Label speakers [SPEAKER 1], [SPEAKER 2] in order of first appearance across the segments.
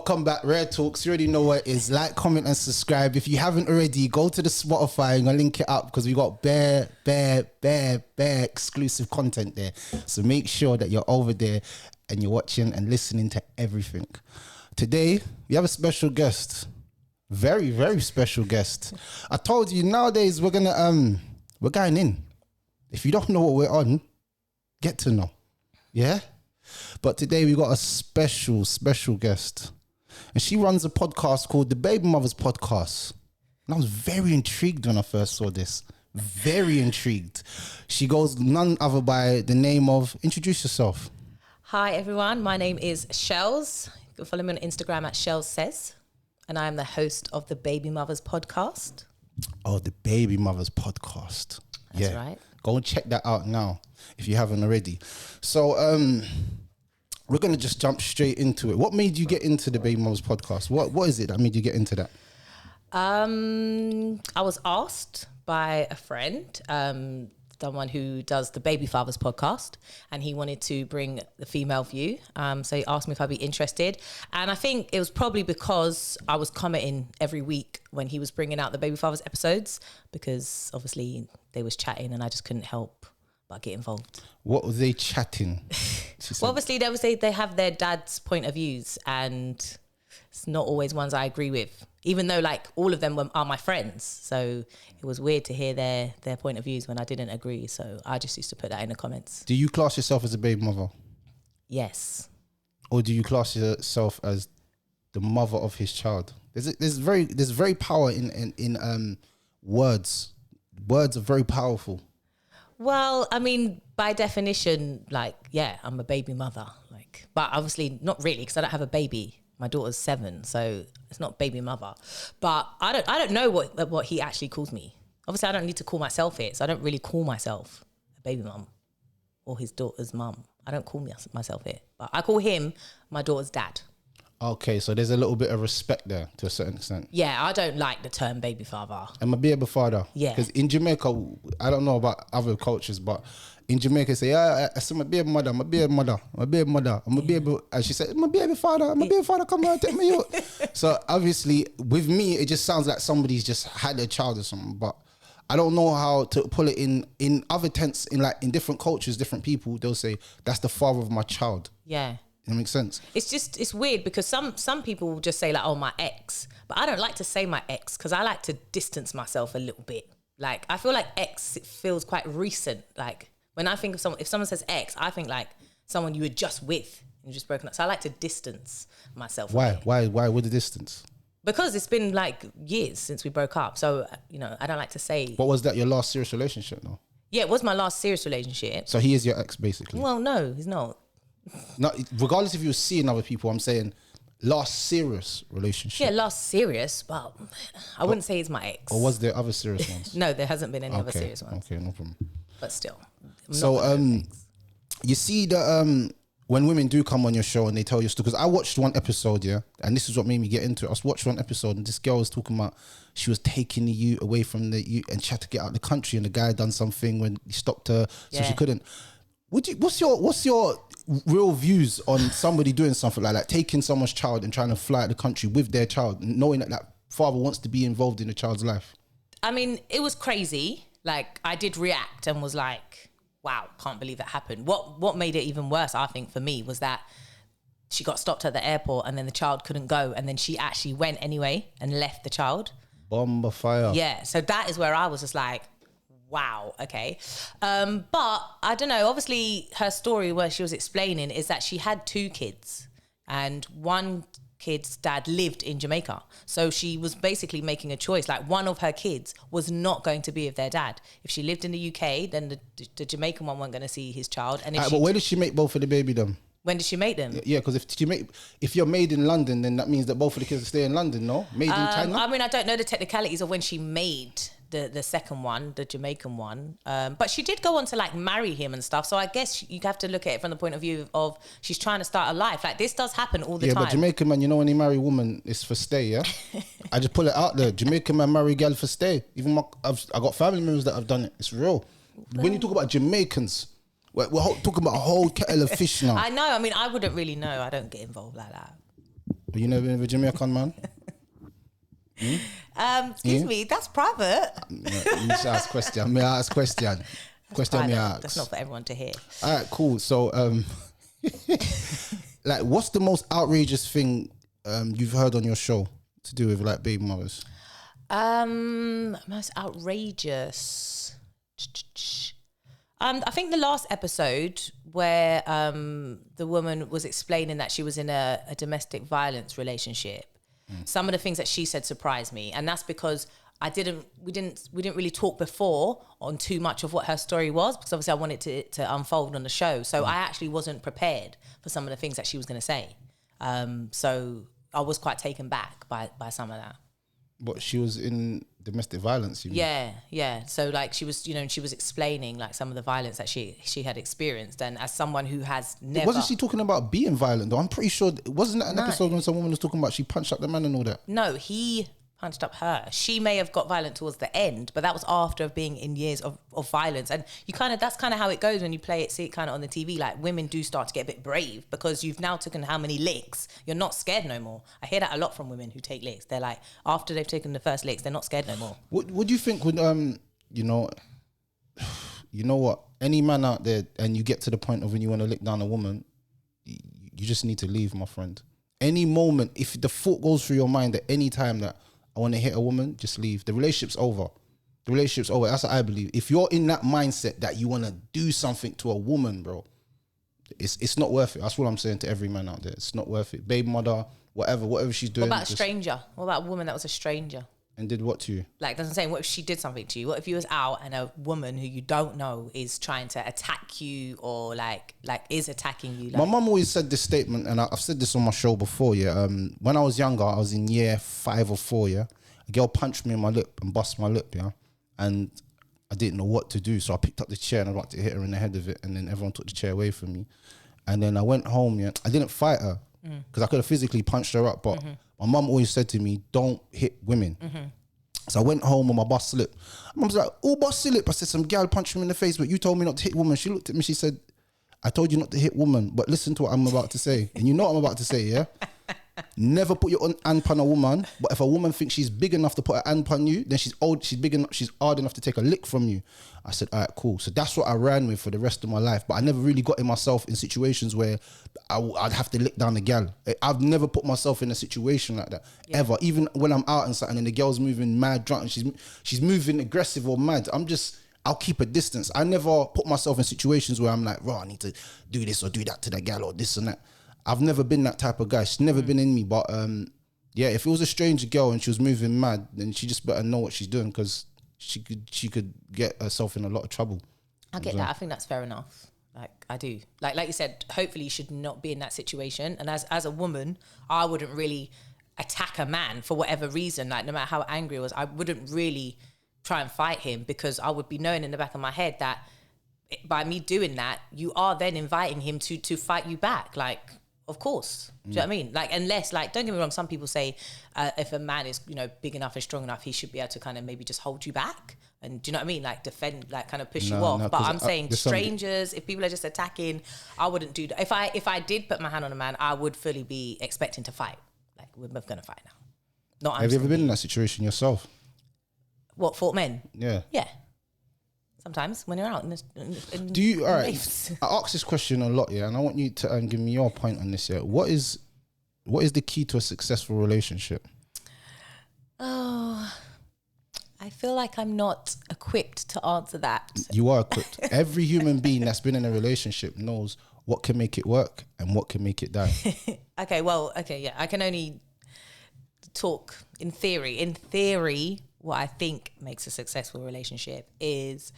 [SPEAKER 1] Welcome back, Rare Talks. You already know what it is. Like, comment, and subscribe. If you haven't already, go to the Spotify and I'll link it up because we got bare exclusive content there. So make sure that you're over there and you're watching and listening to everything. Today, we have a special guest. Very, very special guest. I told you nowadays we're going in. If you don't know what we're on, get to know. Yeah? But today we got a special guest. And she runs a podcast called the Babymothers Podcast. And I was very intrigued when I first saw this. Very intrigued. She goes none other by the name of, introduce yourself.
[SPEAKER 2] Hi everyone, my name is Shells. You can follow me on Instagram at Shells Says. And I am the host of the Babymothers Podcast.
[SPEAKER 1] Oh, the Babymothers Podcast.
[SPEAKER 2] That's right.
[SPEAKER 1] Go and check that out now if you haven't already. So we're going to just jump straight into it. What made you get into the Babymothers Podcast? What is it that made you get into that?
[SPEAKER 2] I was asked by a friend, someone who does the Baby Fathers Podcast, and he wanted to bring the female view. So he asked me if I'd be interested. And I think it was probably because I was commenting every week when he was bringing out the Baby Fathers episodes, because obviously they was chatting and I just couldn't help but get involved.
[SPEAKER 1] What were they chatting?
[SPEAKER 2] Well, obviously they would say they have their dad's point of views, and it's not always ones I agree with, even though like all of them are my friends. So it was weird to hear their point of views when I didn't agree. So I just used to put that in the comments.
[SPEAKER 1] Do you class yourself as a baby mother?
[SPEAKER 2] Yes.
[SPEAKER 1] Or do you class yourself as the mother of his child? There's very power in words. Words are very powerful.
[SPEAKER 2] Well, I mean, by definition, like, yeah, I'm a baby mother. Like, but obviously not really, because I don't have a baby. My daughter's 7, so it's not baby mother. But I don't know what he actually calls me. Obviously, I don't need to call myself it, so I don't really call myself a baby mum or his daughter's mum. I don't call myself it, but I call him my daughter's dad.
[SPEAKER 1] Okay, so there's a little bit of respect there to a certain extent.
[SPEAKER 2] Yeah, I don't like the term baby father.
[SPEAKER 1] I'm a baby father.
[SPEAKER 2] Yeah.
[SPEAKER 1] Because in Jamaica, I don't know about other cultures, but in Jamaica, say, I said, my baby mother, my baby mother, my baby mother, I'm a baby. And she said, my baby father, come on, take me out. So obviously, with me, it just sounds like somebody's just had a child or something, but I don't know how to pull it in other tense, in different cultures, different people, they'll say, that's the father of my child.
[SPEAKER 2] Yeah.
[SPEAKER 1] That makes sense.
[SPEAKER 2] It's weird because some people will just say like, oh, my ex, but I don't like to say my ex because I like to distance myself a little bit. Like, I feel like ex, it feels quite recent. Like, when I think of someone, if someone says ex, I think like someone you were just with and you just broken up. So I like to distance myself.
[SPEAKER 1] Why with the distance?
[SPEAKER 2] Because it's been like years since we broke up. So, you know, I don't like to say.
[SPEAKER 1] What was that, your last serious relationship though?
[SPEAKER 2] Yeah, it was my last serious relationship.
[SPEAKER 1] So he is your ex basically?
[SPEAKER 2] Well, no, he's not.
[SPEAKER 1] No, regardless if you were seeing other people, I'm saying last serious relationship.
[SPEAKER 2] Yeah, last serious, but I wouldn't say he's my ex.
[SPEAKER 1] Or was there other serious ones?
[SPEAKER 2] No, there hasn't been any other serious ones.
[SPEAKER 1] Okay, no problem.
[SPEAKER 2] But still.
[SPEAKER 1] So you see that when women do come on your show and they tell your story, because I watched one episode, yeah, and this is what made me get into it. I watched one episode and this girl was talking about she was taking the youth away from the youth and she had to get out of the country, and the guy done something when he stopped her, so she couldn't. What's your real views on somebody doing something like that, taking someone's child and trying to fly out the country with their child, knowing that that father wants to be involved in the child's life?
[SPEAKER 2] I mean, it was crazy. Like, I did react and was like, wow, can't believe that happened. What made it even worse, I think, for me, was that she got stopped at the airport and then the child couldn't go, and then she actually went anyway and left the child.
[SPEAKER 1] Bomb fire.
[SPEAKER 2] Yeah, so that is where I was just like, wow, okay. But I don't know, obviously her story where she was explaining is that she had 2 kids and one kid's dad lived in Jamaica. So she was basically making a choice. Like, one of her kids was not going to be with their dad. If she lived in the UK, then the Jamaican one wasn't going to see his child. And
[SPEAKER 1] but where did she make both of the baby them?
[SPEAKER 2] When did she make them?
[SPEAKER 1] Yeah, because if you're made in London, then that means that both of the kids stay in London, no? Made in China?
[SPEAKER 2] I mean, I don't know the technicalities of when she made the second one, the Jamaican one. But she did go on to like marry him and stuff. So I guess you have to look at it from the point of view of she's trying to start a life. Like, this does happen all the time. Yeah,
[SPEAKER 1] but Jamaican man, you know, when they marry a woman, it's for stay, yeah? I just pull it out there. Jamaican man marry a girl for stay. Even I got family members that have done it. It's real. When you talk about Jamaicans, we're talking about a whole kettle of fish now.
[SPEAKER 2] I know. I mean, I wouldn't really know. I don't get involved like that.
[SPEAKER 1] You never been with a Jamaican man?
[SPEAKER 2] Excuse me, that's private.
[SPEAKER 1] You just ask question. May I ask question? Question me ask.
[SPEAKER 2] That's not for everyone to hear.
[SPEAKER 1] All right, cool. So, like, what's the most outrageous thing you've heard on your show to do with like baby mothers?
[SPEAKER 2] Most outrageous. I think the last episode where the woman was explaining that she was in a domestic violence relationship. Some of the things that she said surprised me, and that's because we didn't really talk before on too much of what her story was, because obviously I wanted to unfold on the show. So I actually wasn't prepared for some of the things that she was going to say. So I was quite taken back by some of that.
[SPEAKER 1] But she was in domestic violence, you mean?
[SPEAKER 2] Yeah. So like she was explaining like some of the violence that she had experienced, and as someone who has never...
[SPEAKER 1] Wasn't she talking about being violent though? I'm pretty sure, wasn't that an episode when some woman was talking about she punched up the man and all that?
[SPEAKER 2] No, he punched up her. She may have got violent towards the end, but that was after being in years of violence. And that's kind of how it goes when you see it kind of on the TV. Like, women do start to get a bit brave because you've now taken how many licks? You're not scared no more. I hear that a lot from women who take licks. They're like, after they've taken the first licks, they're not scared no more.
[SPEAKER 1] What do you think would, you know what? Any man out there, and you get to the point of when you want to lick down a woman, you just need to leave, my friend. Any moment, if the thought goes through your mind at any time that I want to hit a woman, just leave. The relationship's over. That's what I believe. If you're in that mindset that you want to do something to a woman, bro, it's not worth it. That's what I'm saying to every man out there. It's not worth it. Baby mother, whatever she's doing.
[SPEAKER 2] What about a stranger? What about a woman that was a stranger?
[SPEAKER 1] And did what to you? Like,
[SPEAKER 2] that's what I'm saying. What if she did something to you? What if you was out and a woman who you don't know is trying to attack you, or like is attacking you? Like,
[SPEAKER 1] my mum always said this statement, and I've said this on my show before, yeah. When I was younger, I was in year 5 or 4, yeah. A girl punched me in my lip and bust my lip, yeah. And I didn't know what to do, so I picked up the chair and I wanted to hit her in the head of it, and then everyone took the chair away from me. And then I went home, yeah. I didn't fight her because I could have physically punched her up, but my mum always said to me, don't hit women. So I went home with my bust lip. Mum was like, oh, bust lip. I said, some gal punched me in the face, but you told me not to hit women. She looked at me, she said, I told you not to hit women, but listen to what I'm about to say. And you know what I'm about to say, yeah? Never put your hand on a woman, but if a woman thinks she's big enough to put her hand on you, then she's big enough, she's hard enough to take a lick from you. I said, all right, cool. So that's what I ran with for the rest of my life. But I never really got in myself in situations where I'd have to lick down the gal. I've never put myself in a situation like that, ever. Even when I'm out and something and the girl's moving mad drunk and she's moving aggressive or mad, I'll keep a distance. I never put myself in situations where I'm like, I need to do this or do that to the gal or this and that. I've never been that type of guy. She's never been in me. But if it was a stranger girl and she was moving mad, then she just better know what she's doing, because she could get herself in a lot of trouble.
[SPEAKER 2] I get that. I think that's fair enough. Like, I do. Like you said, hopefully you should not be in that situation. And as a woman, I wouldn't really attack a man for whatever reason. Like, no matter how angry I was, I wouldn't really try and fight him, because I would be knowing in the back of my head that by me doing that, you are then inviting him to fight you back. Like, of course. Do you know what I mean? Like, unless, like, don't get me wrong, some people say if a man is, big enough and strong enough, he should be able to kind of maybe just hold you back. And do you know what I mean? Like, defend, like, kind of push you off. No, but I'm saying strangers, if people are just attacking, I wouldn't do that. If I did put my hand on a man, I would fully be expecting to fight. Like, we're both going to fight now.
[SPEAKER 1] Have you ever been in that situation yourself?
[SPEAKER 2] What, fought men?
[SPEAKER 1] Yeah.
[SPEAKER 2] Yeah. Sometimes when you're out
[SPEAKER 1] do you, all right, I ask this question a lot, yeah, and I want you to give me your point on this, yeah. What is the key to a successful relationship?
[SPEAKER 2] Oh, I feel like I'm not equipped to answer that.
[SPEAKER 1] You are equipped. Every human being that's been in a relationship knows what can make it work and what can make it die.
[SPEAKER 2] Okay, yeah. I can only talk in theory. In theory, what I think makes a successful relationship is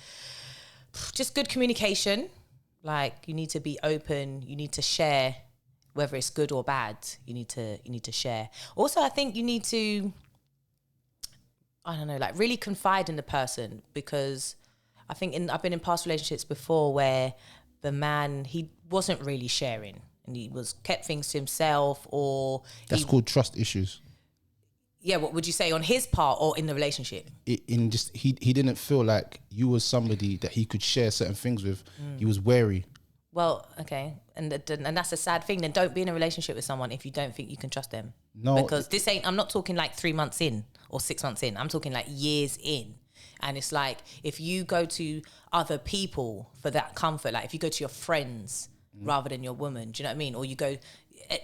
[SPEAKER 2] just good communication. Like, you need to be open. You need to share, whether it's good or bad. You need to share. Also, I think you need to, I don't know, like, really confide in the person, because I think I've been in past relationships before where the man, he wasn't really sharing and he kept things to himself, or
[SPEAKER 1] that's called trust issues.
[SPEAKER 2] Yeah, what would you say, on his part or in the relationship? He didn't feel like you was somebody that he could share certain things with. He was wary. Well, okay, and that's a sad thing. Then don't be in a relationship with someone if you don't think you can trust them.
[SPEAKER 1] No,
[SPEAKER 2] because this ain't. I'm not talking like 3 months in or 6 months in. I'm talking like years in. And it's like if you go to other people for that comfort, like if you go to your friends rather than your woman, do you know what I mean? Or you go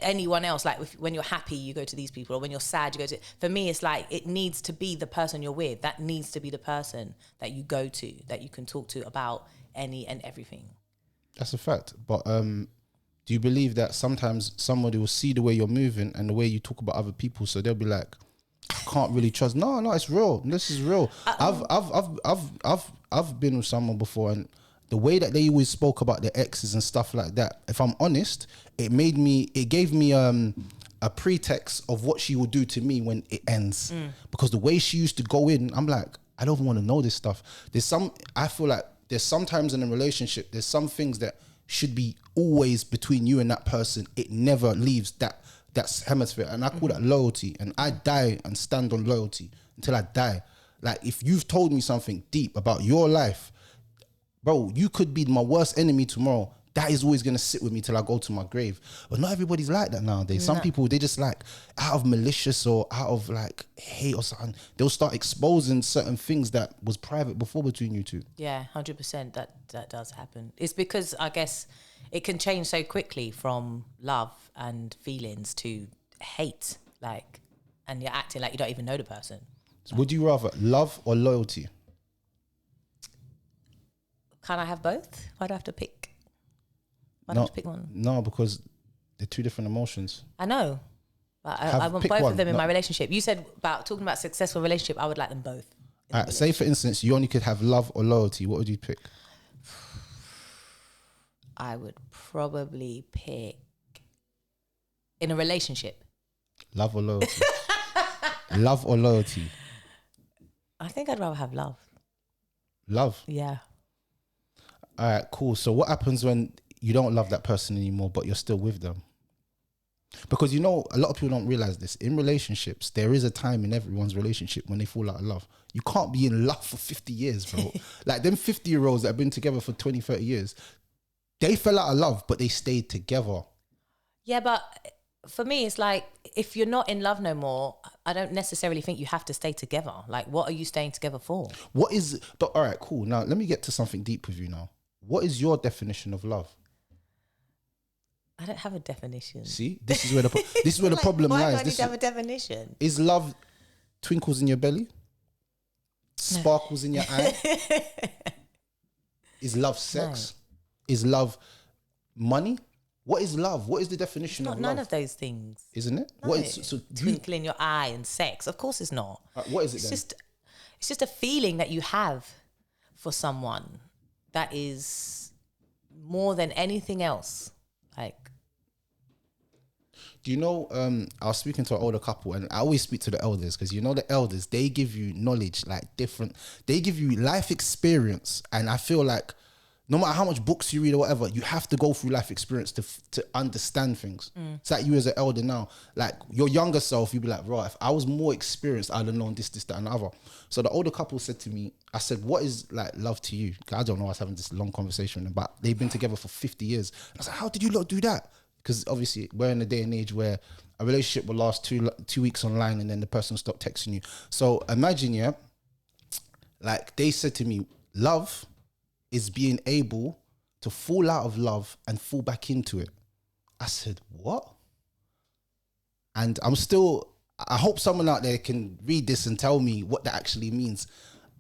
[SPEAKER 2] anyone else, like when you're happy, you go to these people, or when you're sad, you go to. For me, it's like it needs to be the person you're with. That needs to be the person that you go to, that you can talk to about any and everything.
[SPEAKER 1] That's a fact. But do you believe that sometimes somebody will see the way you're moving and the way you talk about other people, so they'll be like, I can't really trust. No, it's real. This is real. I've been with someone before, and the way that they always spoke about their exes and stuff like that, if I'm honest, it gave me a pretext of what she will do to me when it ends. Because the way she used to go in, I'm like, I don't want to know this stuff. I feel like there's sometimes in a relationship, there's some things that should be always between you and that person. It never leaves that's hemisphere, and I call that loyalty. And I die and stand on loyalty until I die. Like if you've told me something deep about your life, bro, you could be my worst enemy tomorrow. That is always gonna sit with me till I go to my grave. But not everybody's like that nowadays. Some people, they just like out of malicious or out of like hate or something, they'll start exposing certain things that was private before between you two.
[SPEAKER 2] Yeah, 100%. That does happen. It's because I guess it can change so quickly from love and feelings to hate, like, and you're acting like you don't even know the person.
[SPEAKER 1] So would you rather love or loyalty?
[SPEAKER 2] Can I have both? Why'd I have to pick? Why'd I have to pick one?
[SPEAKER 1] No, because they're two different emotions.
[SPEAKER 2] I know, but I want both of them in my relationship. You said about talking about successful relationship. I would like them both.
[SPEAKER 1] Say for instance, you only could have love or loyalty. What would you pick?
[SPEAKER 2] I would probably pick in a relationship.
[SPEAKER 1] Love or loyalty? Love or loyalty?
[SPEAKER 2] I think I'd rather have love.
[SPEAKER 1] Love?
[SPEAKER 2] Yeah.
[SPEAKER 1] All right, cool. So what happens when you don't love that person anymore, but you're still with them? Because a lot of people don't realize this. In relationships, there is a time in everyone's relationship when they fall out of love. You can't be in love for 50 years, bro. Like them 50-year-olds that have been together for 20, 30 years, they fell out of love, but they stayed together. Yeah,
[SPEAKER 2] but for me, it's like, if you're not in love no more, I don't necessarily think you have to stay together. Like, what are you staying together for?
[SPEAKER 1] But all right, cool. Now, let me get to something deep with you now. What is your definition of love?
[SPEAKER 2] I don't have a definition.
[SPEAKER 1] See, this is where the problem lies.
[SPEAKER 2] Why do I need to have a definition?
[SPEAKER 1] Is love twinkles in your belly? Sparkles in your eye? Is love sex? No. Is love money? What is love? What is the definition of love?
[SPEAKER 2] None of those things.
[SPEAKER 1] Isn't it?
[SPEAKER 2] No. What is twinkle in your eye and sex? Of course it's not.
[SPEAKER 1] What is it then?
[SPEAKER 2] It's just a feeling that you have for someone that is more than anything else. Like,
[SPEAKER 1] do you know, I was speaking to an older couple, and I always speak to the elders, because the elders, they give you knowledge, like they give you life experience. And I feel like no matter how much books you read or whatever, you have to go through life experience to understand things. It's like you as an elder now, like your younger self, you'd be like, right, if I was more experienced, I'd have known this, that, and the other. So the older couple said to me, I said, what is like love to you? I don't know, I was having this long conversation with them, but they've been together for 50 years. And I was like, how did you lot do that? Because obviously we're in a day and age where a relationship will last two weeks online and then the person will stop texting you. So imagine, like they said to me, love is being able to fall out of love and fall back into it. I said, what? And I hope someone out there can read this and tell me what that actually means.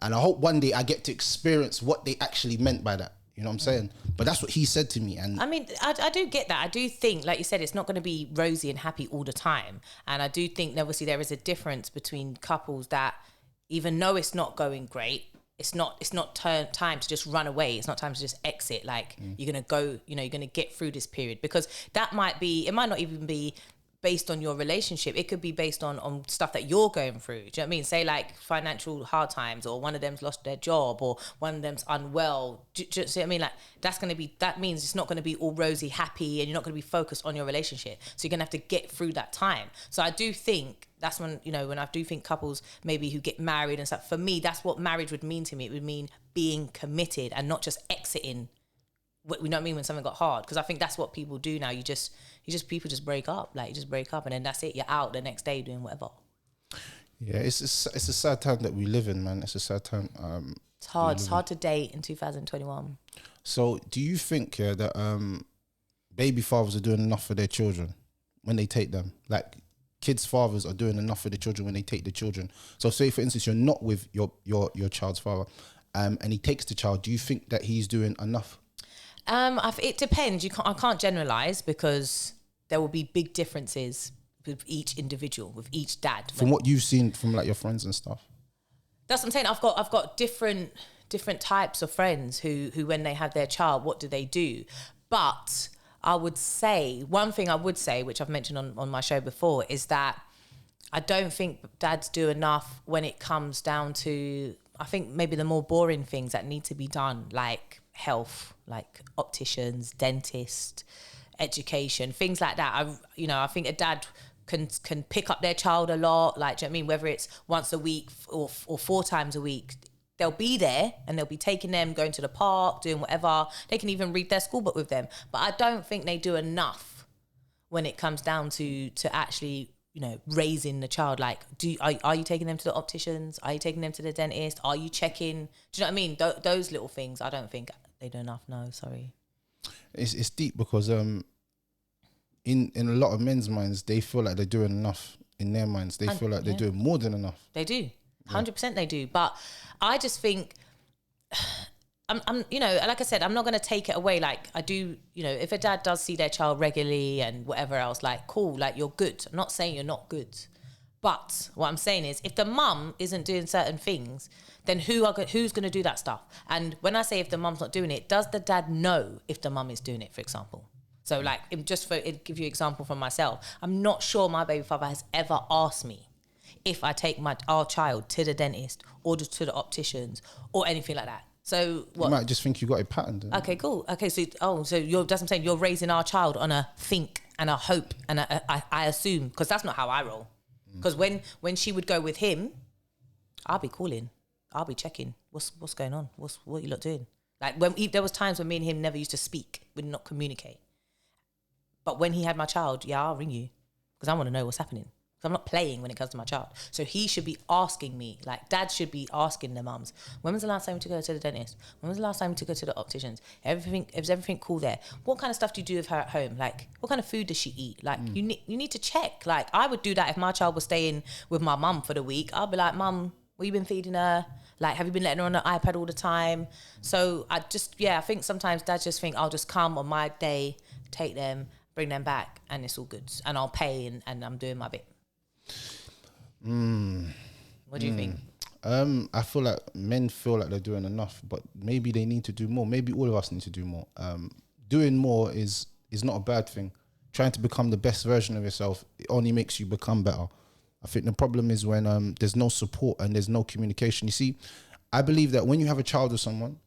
[SPEAKER 1] And I hope one day I get to experience what they actually meant by that. You know what I'm saying? But that's what he said to me. And
[SPEAKER 2] I mean, I do get that. I do think, like you said, it's not going to be rosy and happy all the time. And I do think, obviously, there is a difference between couples that, even though it's not going great, it's not time to just run away. It's not time to just exit. Like, you're going to go, you're going to get through this period, because it might not even be based on your relationship. It could be based on stuff that you're going through. Do you know what I mean? Say like financial hard times, or one of them's lost their job, or one of them's unwell. Do you see what I mean? Like, that means it's not going to be all rosy, happy, and you're not going to be focused on your relationship. So you're going to have to get through that time. So I do think that's when I do think couples maybe who get married and stuff, for me, that's what marriage would mean to me. It would mean being committed and not just exiting You know what I mean? When something got hard, because I think that's what people do now. People just break up. Like you just break up, and then that's it. You're out the next day doing whatever.
[SPEAKER 1] Yeah, it's a sad time that we live in, man. It's a sad time.
[SPEAKER 2] It's hard. It's hard to date in 2021.
[SPEAKER 1] So, do you think that baby fathers are doing enough for their children when they take them? Like, kids' fathers are doing enough for the children when they take the children. So, say for instance, you're not with your child's father, and he takes the child. Do you think that he's doing enough?
[SPEAKER 2] It depends. I can't generalize, because there will be big differences with each individual, with each dad.
[SPEAKER 1] From what you've seen from like your friends and stuff.
[SPEAKER 2] That's what I'm saying. I've got different types of friends who when they have their child, what do they do? But I would say, one thing I would say, which I've mentioned on my show before, is that I don't think dads do enough when it comes down to, I think maybe the more boring things that need to be done, like health, like opticians, dentist, education, things like that. I think a dad can pick up their child a lot, like, do you know what I mean? Whether it's once a week or 4 times a week, they'll be there and they'll be taking them, going to the park, doing whatever. They can even read their school book with them. But I don't think they do enough when it comes down to actually, raising the child. Like, are you taking them to the opticians? Are you taking them to the dentist? Are you checking? Do you know what I mean? Those little things, I don't think they do enough. No, sorry.
[SPEAKER 1] It's deep, because in a lot of men's minds, they feel like they're doing enough. In their minds, they feel like they're doing more than enough.
[SPEAKER 2] They do. 100% they do. But I just think, I'm like I said, I'm not going to take it away. Like, I do, if a dad does see their child regularly and whatever else, like, cool, like, you're good. I'm not saying you're not good. But what I'm saying is, if the mum isn't doing certain things, then who's going to do that stuff? And when I say if the mum's not doing it, does the dad know if the mum is doing it, for example? So, like, give you an example from myself, I'm not sure my baby father has ever asked me if I take our child to the dentist or just to the opticians or anything like that. So what?
[SPEAKER 1] You might just think you got it patterned.
[SPEAKER 2] Okay, cool. Okay, so that's what I'm saying. You're raising our child on a think and a hope and I assume, because that's not how I roll. Because when she would go with him, I'll be calling, I'll be checking. What's going on? What you lot doing? Like, there was times when me and him never used to speak, we'd not communicate. But when he had my child, I'll ring you because I want to know what's happening. Because I'm not playing when it comes to my child. So he should be asking me, like, dad should be asking the mums, when was the last time to go to the dentist? When was the last time to go to the opticians? Is everything cool there? What kind of stuff do you do with her at home? Like, what kind of food does she eat? Like, you need to check. Like, I would do that if my child was staying with my mum for the week. I'd be like, Mum, what you been feeding her? Like, have you been letting her on the iPad all the time? So I think sometimes dads just think, I'll just come on my day, take them, bring them back, and it's all good. And I'll pay and I'm doing my bit. What do you think?
[SPEAKER 1] I feel like men feel like they're doing enough, but maybe they need to do more. Maybe all of us need to do more. Doing more is not a bad thing. Trying to become the best version of yourself, it only makes you become better. I think the problem is when there's no support and there's no communication. You see, I believe that when you have a child with someone,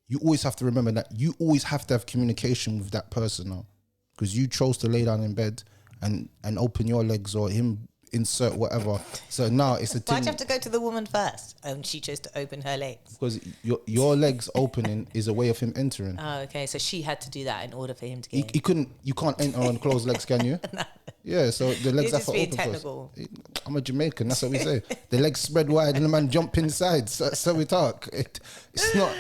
[SPEAKER 1] you always have to remember that you always have to have communication with that person now, because you chose to lay down in bed and open your legs, or him insert whatever. So now it's a thing.
[SPEAKER 2] Why'd you have to go to the woman first? And she chose to open her legs.
[SPEAKER 1] Because your legs opening is a way of him entering.
[SPEAKER 2] Oh, okay. So she had to do that in order for him to get
[SPEAKER 1] in. You can't enter on closed legs, can you?
[SPEAKER 2] No.
[SPEAKER 1] Yeah, so the legs have to open
[SPEAKER 2] technical.
[SPEAKER 1] first. I'm a Jamaican, that's what we say. The legs spread wide and the man jump inside. So we talk. It's not,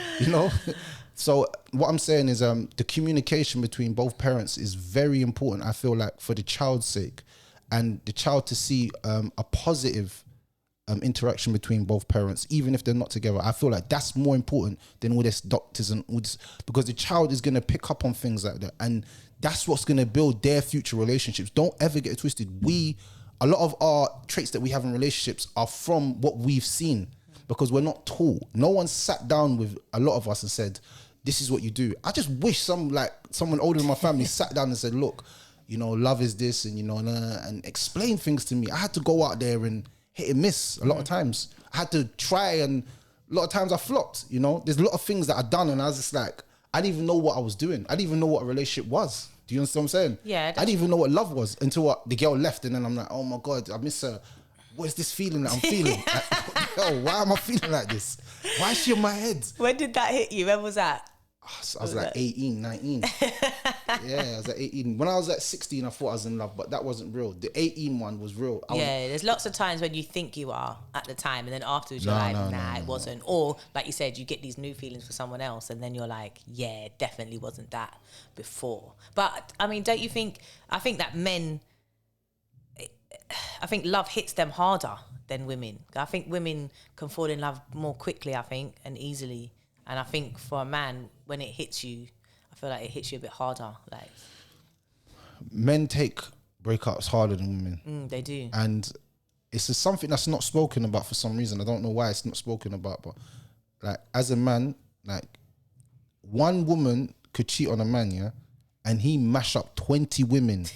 [SPEAKER 1] So what I'm saying is the communication between both parents is very important, I feel like, for the child's sake. And the child to see a positive interaction between both parents, even if they're not together. I feel like that's more important than all this doctors and all this, because the child is going to pick up on things like that. And that's what's going to build their future relationships. Don't ever get it twisted. A lot of our traits that we have in relationships are from what we've seen, because we're not taught. No one sat down with a lot of us and said, this is what you do. I just wish someone older in my family sat down and said, look, love is this, and and explain things to me. I had to go out there and hit and miss a lot of times. I had to try, and a lot of times I flopped. There's a lot of things that I done, and I was just like, I didn't even know what I was doing. I didn't even know what a relationship was. Do you understand what I'm saying?
[SPEAKER 2] Yeah.
[SPEAKER 1] I didn't even know what love was until the girl left, and then I'm like, oh my God, I miss her. What is this feeling that I'm feeling? Why am I feeling like this? Why is she in my head?
[SPEAKER 2] When did that hit you? When was that?
[SPEAKER 1] I was like 18, 19. Yeah, I was like 18. When I was at 16, I thought I was in love, but that wasn't real. The 18 one was real.
[SPEAKER 2] There's lots of times when you think you are at the time, and then afterwards you're it wasn't. Or like you said, you get these new feelings for someone else, and then you're like, yeah, it definitely wasn't that before. But I mean, don't you think? I think that men, I think love hits them harder than women. I think women can fall in love more quickly, I think, and easily. And I think for a man, when it hits you, I feel like it hits you a bit harder. Like,
[SPEAKER 1] men take breakups harder than women.
[SPEAKER 2] They do.
[SPEAKER 1] And it's just something that's not spoken about for some reason. I don't know why it's not spoken about, but like as a man, like one woman could cheat on a man, yeah, and he mash up 20 women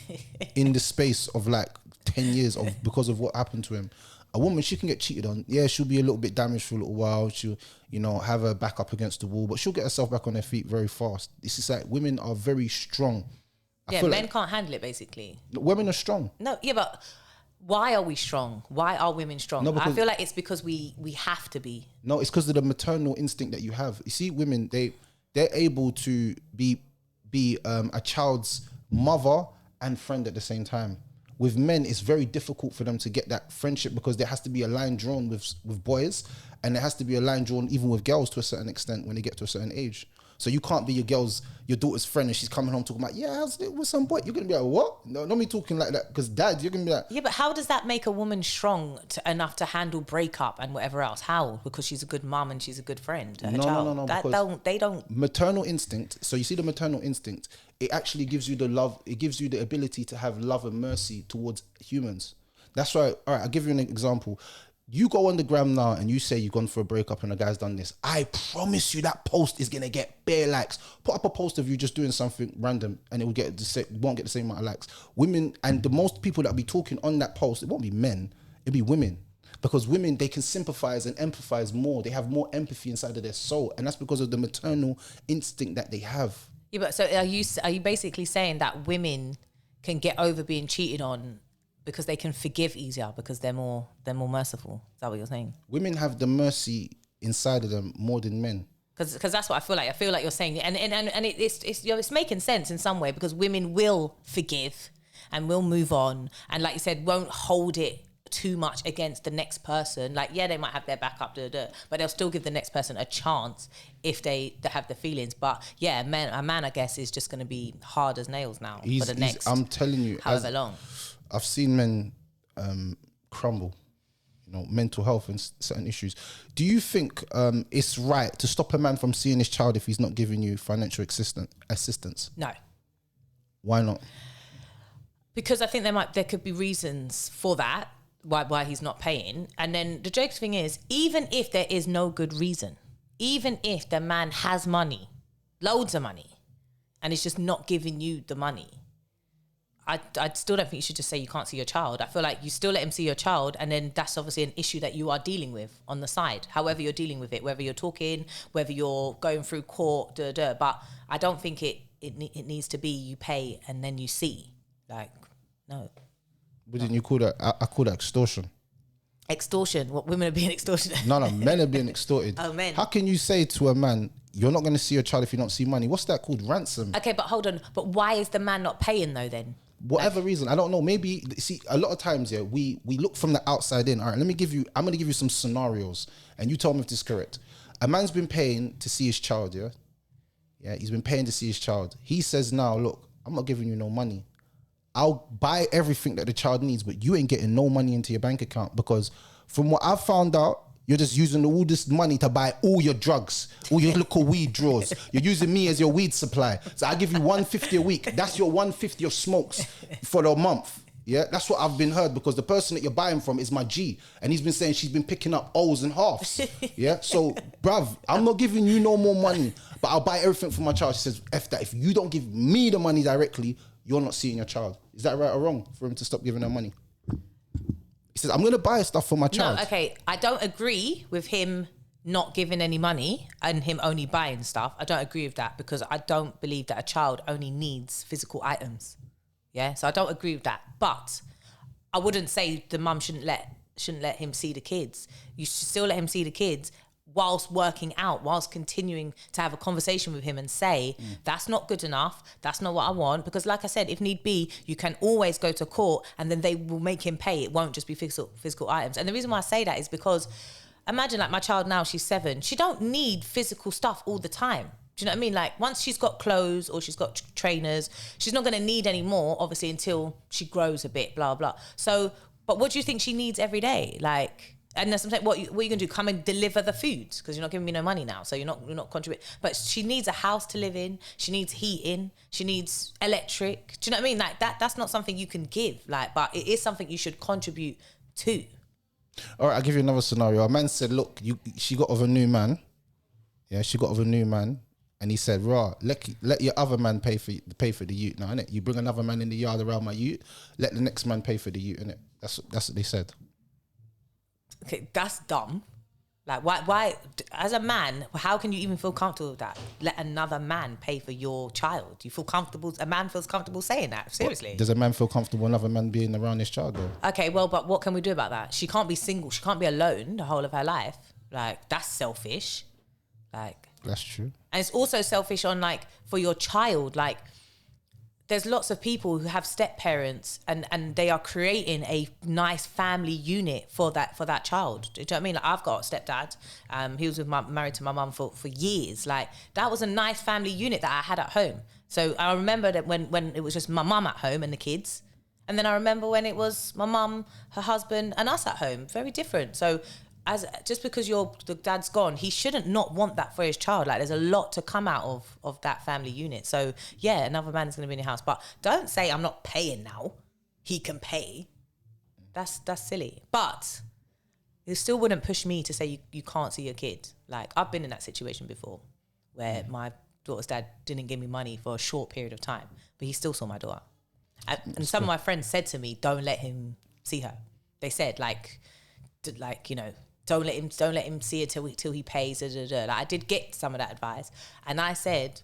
[SPEAKER 1] in the space of like 10 years because of what happened to him. A woman, she can get cheated on. Yeah, she'll be a little bit damaged for a little while. She'll, have her back up against the wall, but she'll get herself back on her feet very fast. It's just like women are very strong.
[SPEAKER 2] Men can't handle it, basically.
[SPEAKER 1] Women are strong.
[SPEAKER 2] No, yeah, but why are we strong? Why are women strong?
[SPEAKER 1] No,
[SPEAKER 2] I feel like it's because we have to be.
[SPEAKER 1] No, it's because of the maternal instinct that you have. You see, women, they're able to be a child's mother and friend at the same time. With men, it's very difficult for them to get that friendship because there has to be a line drawn with boys, and there has to be a line drawn even with girls to a certain extent when they get to a certain age. So you can't be your daughter's friend and she's coming home talking about, yeah, how's it with some boy? You're going to be like, what? No, not me talking like that, because dad, you're going to be like...
[SPEAKER 2] Yeah, but how does that make a woman strong enough to handle breakup and whatever else? How? Because she's a good mum and she's a good friend to her child. No. They don't...
[SPEAKER 1] Maternal instinct, so you see the maternal instinct, it actually gives you the love, it gives you the ability to have love and mercy towards humans. That's why, all right, I'll give you an example. You go on the gram now and you say you've gone for a breakup and a guy's done this. I promise you that post is going to get bare likes. Put up a post of you just doing something random and it will won't get the same amount of likes. Women, and the most people that will be talking on that post, it won't be men, it'll be women. Because women, they can sympathize and empathize more. They have more empathy inside of their soul. And that's because of the maternal instinct that they have.
[SPEAKER 2] Yeah, but so are you basically saying that women can get over being cheated on because they can forgive easier because they're more merciful? Is that what you're saying?
[SPEAKER 1] Women have the mercy inside of them more than men.
[SPEAKER 2] Because that's what I feel like. I feel like you're saying, and it's making sense in some way, because women will forgive and will move on, and like you said, won't hold it too much against the next person. Like, yeah, they might have their back up, but they'll still give the next person a chance if they have the feelings. But yeah, a man, I guess, is just going to be hard as nails now for the next.
[SPEAKER 1] I'm telling you,
[SPEAKER 2] however long.
[SPEAKER 1] I've seen men crumble, mental health and certain issues. Do you think it's right to stop a man from seeing his child if he's not giving you financial assistance?
[SPEAKER 2] No.
[SPEAKER 1] Why not?
[SPEAKER 2] Because I think there could be reasons for that, why he's not paying. And then the joke thing is, even if there is no good reason, even if the man has money, loads of money, and is just not giving you the money, I still don't think you should just say you can't see your child. I feel like you still let him see your child, and then that's obviously an issue that you are dealing with on the side, however you're dealing with it, whether you're talking, whether you're going through court, but I don't think it needs to be you pay and then you see. Like, no.
[SPEAKER 1] Wouldn't you call that? I call that extortion.
[SPEAKER 2] Extortion? What, women are being extorted?
[SPEAKER 1] No, men are being extorted.
[SPEAKER 2] Oh, men.
[SPEAKER 1] How can you say to a man, you're not going to see your child if you don't see money? What's that called? Ransom.
[SPEAKER 2] Okay, but hold on. But why is the man not paying though then?
[SPEAKER 1] Whatever reason, I don't know. Maybe, see, a lot of times, yeah, we look from the outside in. All right, I'm going to give you some scenarios and you tell me if this is correct. A man's been paying to see his child, yeah? Yeah, he's been paying to see his child. He says now, look, I'm not giving you no money. I'll buy everything that the child needs, but you ain't getting no money into your bank account, because from what I've found out, you're just using all this money to buy all your drugs, all your little weed drawers. You're using me as your weed supply. So I give you $150 a week. That's your $150 of smokes for the month. Yeah, that's what I've been heard, because the person that you're buying from is my G, and he's been saying she's been picking up O's and halves. Yeah, so bruv, I'm not giving you no more money, but I'll buy everything for my child. She says, F that. If you don't give me the money directly, you're not seeing your child. Is that right or wrong for him to stop giving her money? He says, I'm going to buy stuff for my child.
[SPEAKER 2] No, okay. I don't agree with him not giving any money and him only buying stuff. I don't agree with that, because I don't believe that a child only needs physical items. Yeah, so I don't agree with that. But I wouldn't say the mum shouldn't let him see the kids. You should still let him see the kids whilst working out, whilst continuing to have a conversation with him and say, that's not good enough, that's not what I want. Because like I said, if need be, you can always go to court and then they will make him pay. It won't just be physical items. And the reason why I say that is because imagine like my child now, she's 7. She don't need physical stuff all the time. Do you know what I mean? Like once she's got clothes or she's got trainers, she's not going to need any more, obviously, until she grows a bit, blah, blah. So, but what do you think she needs every day? Like, and that's something. What are you gonna do? Come and deliver the food because you're not giving me no money now, so you're not contributing. But she needs a house to live in. She needs heating. She needs electric. Do you know what I mean? Like that's not something you can give. Like, but it is something you should contribute to.
[SPEAKER 1] All right, I'll give you another scenario. A man said, "Look, she got with a new man. Yeah, she got with a new man, and he said, "Right, let your other man pay for the ute now, innit? You bring another man in the yard around my ute. Let the next man pay for the ute, innit? That's what they said."
[SPEAKER 2] Okay, that's dumb. Like, why, as a man, how can you even feel comfortable with that? Let another man pay for your child. You feel comfortable, a man feels comfortable saying that? Seriously.
[SPEAKER 1] What, does a man feel comfortable another man being around his child though?
[SPEAKER 2] Okay, well, but what can we do about that? She can't be single. She can't be alone the whole of her life. Like, that's selfish. Like,
[SPEAKER 1] that's true.
[SPEAKER 2] And it's also selfish on like, for your child, like, there's lots of people who have step parents and they are creating a nice family unit for that child. Do you know what I mean? Like I've got a stepdad. He was married to my mum for years. Like that was a nice family unit that I had at home. So I remember that when it was just my mum at home and the kids. And then I remember when it was my mum, her husband and us at home. Very different. So just because the dad's gone, he shouldn't not want that for his child. Like there's a lot to come out of that family unit. So yeah, another man is going to be in your house, but don't say I'm not paying now. He can pay. That's silly. But it still wouldn't push me to say you can't see your kid. Like I've been in that situation before, where my daughter's dad didn't give me money for a short period of time, but he still saw my daughter. And some of my friends said to me, "Don't let him see her." They said like you know. Don't let him see it till he pays. Like I did get some of that advice, and I said,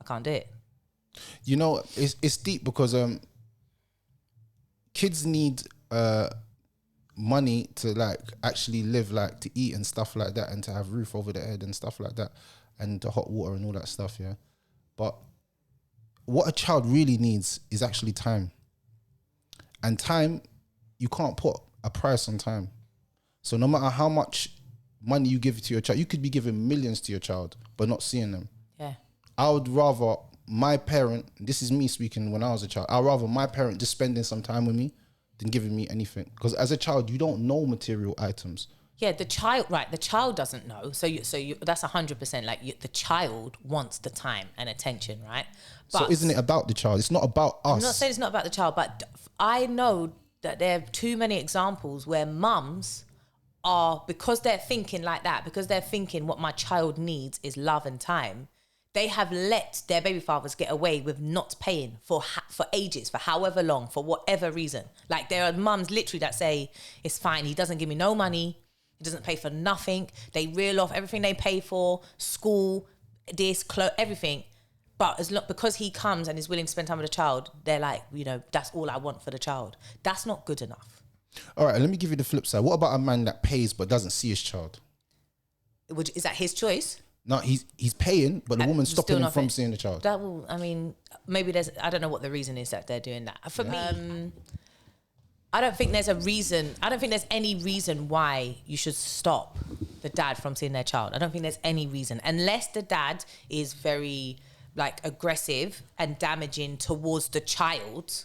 [SPEAKER 2] I can't do it.
[SPEAKER 1] You know, it's deep because kids need money to like actually live, like to eat and stuff like that, and to have roof over their head and stuff like that, and the hot water and all that stuff. Yeah, but what a child really needs is actually time, and time you can't put a price on time. So no matter how much money you give to your child, you could be giving millions to your child, but not seeing them.
[SPEAKER 2] Yeah.
[SPEAKER 1] I would rather my parent, this is me speaking when I was a child, I'd rather my parent just spending some time with me than giving me anything. Because as a child, you don't know material items.
[SPEAKER 2] Yeah, the child doesn't know. So that's 100%. Like the child wants the time and attention, right? But
[SPEAKER 1] so isn't it about the child? It's not about us.
[SPEAKER 2] I'm not saying it's not about the child, but I know that there are too many examples where mums are, because they're thinking like that, because they're thinking what my child needs is love and time, they have let their baby fathers get away with not paying for ages, for however long, for whatever reason. Like there are mums literally that say, it's fine, he doesn't give me no money, he doesn't pay for nothing, they reel off everything they pay for, school, this, clothes, everything. But because he comes and is willing to spend time with the child, they're like, you know, that's all I want for the child. That's not good enough.
[SPEAKER 1] All right, let me give you the flip side. What about a man that pays but doesn't see his child?
[SPEAKER 2] Is that his choice?
[SPEAKER 1] No, he's paying, but the woman's stopping him from seeing the child.
[SPEAKER 2] That will, I mean, maybe I don't know what the reason is that they're doing that. For me, I don't think there's a reason. I don't think there's any reason why you should stop the dad from seeing their child. I don't think there's any reason, unless the dad is very like aggressive and damaging towards the child.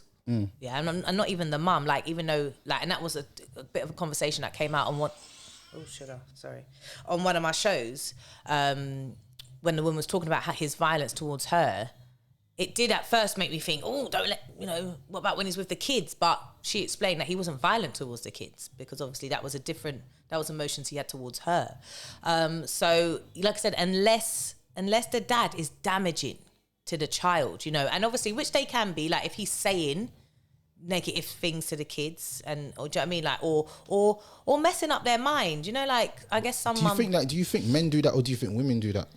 [SPEAKER 2] Yeah, and I'm not even the mum. Like, even though, like, and that was a bit of a conversation that came out on on one of my shows, when the woman was talking about his violence towards her. It did at first make me think, oh, don't let, you know, what about when he's with the kids? But she explained that he wasn't violent towards the kids because obviously that was emotions he had towards her. So, like I said, unless the dad is damaging to the child, you know, and obviously, which they can be, like if he's saying negative things to the kids, and or do you know what I mean, like or messing up their mind, you know, like I guess some.
[SPEAKER 1] Do you think men do that, or do you think women do that?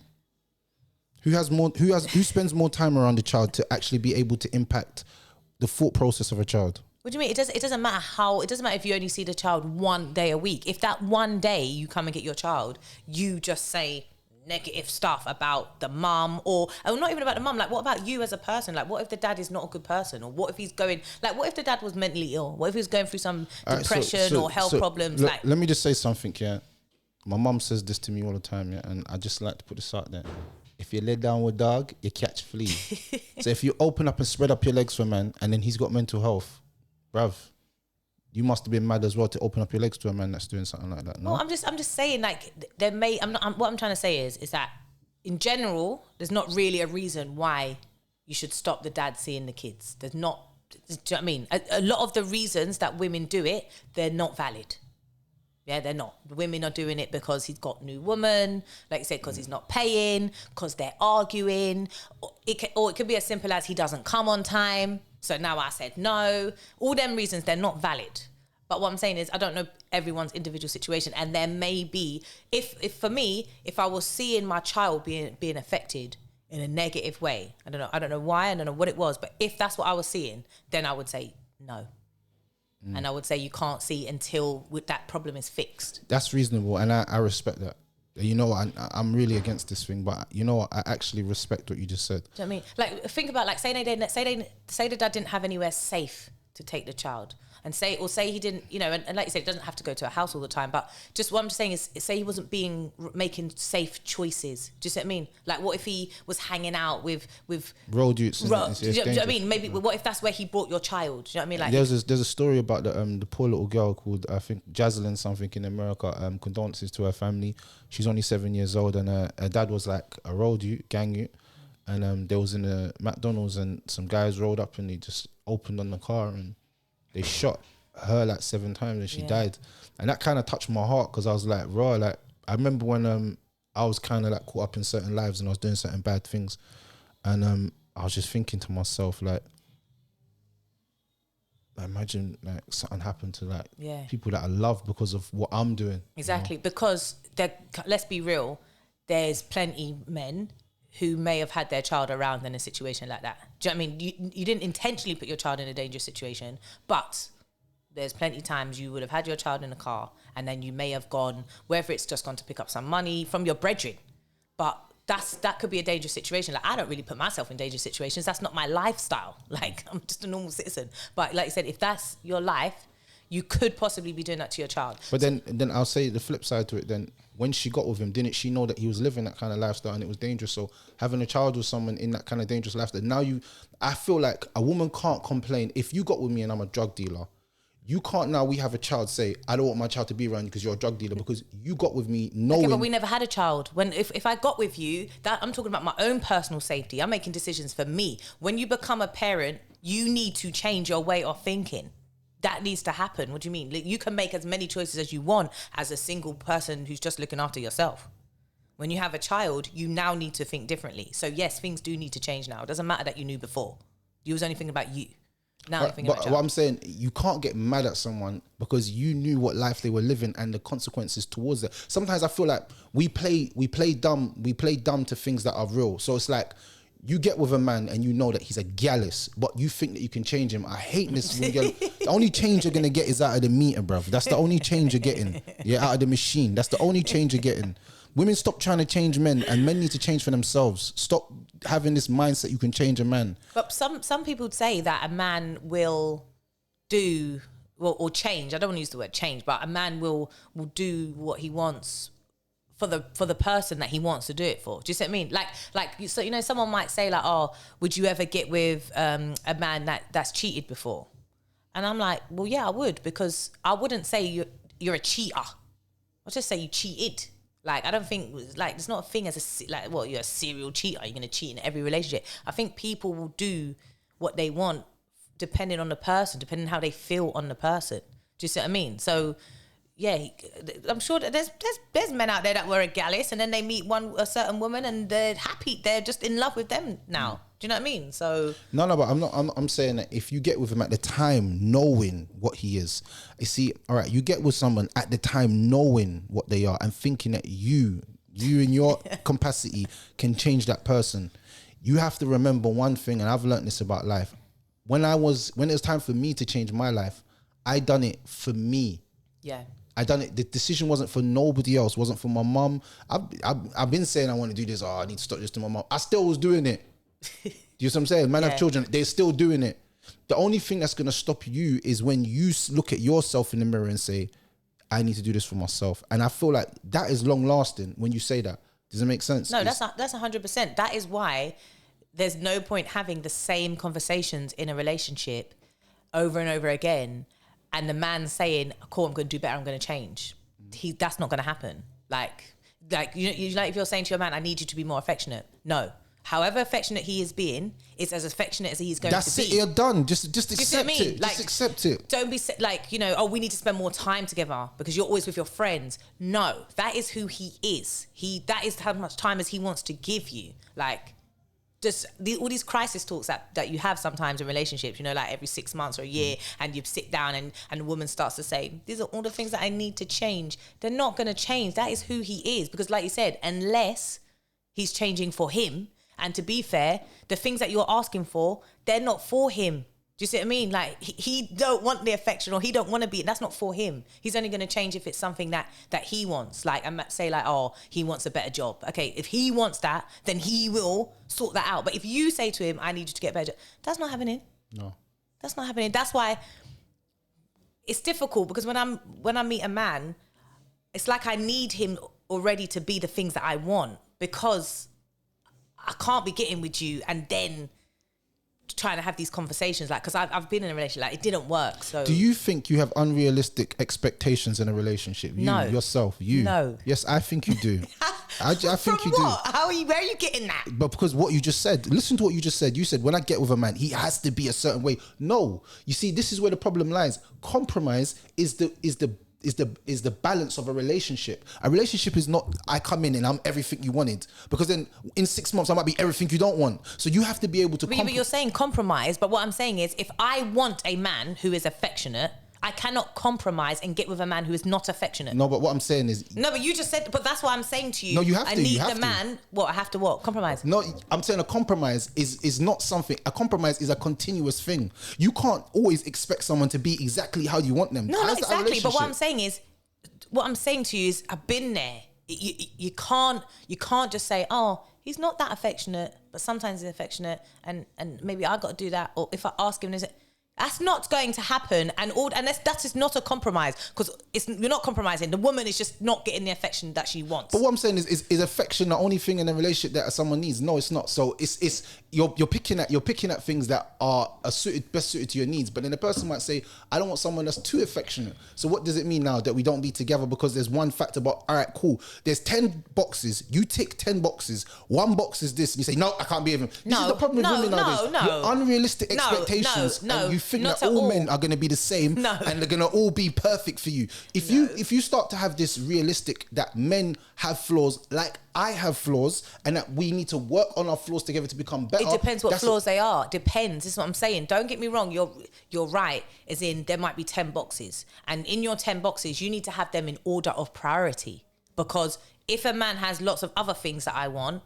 [SPEAKER 1] Who spends more time around the child to actually be able to impact the thought process of a child?
[SPEAKER 2] What do you mean? It doesn't matter how. It doesn't matter if you only see the child one day a week. If that one day you come and get your child, you just say negative stuff about the mum or not even about the mum. Like, what about you as a person? Like, what if the dad is not a good person? Or what if he's going, like, what if the dad was mentally ill? What if he was going through some depression or health problems?
[SPEAKER 1] Like, let me just say something, yeah. My mum says this to me all the time, yeah, and I just like to put this out there. If you lay down with dog, you catch flea. So if you open up and spread up your legs for a man and then he's got mental health, bruv, you must have been mad as well to open up your legs to a man that's doing something like that. No,
[SPEAKER 2] well, I'm just saying, like, there may. What I'm trying to say is that in general, there's not really a reason why you should stop the dad seeing the kids. There's not. Do you know what I mean? A lot of the reasons that women do it, they're not valid. Yeah, they're not. The women are doing it because he's got a new woman, like I said, because he's not paying, because they're arguing. Or it could be as simple as he doesn't come on time. So now I said no. All them reasons, they're not valid. But what I'm saying is I don't know everyone's individual situation. And there may be, if for me, if I was seeing my child being affected in a negative way, I don't know why, I don't know what it was, but if that's what I was seeing, then I would say no. And I would say you can't see until that problem is fixed. That's
[SPEAKER 1] reasonable, and I respect that. You know what, I'm really against this thing, but you know what, I actually respect what you just said.
[SPEAKER 2] Do you know what I mean? Like, think about, like, say the dad didn't have anywhere safe to take the child, and say he didn't, you know, and like you said, it doesn't have to go to a house all the time, but just what I'm just saying is, say he wasn't making safe choices. Do you see what I mean? Like, what if he was hanging out with
[SPEAKER 1] road youths?
[SPEAKER 2] Do you know what I mean? Maybe what if that's where he brought your child? Do you know what I mean? Like,
[SPEAKER 1] there's a story about the poor little girl called, I think, Jaslyn something in America. Condolences to her family. She's only 7 years old, and her dad was like a road youth, gang youth, and they was in a McDonald's, and some guys rolled up and they just opened on the car and they shot her like 7 times and she died. And that kind of touched my heart, because I was like, raw, like, I remember when I was kind of like caught up in certain lives and I was doing certain bad things, and I was just thinking to myself, like, imagine like something happened to like people that I love because of what I'm doing.
[SPEAKER 2] Exactly, you know? Because let's be real, there's plenty men who may have had their child around in a situation like that. Do you know what I mean? You didn't intentionally put your child in a dangerous situation, but there's plenty times you would have had your child in a car and then you may have gone, whether it's just gone to pick up some money from your brethren, but that could be a dangerous situation. Like, I don't really put myself in dangerous situations. That's not my lifestyle. Like, I'm just a normal citizen. But like I said, if that's your life, you could possibly be doing that to your child.
[SPEAKER 1] But then I'll say the flip side to it then. When she got with him, didn't she know that he was living that kind of lifestyle and it was dangerous? So having a child with someone in that kind of dangerous lifestyle, I feel like a woman can't complain. If you got with me and I'm a drug dealer, you can't now, we have a child, say, I don't want my child to be around you because you're a drug dealer, because you got with me knowing...
[SPEAKER 2] Okay, but we never had a child. If I got with you, that I'm talking about my own personal safety. I'm making decisions for me. When you become a parent, you need to change your way of thinking. That needs to happen. What do you mean? You can make as many choices as you want as a single person who's just looking after yourself. When you have a child, you now need to think differently. So yes, things do need to change now. It doesn't matter that you knew before. You was only thinking about you. Now you're thinking about
[SPEAKER 1] But what I'm saying, you can't get mad at someone because you knew what life they were living and the consequences towards it. Sometimes I feel like we play dumb to things that are real. So it's like, you get with a man and you know that he's a gallus, but you think that you can change him. I hate this. The only change you're going to get is out of the meter, bruv. That's the only change you're getting. Yeah, out of the machine. That's the only change you're getting. Women, stop trying to change men, and men need to change for themselves. Stop having this mindset you can change a man.
[SPEAKER 2] But some people say that a man will do, or change. I don't want to use the word change, but a man will do what he wants for the person that he wants to do it for. Do you see what I mean? Like so, you know, someone might say like, oh, would you ever get with a man that's cheated before? And I'm like, well, yeah, I would, because I wouldn't say you're a cheater. I'll just say you cheated. Like, I don't think, like, it's not a thing as you're a serial cheater. You're going to cheat in every relationship. I think people will do what they want depending on the person, depending on how they feel on the person. Do you see what I mean? So, yeah, I'm sure that there's men out there that were a gallus and then they meet a certain woman and they're happy. They're just in love with them now. Do you know what I mean? So
[SPEAKER 1] no, but I'm saying that if you get with him at the time knowing what he is, you see, all right, you get with someone at the time knowing what they are and thinking that you in your capacity can change that person. You have to remember one thing, and I've learned this about life. when it was time for me to change my life, I done it for me.
[SPEAKER 2] Yeah.
[SPEAKER 1] I done it. The decision wasn't for nobody else. Wasn't for my mum. I've been saying I want to do this. Oh, I need to stop this to my mum. I still was doing it. Do you know what I'm saying? Man, have children. They're still doing it. The only thing that's gonna stop you is when you look at yourself in the mirror and say, I need to do this for myself. And I feel like that is long lasting when you say that. Does it make sense?
[SPEAKER 2] No, that's 100%. That is why there's no point having the same conversations in a relationship over and over again. And the man saying, cool, I'm going to do better, I'm going to change. That's not going to happen. Like you like if you're saying to your man, I need you to be more affectionate. No. However affectionate he is being, it's as affectionate as he's going to be.
[SPEAKER 1] That's it, you're done. Just accept it.
[SPEAKER 2] Like,
[SPEAKER 1] just accept it.
[SPEAKER 2] Don't be like, oh, we need to spend more time together because you're always with your friends. No, that is who he is. That is how much time as he wants to give you. Like, just all these crisis talks that you have sometimes in relationships, like every 6 months or a year, and you sit down and the woman starts to say, these are all the things that I need to change. They're not going to change. That is who he is. Because like you said, unless he's changing for him, and to be fair, the things that you're asking for, they're not for him. Do you see what I mean? Like he don't want the affection, or he don't want to be. That's not for him. He's only going to change if it's something that he wants. Like I might say, like, oh, he wants a better job. Okay, if he wants that, then he will sort that out. But if you say to him, I need you to get a better job, that's not happening.
[SPEAKER 1] No,
[SPEAKER 2] that's not happening. That's why it's difficult, because when I meet a man, it's like I need him already to be the things that I want, because I can't be getting with you and then trying to have these conversations, like, because I've been in a relationship, like, it didn't work. So
[SPEAKER 1] do you think you have unrealistic expectations in a relationship?
[SPEAKER 2] No.
[SPEAKER 1] Yourself, you?
[SPEAKER 2] No.
[SPEAKER 1] Yes, I think you do. I think you
[SPEAKER 2] what?
[SPEAKER 1] do.
[SPEAKER 2] Where are you getting that?
[SPEAKER 1] But because what you just said, listen to what you just said. You said, when I get with a man, he has to be a certain way. No, you see, this is where the problem lies. Compromise is the balance of a relationship. A relationship is not, I come in and I'm everything you wanted, because then in 6 months I might be everything you don't want. So you have to be able to
[SPEAKER 2] but you're saying compromise, but what I'm saying is, if I want a man who is affectionate, I cannot compromise and get with a man who is not affectionate.
[SPEAKER 1] No, but what I'm saying is...
[SPEAKER 2] No, but you just said... But that's what I'm saying to you.
[SPEAKER 1] No, you have to.
[SPEAKER 2] I need the man... What? I have to what? Compromise?
[SPEAKER 1] No, I'm saying a compromise is not something... A compromise is a continuous thing. You can't always expect someone to be exactly how you want them.
[SPEAKER 2] No, not exactly. But what I'm saying is... What I'm saying to you is, I've been there. You can't just say, oh, he's not that affectionate, but sometimes he's affectionate, and maybe I got to do that. Or if I ask him, that's not going to happen. And that is not a compromise, because you're not compromising. The woman is just not getting the affection that she wants.
[SPEAKER 1] But what I'm saying is affection the only thing in a relationship that someone needs? No, it's not. So it's you're picking at things that are best suited to your needs. But then the person might say, I don't want someone that's too affectionate. So what does it mean now that we don't be together because there's one factor? But all right, cool. There's 10 boxes. You tick 10 boxes. One box is this. And you say, no, I can't be with him. This is the problem with women nowadays. Your unrealistic expectations. And you think that all men are going to be the same, and they're going to all be perfect for you. If you start to have this realistic that men have flaws, like I have flaws, and that we need to work on our flaws together to become better.
[SPEAKER 2] It depends what flaws they are. Depends. This is what I'm saying. Don't get me wrong. You're right. As in, there might be 10 boxes, and in your 10 boxes, you need to have them in order of priority. Because if a man has lots of other things that I want,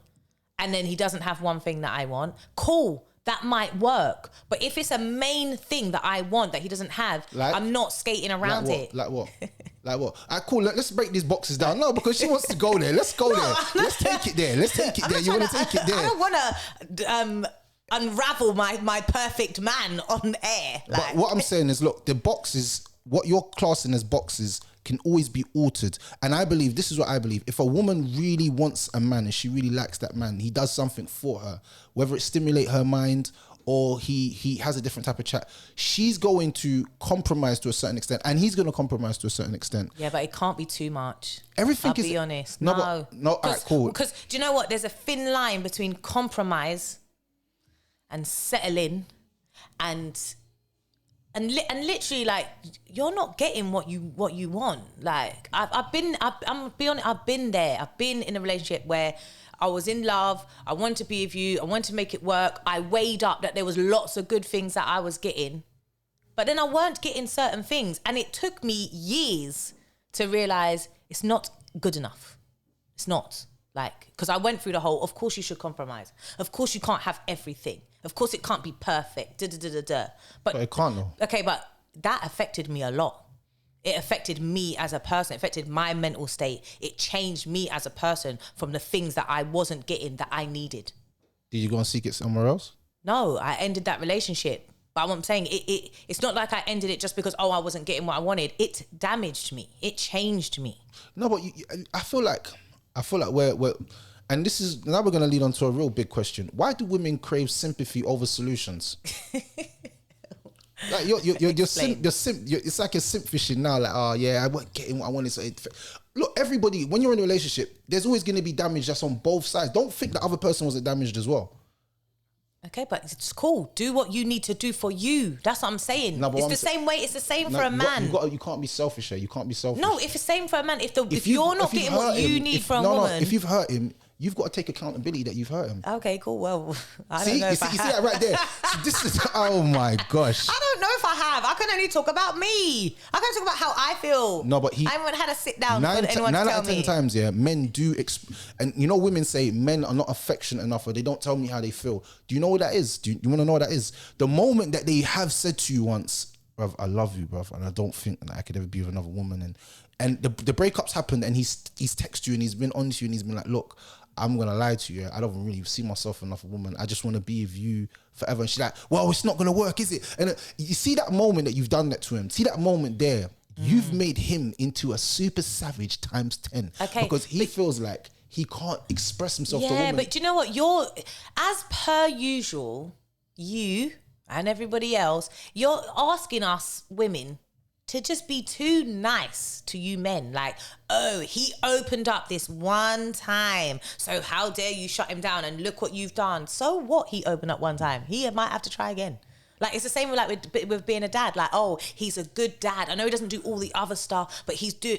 [SPEAKER 2] and then he doesn't have one thing that I want, cool. That might work. But if it's a main thing that I want that he doesn't have, I'm not skating around it.
[SPEAKER 1] Like what? Like what? Cool. Let's break these boxes down. No, because she wants to go there. Let's go there. Let's take it there. Let's take it there. You want to take it there.
[SPEAKER 2] I don't want to unravel my perfect man on air.
[SPEAKER 1] But what I'm saying is, look, the boxes, what you're classing as boxes, can always be altered. And I believe, this is what I believe, if a woman really wants a man and she really likes that man, he does something for her, whether it stimulate her mind or he has a different type of chat, she's going to compromise to a certain extent, and he's going to compromise to a certain extent.
[SPEAKER 2] Yeah, but it can't be too much.
[SPEAKER 1] I'll
[SPEAKER 2] be honest.
[SPEAKER 1] No. All right, cool.
[SPEAKER 2] Because do you know what? There's a thin line between compromise and settling, and literally, like, you're not getting what you want. Like, I'm gonna be honest, I've been there. I've been in a relationship where I was in love. I wanted to be with you. I wanted to make it work. I weighed up that there was lots of good things that I was getting, but then I weren't getting certain things, and it took me years to realize it's not good enough. It's not. Like, because I went through the whole, of course you should compromise. Of course you can't have everything. Of course it can't be perfect. But
[SPEAKER 1] it can't though.
[SPEAKER 2] Okay, but that affected me a lot. It affected me as a person. It affected my mental state. It changed me as a person from the things that I wasn't getting that I needed.
[SPEAKER 1] Did you go and seek it somewhere else?
[SPEAKER 2] No, I ended that relationship. But what I'm saying, it's not like I ended it just because, I wasn't getting what I wanted. It damaged me. It changed me.
[SPEAKER 1] No, but I feel like we're and this is now we're going to lead on to a real big question. Why do women crave sympathy over solutions? Like it's like a simp fishing now. Like, oh yeah, I wasn't getting what I wanted. So look, everybody, when you're in a relationship, there's always going to be damage that's on both sides. Don't think the other person wasn't damaged as well.
[SPEAKER 2] Okay, but it's cool. Do what you need to do for you. That's what I'm saying.
[SPEAKER 1] No,
[SPEAKER 2] it's the same way. It's the same for a man.
[SPEAKER 1] You can't be selfish here. You can't be selfish.
[SPEAKER 2] No, if it's the same for a man, if you're not getting what you need from a woman,
[SPEAKER 1] if you've hurt him, you've got to take accountability that you've hurt him.
[SPEAKER 2] Okay, cool. Well, I don't know if I have.
[SPEAKER 1] You see that right there? So this is, oh my gosh.
[SPEAKER 2] I don't know if I have. I can only talk about me. I can talk about how I feel.
[SPEAKER 1] No, but
[SPEAKER 2] I haven't had a sit down for anyone to tell me.
[SPEAKER 1] 9 out of 10 times, yeah, men do, and you know, women say men are not affectionate enough, or they don't tell me how they feel. Do you know what that is? Do you want to know what that is? The moment that they have said to you once, bruv, I love you, bruv, and I don't think that I could ever be with another woman, and the breakups happened, and he's texted you, and he's been on to you, and he's been like, look, I'm gonna lie to you, I don't really see myself in another woman. I just want to be with you forever. And she's like, well, it's not gonna work, is it? And you see that moment that you've done that to him. See that moment there. You've made him into a super savage times 10.
[SPEAKER 2] Okay,
[SPEAKER 1] because he feels like he can't express himself to a
[SPEAKER 2] Yeah,
[SPEAKER 1] woman.
[SPEAKER 2] but do you know what? You're, as per usual, you and everybody else, you're asking us women to just be too nice to you men. Like, oh, he opened up this one time, so how dare you shut him down, and look what you've done. So what? He opened up one time. He might have to try again. Like, it's the same with being a dad. Like, oh, he's a good dad. I know he doesn't do all the other stuff, but he's do.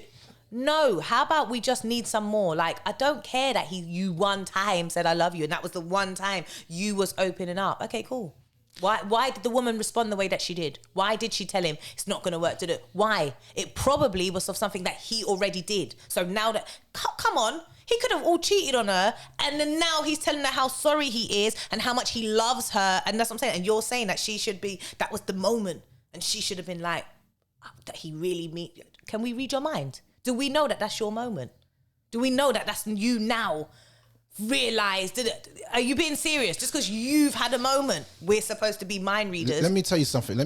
[SPEAKER 2] No, how about we just need some more? Like, I don't care that you one time said I love you, and that was the one time you was opening up. Okay, cool. Why did the woman respond the way that she did? Why did she tell him it's not going to work? Why? It probably was of something that he already did. So now that, come on, he could have all cheated on her, and then now he's telling her how sorry he is and how much he loves her, and that's what I'm saying. And you're saying that that was the moment, and she should have been like, that he really can we read your mind? Do we know that that's your moment? Do we know that that's you now? Realized, are you being serious? Just because you've had a moment, we're supposed to be mind readers.
[SPEAKER 1] Let me tell you something.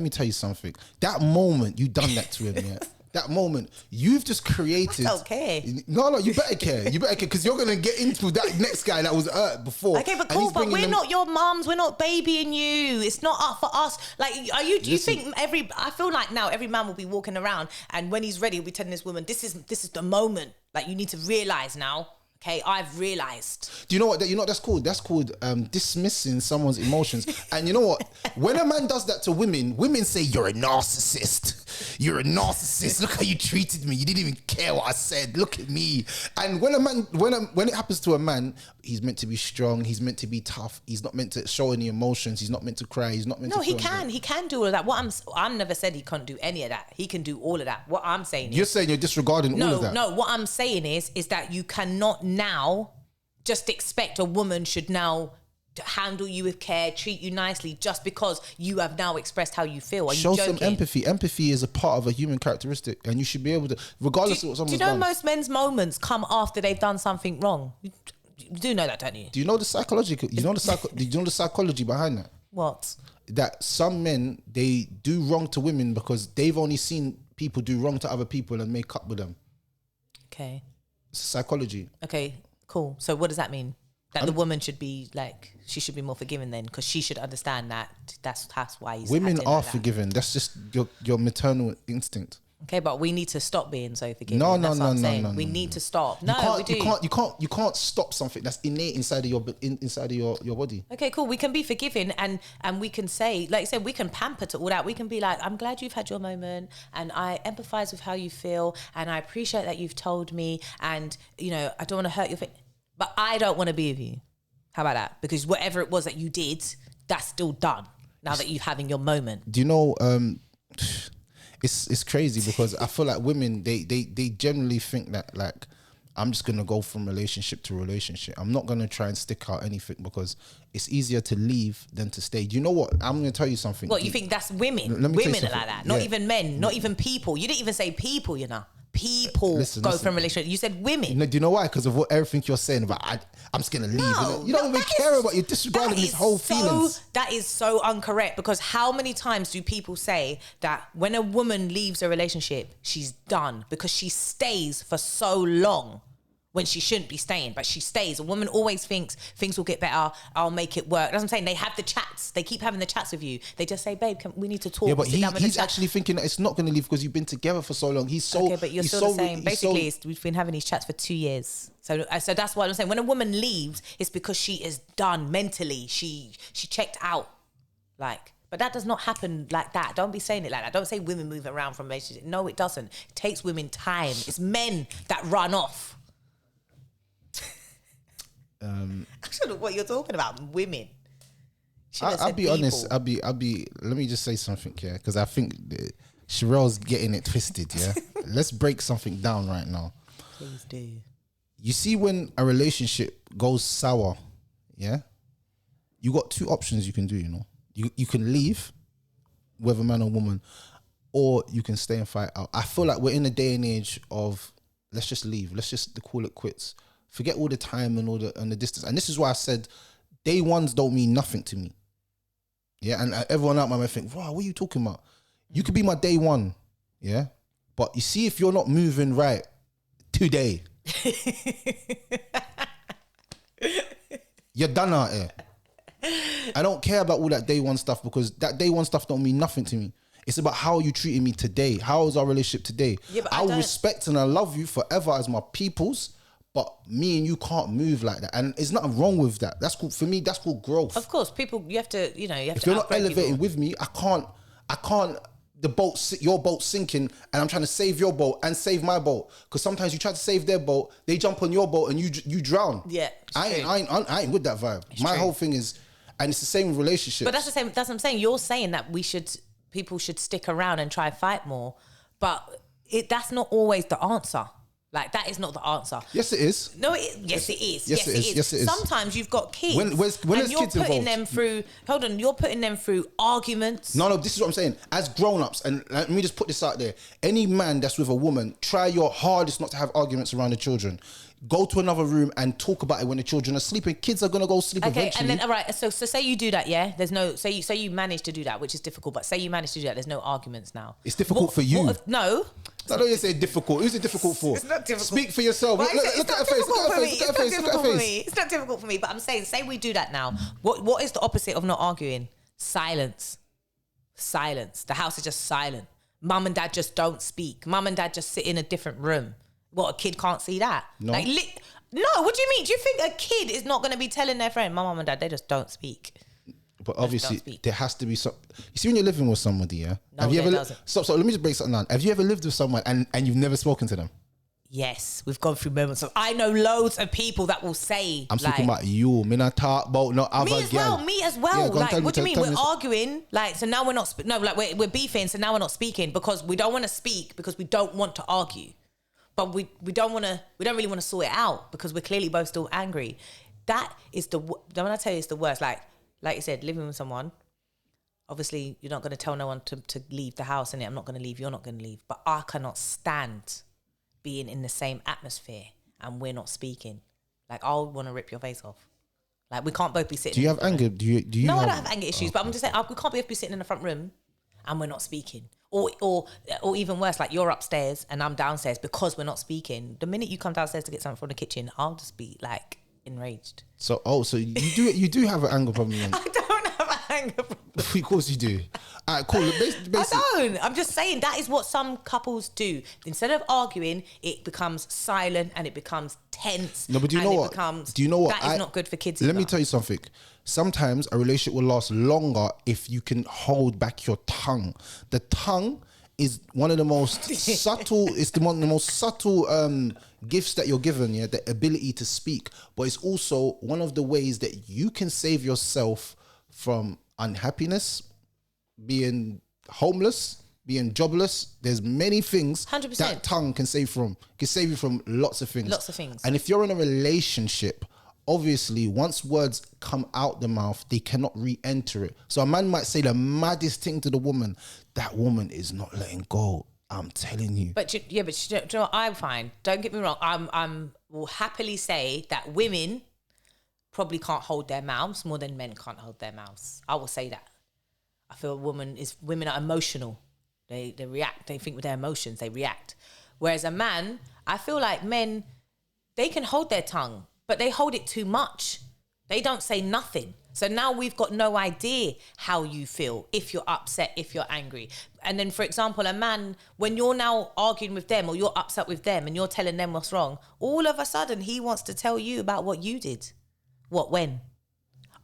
[SPEAKER 1] That moment you done that to him, yeah. That moment you've just created.
[SPEAKER 2] I don't care.
[SPEAKER 1] No, you better care. You better care, because you're gonna get into that next guy that was hurt before.
[SPEAKER 2] Okay, but cool. But we're not your mums. We're not babying you. It's not up for us. Like, are you? Do you think I feel like now every man will be walking around, and when he's ready, we'll be telling this woman, this is the moment. Like, you need to realize now. Okay, I've realized.
[SPEAKER 1] Do you know what? That's called. That's called dismissing someone's emotions. And you know what? When a man does that to women say, "You're a narcissist. You're a narcissist. Look how you treated me. You didn't even care what I said. Look at me." And when it happens to a man, he's meant to be strong. He's meant to be tough. He's not meant to show any emotions. He's not meant to cry. He's not meant to.
[SPEAKER 2] No, he can. He can do all of that. I'm never said he can't do any of that. He can do all of that. What I'm saying is,
[SPEAKER 1] you're saying you're disregarding all of that.
[SPEAKER 2] No, what I'm saying is that you cannot now just expect a woman should now handle you with care, treat you nicely, just because you have now expressed how you feel. Are you joking?
[SPEAKER 1] Some empathy. Empathy is a part of a human characteristic, and you should be able to, regardless of what someone's done.
[SPEAKER 2] Do you know most men's moments come after they've done something wrong? You do know that, don't you?
[SPEAKER 1] Do you know the psychological? You know the psychology behind that?
[SPEAKER 2] What?
[SPEAKER 1] That some men, they do wrong to women because they've only seen people do wrong to other people and make up with them.
[SPEAKER 2] Okay.
[SPEAKER 1] Psychology.
[SPEAKER 2] Okay, cool. So what does that mean? That the woman should be like, she should be more forgiving then, because she should understand that that's why he's
[SPEAKER 1] women are
[SPEAKER 2] like
[SPEAKER 1] forgiving. That's just your maternal instinct.
[SPEAKER 2] Okay, but we need to stop being so forgiving.
[SPEAKER 1] No.
[SPEAKER 2] We need to stop.
[SPEAKER 1] You can't stop something that's innate inside of your body.
[SPEAKER 2] Okay, cool. We can be forgiving and we can say, like I said, we can pamper to all that. We can be like, I'm glad you've had your moment, and I empathize with how you feel, and I appreciate that you've told me, and you know, I don't want to hurt your feelings, but I don't want to be with you. How about that? Because whatever it was that you did, that's still done. Now that you're having your moment.
[SPEAKER 1] Do you know? It's crazy because I feel like women they generally think that, like, I'm just gonna go from relationship to relationship. I'm not gonna try and stick out anything because it's easier to leave than to stay. Do you know what? I'm gonna tell you something.
[SPEAKER 2] What, you think that's women?
[SPEAKER 1] Let me tell you
[SPEAKER 2] Women are
[SPEAKER 1] something.
[SPEAKER 2] like that. Not
[SPEAKER 1] Yeah.
[SPEAKER 2] even men. Not even people. You didn't even say people, you know. People go from relationship. You said women.
[SPEAKER 1] No, do you know why? Because of what everything you're saying about I'm just gonna leave. You don't even care about. You're disregarding his whole feelings.
[SPEAKER 2] That is so incorrect, because how many times do people say that when a woman leaves a relationship, she's done because she stays for so long when she shouldn't be staying, but she stays. A woman always thinks things will get better. I'll make it work. That's what I'm saying. They have the chats. They keep having the chats with you. They just say, babe, we need to talk.
[SPEAKER 1] Yeah, but he's actually thinking that it's not going to leave because you've been together for so long. He's so...
[SPEAKER 2] Okay, but you're still the same. Basically, we've been having these chats for 2 years. So that's what I'm saying. When a woman leaves, it's because she is done mentally. She checked out. Like... But that does not happen like that. Don't be saying it like that. Don't say women move around from relationships. No, it doesn't. It takes women time. It's men that run off. I don't know what you're talking about. Women.
[SPEAKER 1] I'll be honest. I'll be. Let me just say something here, because I think Cherelle's getting it twisted. Yeah, let's break something down right now.
[SPEAKER 2] Please do.
[SPEAKER 1] You see, when a relationship goes sour, yeah, you got two options you can do. You know, you can leave, whether man or woman, or you can stay and fight out. I feel like we're in a day and age of let's just leave. Let's just call it quits. Forget all the time and all the distance. And this is why I said day ones don't mean nothing to me. Yeah, and everyone out my might think, wow, what are you talking about? You could be my day one, yeah? But you see, if you're not moving right today, you're done out here. I don't care about all that day one stuff, because that day one stuff don't mean nothing to me. It's about how you treating me today. How is our relationship today?
[SPEAKER 2] Yeah, but
[SPEAKER 1] I will respect and I love you forever as my peoples. But me and you can't move like that, and there's nothing wrong with that. That's cool for me. That's called growth.
[SPEAKER 2] Of course, people. You have to.
[SPEAKER 1] If you're not elevating with me, I can't. Your boat sinking, and I'm trying to save your boat and save my boat. Because sometimes you try to save their boat, they jump on your boat and you drown.
[SPEAKER 2] Yeah,
[SPEAKER 1] I ain't with that vibe. My whole thing is, and it's the same with relationships.
[SPEAKER 2] But that's the same. That's what I'm saying. You're saying that people should stick around and try fight more, but that's not always the answer. Like, that is not the answer.
[SPEAKER 1] Yes, it is.
[SPEAKER 2] No, yes, it is.
[SPEAKER 1] Yes, it is. Yes, it is.
[SPEAKER 2] Sometimes you've got kids.
[SPEAKER 1] When
[SPEAKER 2] and
[SPEAKER 1] you're putting
[SPEAKER 2] them through. Hold on, you're putting them through arguments.
[SPEAKER 1] No, this is what I'm saying. As grown-ups, and let me just put this out there. Any man that's with a woman, try your hardest not to have arguments around the children. Go to another room and talk about it when the children are sleeping. Kids are gonna go sleep eventually.
[SPEAKER 2] And then all right. So say you do that, yeah. There's no. Say you manage to do that, which is difficult. But say you manage to do that, there's no arguments now.
[SPEAKER 1] It's difficult for you.
[SPEAKER 2] No.
[SPEAKER 1] I don't you say difficult. Who's it difficult for?
[SPEAKER 2] It's not difficult.
[SPEAKER 1] Speak for yourself. Look at her face. Look at her face. Look at her face. Look at her face.
[SPEAKER 2] It's not difficult for me. But I'm saying, say we do that now. What is the opposite of not arguing? Silence. Silence. The house is just silent. Mum and dad just don't speak. Mum and dad just sit in a different room. What, a kid can't see that?
[SPEAKER 1] No.
[SPEAKER 2] No, what do you mean? Do you think a kid is not going to be telling their friend, my mum and dad, they just don't speak?
[SPEAKER 1] But obviously, there has to be some. You see, when you're living with somebody, yeah.
[SPEAKER 2] No,
[SPEAKER 1] have you ever?
[SPEAKER 2] doesn't.
[SPEAKER 1] So let me just break something down. Have you ever lived with someone and you've never spoken to them?
[SPEAKER 2] Yes, we've gone through moments of. I know loads of people that will say.
[SPEAKER 1] I'm talking about you. Me not talk about no other girl.
[SPEAKER 2] Me as well.
[SPEAKER 1] Yeah,
[SPEAKER 2] like, what do you mean? We're arguing. Like, so now we're not. We're beefing. So now we're not speaking because we don't want to speak because we don't want to argue. But we don't really want to sort it out because we're clearly both still angry. That is when I tell you it's the worst. Like you said, living with someone, obviously you're not going to tell no one to leave the house, and I'm not going to leave, you're not going to leave. But I cannot stand being in the same atmosphere and we're not speaking. Like, I'll want to rip your face off. Like, we can't both be sitting.
[SPEAKER 1] Do you have anger? Do you?
[SPEAKER 2] No, I don't have anger issues, but I'm just saying we can't both be sitting in the front room and we're not speaking. Or even worse, like you're upstairs and I'm downstairs because we're not speaking. The minute you come downstairs to get something from the kitchen, I'll just be like enraged.
[SPEAKER 1] So you do have an anger problem then?
[SPEAKER 2] I don't have an anger problem.
[SPEAKER 1] Of course you do. All right, cool.
[SPEAKER 2] I don't. I'm just saying that is what some couples do. Instead of arguing, it becomes silent and it becomes tense.
[SPEAKER 1] No, but do you know what? Do you know what?
[SPEAKER 2] That is not good for kids.
[SPEAKER 1] Let me tell you something. Sometimes a relationship will last longer if you can hold back your tongue. The tongue is one of the most subtle. It's one of the most subtle gifts that you're given. Yeah, the ability to speak, but it's also one of the ways that you can save yourself from unhappiness, being homeless, being jobless. There's many things
[SPEAKER 2] 100%.
[SPEAKER 1] that tongue can save you from lots of things.
[SPEAKER 2] Lots of things.
[SPEAKER 1] And if you're in a relationship, obviously, once words come out the mouth, they cannot re-enter it. So a man might say the maddest thing to the woman. That woman is not letting go. I'm telling you.
[SPEAKER 2] But do you know what I'm fine? Don't get me wrong. I'm will happily say that women probably can't hold their mouths more than men can't hold their mouths. I will say that. I feel women are emotional. They react. They think with their emotions. They react. Whereas a man, I feel like men, they can hold their tongue, but they hold it too much. They don't say nothing. So now we've got no idea how you feel, if you're upset, if you're angry. And then, for example, a man, when you're now arguing with them or you're upset with them and you're telling them what's wrong, all of a sudden he wants to tell you about what you did. What, when?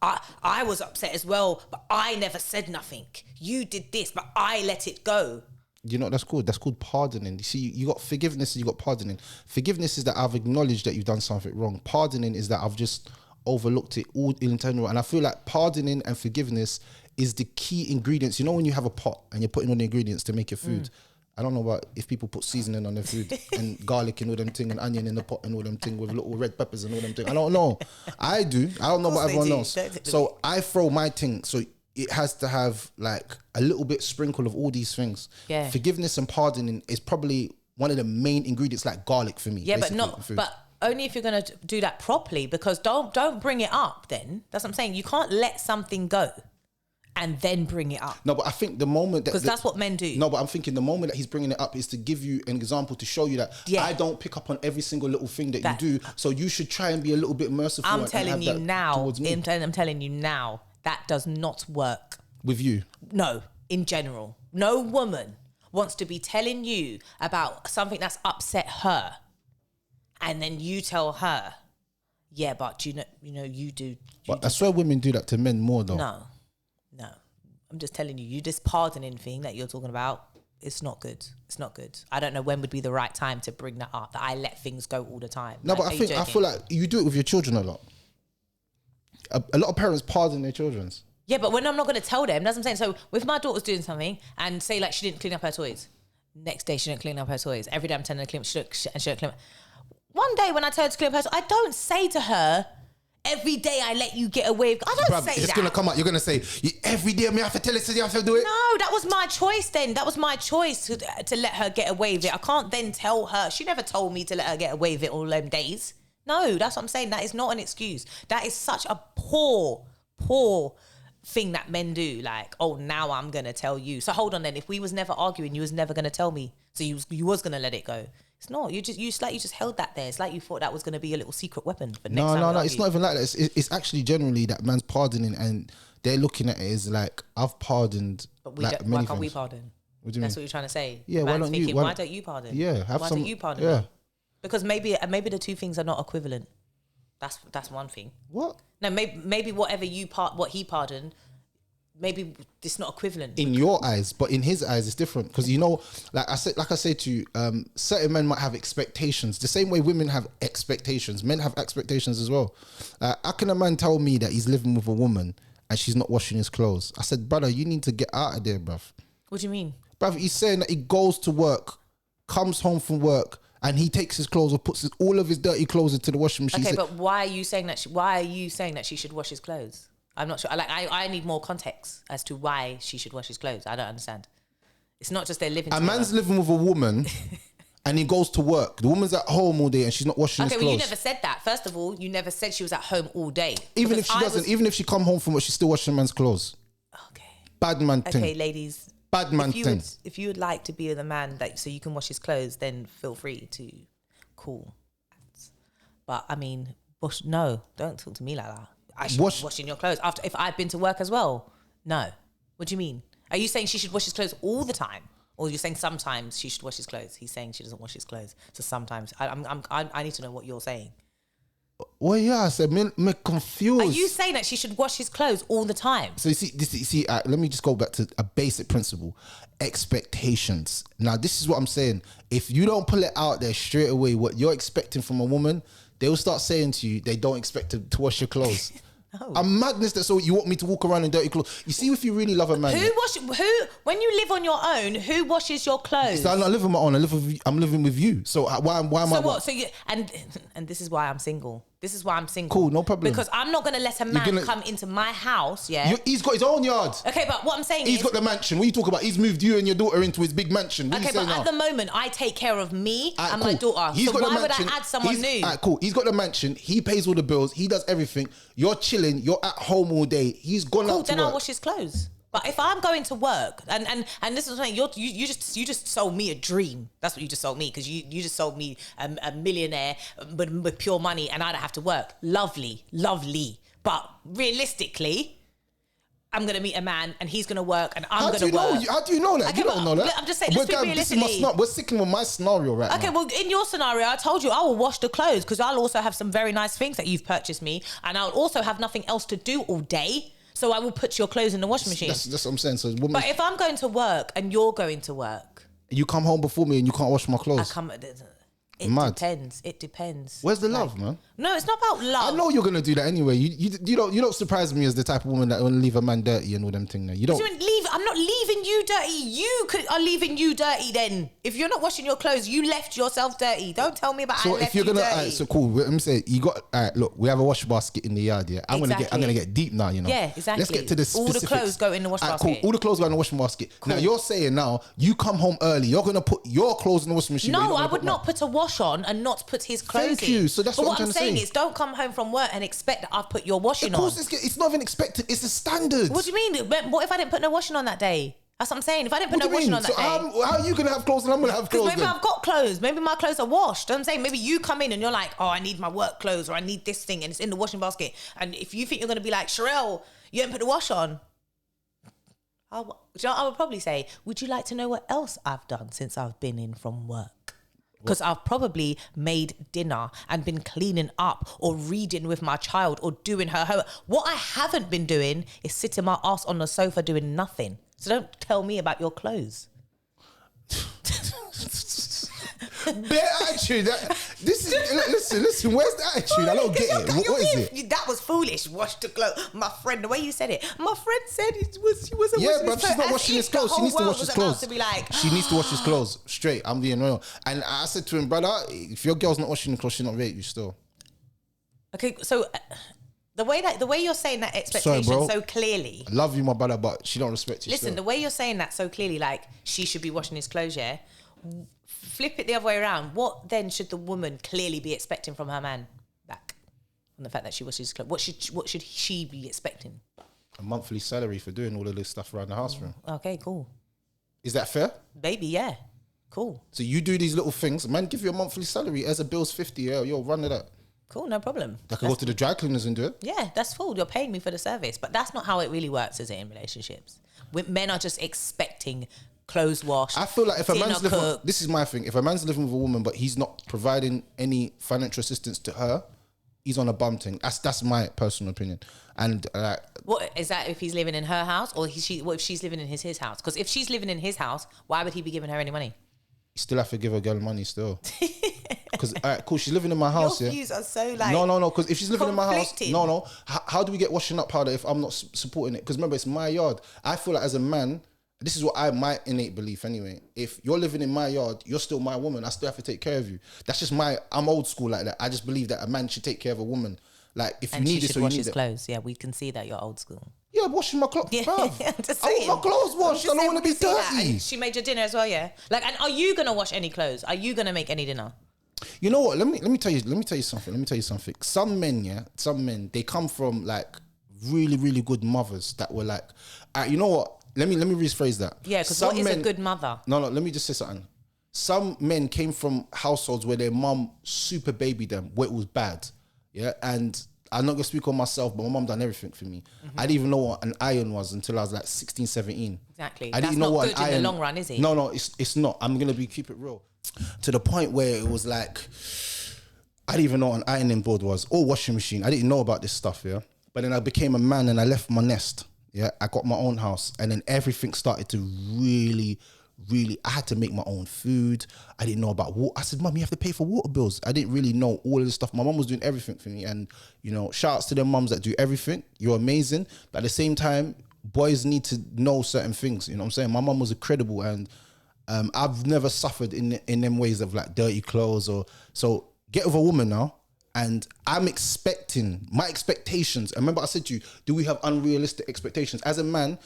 [SPEAKER 2] I was upset as well, but I never said nothing. You did this, but I let it go.
[SPEAKER 1] You know, that's called pardoning. You see, you got forgiveness and you got pardoning. Forgiveness is that I've acknowledged that you've done something wrong. Pardoning is that I've just overlooked it all in general. And I feel like pardoning and forgiveness is the key ingredients. You know, when you have a pot and you're putting all the ingredients to make your food, I don't know about if people put seasoning on their food and garlic and all them thing and onion in the pot and all them thing with little red peppers and all them thing. I don't know. I do. I don't know about everyone else. So I throw my thing. So it has to have like a little bit sprinkle of all these things.
[SPEAKER 2] Yeah.
[SPEAKER 1] Forgiveness and pardoning is probably one of the main ingredients, like garlic for me.
[SPEAKER 2] Yeah, but only if you're going to do that properly, because don't bring it up then. That's what I'm saying. You can't let something go and then bring it up.
[SPEAKER 1] No, but I think the moment that...
[SPEAKER 2] Because that's what men do.
[SPEAKER 1] No, but I'm thinking the moment that he's bringing it up is to give you an example to show you that I don't pick up on every single little thing that you do. So you should try and be a little bit merciful.
[SPEAKER 2] I'm telling you now, that does not work.
[SPEAKER 1] With you?
[SPEAKER 2] No, in general. No woman wants to be telling you about something that's upset her. And then you tell her, yeah, but you do.
[SPEAKER 1] But I swear women do that to men more though.
[SPEAKER 2] No. I'm just telling you, this pardoning thing that you're talking about, it's not good. It's not good. I don't know when would be the right time to bring that up, that I let things go all the time.
[SPEAKER 1] No, but I feel like you do it with your children a lot. A lot of parents pardon their children's.
[SPEAKER 2] Yeah, but when I'm not going to tell them, that's what I'm saying. So if my daughter's doing something and say like she didn't clean up her toys, next day she didn't clean up her toys. Every day I'm telling her to clean up, she didn't clean up. One day when I tell her to clean up her toys, I don't say to her, every day I let you get away with... I don't say that.
[SPEAKER 1] It's going to come out. You're going to say, every day I have to tell her you have to do it?
[SPEAKER 2] No, that was my choice then. That was my choice to let her get away with it. I can't then tell her. She never told me to let her get away with it all them days. No, that's what I'm saying. That is not an excuse. That is such a poor thing that men do. Like, oh, now I'm going to tell you. So hold on then. If we was never arguing, you was never going to tell me. So you was going to let it go. It's not. You just held that there. It's like you thought that was going to be a little secret weapon for next time.
[SPEAKER 1] No. It's not even like that. It's actually generally that man's pardoning and they're looking at it as like, I've pardoned.
[SPEAKER 2] But
[SPEAKER 1] why
[SPEAKER 2] can't we pardon?
[SPEAKER 1] What do you mean?
[SPEAKER 2] That's what you're trying to say.
[SPEAKER 1] Yeah, why don't you?
[SPEAKER 2] Why don't you pardon?
[SPEAKER 1] Yeah,
[SPEAKER 2] why don't you pardon?
[SPEAKER 1] Yeah.
[SPEAKER 2] Me? Because maybe the two things are not equivalent. That's one thing.
[SPEAKER 1] What?
[SPEAKER 2] No, maybe what he pardoned, maybe it's not equivalent.
[SPEAKER 1] In your eyes, but in his eyes, it's different. Because like I said to you, certain men might have expectations. The same way women have expectations, men have expectations as well. How can a man tell me that he's living with a woman and she's not washing his clothes? I said, brother, you need to get out of there, bruv.
[SPEAKER 2] What do you mean?
[SPEAKER 1] Bruv, he's saying that he goes to work, comes home from work, and he takes his clothes or puts all of his dirty clothes into the washing machine.
[SPEAKER 2] Okay, but why are you saying that? Why are you saying that she should wash his clothes? I'm not sure. I need more context as to why she should wash his clothes. I don't understand. It's not just they're living together.
[SPEAKER 1] A man's living with a woman and he goes to work. The woman's at home all day and she's not washing his clothes. Okay, well,
[SPEAKER 2] you never said that. First of all, you never said she was at home all day.
[SPEAKER 1] Even if she doesn't, even if she come home from work, she's still washing a man's clothes.
[SPEAKER 2] Okay.
[SPEAKER 1] Bad man thing.
[SPEAKER 2] Okay, ladies.
[SPEAKER 1] Bad man thing.
[SPEAKER 2] If you would like to be with a man so you can wash his clothes, then feel free to call. But I mean, no, don't talk to me like that. I should be washing your clothes if I've been to work as well. No. What do you mean? Are you saying she should wash his clothes all the time? Or you're saying sometimes she should wash his clothes? He's saying she doesn't wash his clothes. So sometimes. I need to know what you're saying.
[SPEAKER 1] Well, yeah, I said, me confused.
[SPEAKER 2] Are you saying that she should wash his clothes all the time?
[SPEAKER 1] So you see, let me just go back to a basic principle. Expectations. Now, this is what I'm saying. If you don't pull it out there straight away, what you're expecting from a woman, they will start saying to you, they don't expect to wash your clothes. A madness that so you want me to walk around in dirty clothes. You see, if you really love a man,
[SPEAKER 2] when you live on your own, who washes your clothes?
[SPEAKER 1] So I'm not living on my own. I'm living with you. So why am I?
[SPEAKER 2] So what? So you and this is why I'm single. This is why I'm single.
[SPEAKER 1] Cool, no problem.
[SPEAKER 2] Because I'm not gonna let a man come into my house. Yeah.
[SPEAKER 1] He's got his own yard.
[SPEAKER 2] Okay, but what I'm saying
[SPEAKER 1] He's got the mansion. What are you talking about? He's moved you and your daughter into his big mansion. What
[SPEAKER 2] okay, but at the moment, I take care of me and my daughter.
[SPEAKER 1] He's
[SPEAKER 2] so
[SPEAKER 1] got
[SPEAKER 2] why
[SPEAKER 1] the mansion.
[SPEAKER 2] would I add someone new?
[SPEAKER 1] Alright, cool. He's got the mansion. He pays all the bills. He does everything. You're chilling. You're at home all day. He's gone out to
[SPEAKER 2] then
[SPEAKER 1] work.
[SPEAKER 2] I'll wash his clothes. But if I'm going to work, and this is what I'm saying, you just sold me a dream. That's what you just sold me, because you just sold me a millionaire with pure money, and I don't have to work. Lovely. But realistically, I'm gonna meet a man, and he's gonna work, and I'm gonna work.
[SPEAKER 1] How do you know that?
[SPEAKER 2] Okay,
[SPEAKER 1] you don't know that.
[SPEAKER 2] I'm just saying, let's be realistic.
[SPEAKER 1] We're sticking with my scenario right now.
[SPEAKER 2] Okay, well, in your scenario, I told you I will wash the clothes, because I'll also have some very nice things that you've purchased me, and I'll also have nothing else to do all day. So I will put your clothes in the washing machine.
[SPEAKER 1] That's what I'm saying. So,
[SPEAKER 2] but if I'm going to work and you're going to work,
[SPEAKER 1] you come home before me and you can't wash my clothes.
[SPEAKER 2] It depends.
[SPEAKER 1] Where's the love, man?
[SPEAKER 2] No, it's not about love.
[SPEAKER 1] I know you're gonna do that anyway. You don't surprise me as the type of woman that will leave a man dirty and all them things. You don't.
[SPEAKER 2] I'm not leaving you dirty. You are leaving you dirty. Then, if you're not washing your clothes, you left yourself dirty. Don't tell me about.
[SPEAKER 1] So if you're gonna,
[SPEAKER 2] dirty.
[SPEAKER 1] so cool. Let me say, you got. Look, we have a wash basket in the yard. Yeah, I'm gonna get deep now. You know.
[SPEAKER 2] Yeah, exactly.
[SPEAKER 1] Let's get to the specifics.
[SPEAKER 2] All the clothes go in the wash basket.
[SPEAKER 1] Cool. All the clothes go in the washing basket. Cool. Now you're saying you come home early. You're gonna put your clothes in the washing machine.
[SPEAKER 2] No, I would not put a wash on and not put his clothes in.
[SPEAKER 1] Thank you. So that's what I'm saying
[SPEAKER 2] is, don't come home from work and expect that I've put your washing on.
[SPEAKER 1] Of course, it's not even expected. It's the standard.
[SPEAKER 2] What do you mean? What if I didn't put no washing on that day? That's what I'm saying. If I didn't put no washing on that day.
[SPEAKER 1] How are you going to have clothes and I'm going to have clothes?
[SPEAKER 2] Maybe I've got clothes. Maybe my clothes are washed. I'm saying maybe you come in and you're like, oh, I need my work clothes, or I need this thing, and it's in the washing basket. And if you think you're going to be like, Cherelle, you didn't put the wash on, I would probably say, would you like to know what else I've done since I've been in from work? Because I've probably made dinner and been cleaning up or reading with my child or doing her homework. What I haven't been doing is sitting my ass on the sofa doing nothing. So don't tell me about your clothes.
[SPEAKER 1] Bare attitude. Listen. Where's the attitude? I don't get it. What is it?
[SPEAKER 2] That was foolish. Wash the clothes. My friend, the way you said it. My friend said she wasn't.
[SPEAKER 1] Yeah, but she's not washing his clothes. She needs to wash his clothes. She needs to wash his clothes straight. I'm being real. And I said to him, brother, if your girl's not washing the clothes, she's not rate you still.
[SPEAKER 2] Okay, so the way you're saying that expectation so clearly.
[SPEAKER 1] I love you, my brother, but she don't respect you.
[SPEAKER 2] Listen,
[SPEAKER 1] still.
[SPEAKER 2] the way you're saying that so clearly, like she should be washing his clothes, yeah. Flip it the other way around. What then should the woman clearly be expecting from her man back? On the fact that she washes his clothes. What should she be expecting?
[SPEAKER 1] A monthly salary for doing all of this stuff around the house for him.
[SPEAKER 2] Okay, cool.
[SPEAKER 1] Is that fair?
[SPEAKER 2] Baby, yeah. Cool.
[SPEAKER 1] So you do these little things, man, give you a monthly salary as a bill's 50, yo, run it up.
[SPEAKER 2] Cool, no problem.
[SPEAKER 1] I can go to the dry cleaners and do it.
[SPEAKER 2] Yeah, that's cool. You're paying me for the service. But that's not how it really works, is it, in relationships? Men are just expecting clothes washed.
[SPEAKER 1] I feel like if a man's living, this is my thing. If a man's living with a woman, but he's not providing any financial assistance to her, he's on a bum thing. That's my personal opinion. And
[SPEAKER 2] what is that? If he's living in her house, or what if she's living in his house? Because if she's living in his house, why would he be giving her any money?
[SPEAKER 1] You still have to give a girl money still. Because cool, she's living in my house.
[SPEAKER 2] Your views are so like
[SPEAKER 1] no. Because if she's living in my house,
[SPEAKER 2] conflicting.
[SPEAKER 1] How do we get washing up powder if I'm not supporting it? Because remember, it's my yard. I feel like as a man. This is what my innate belief anyway. If you're living in my yard, you're still my woman. I still have to take care of you. That's just I'm old school like that. I just believe that a man should take care of a woman. Like if you need this or you need it. And she should
[SPEAKER 2] wash his clothes. Yeah, we can see that you're old school.
[SPEAKER 1] Yeah, washing my clothes.
[SPEAKER 2] Yeah,
[SPEAKER 1] I want my clothes washed. I don't want to be dirty.
[SPEAKER 2] She made your dinner as well, yeah. Like, and are you gonna wash any clothes? Are you gonna make any dinner?
[SPEAKER 1] You know what? Let me tell you something. Some men, they come from like really, really good mothers that were like, you know what? Let me rephrase that.
[SPEAKER 2] Yeah, because what is a good mother?
[SPEAKER 1] No, let me just say something. Some men came from households where their mum super babied them, where it was bad. Yeah, and I'm not gonna speak on myself, but my mum done everything for me. Mm-hmm. I didn't even know what an iron was until I was like 16, 17.
[SPEAKER 2] Exactly.
[SPEAKER 1] I didn't know what an iron.
[SPEAKER 2] In the long run, is it?
[SPEAKER 1] No, it's not. I'm gonna keep it real. To the point where it was like, I didn't even know what an ironing board was or washing machine. I didn't know about this stuff, yeah. But then I became a man and I left my nest. Yeah, I got my own house, and then everything started to really, really, I had to make my own food. I didn't know about water. I said, Mum, you have to pay for water bills. I didn't really know all of this stuff. My mum was doing everything for me. And, you know, shout outs to them mums that do everything. You're amazing. But at the same time, boys need to know certain things. You know what I'm saying? My mum was incredible. And I've never suffered in them ways of like dirty clothes or so. Get with a woman now, and I'm expecting my expectations. And remember, I said to you, do we have unrealistic expectations? As a man,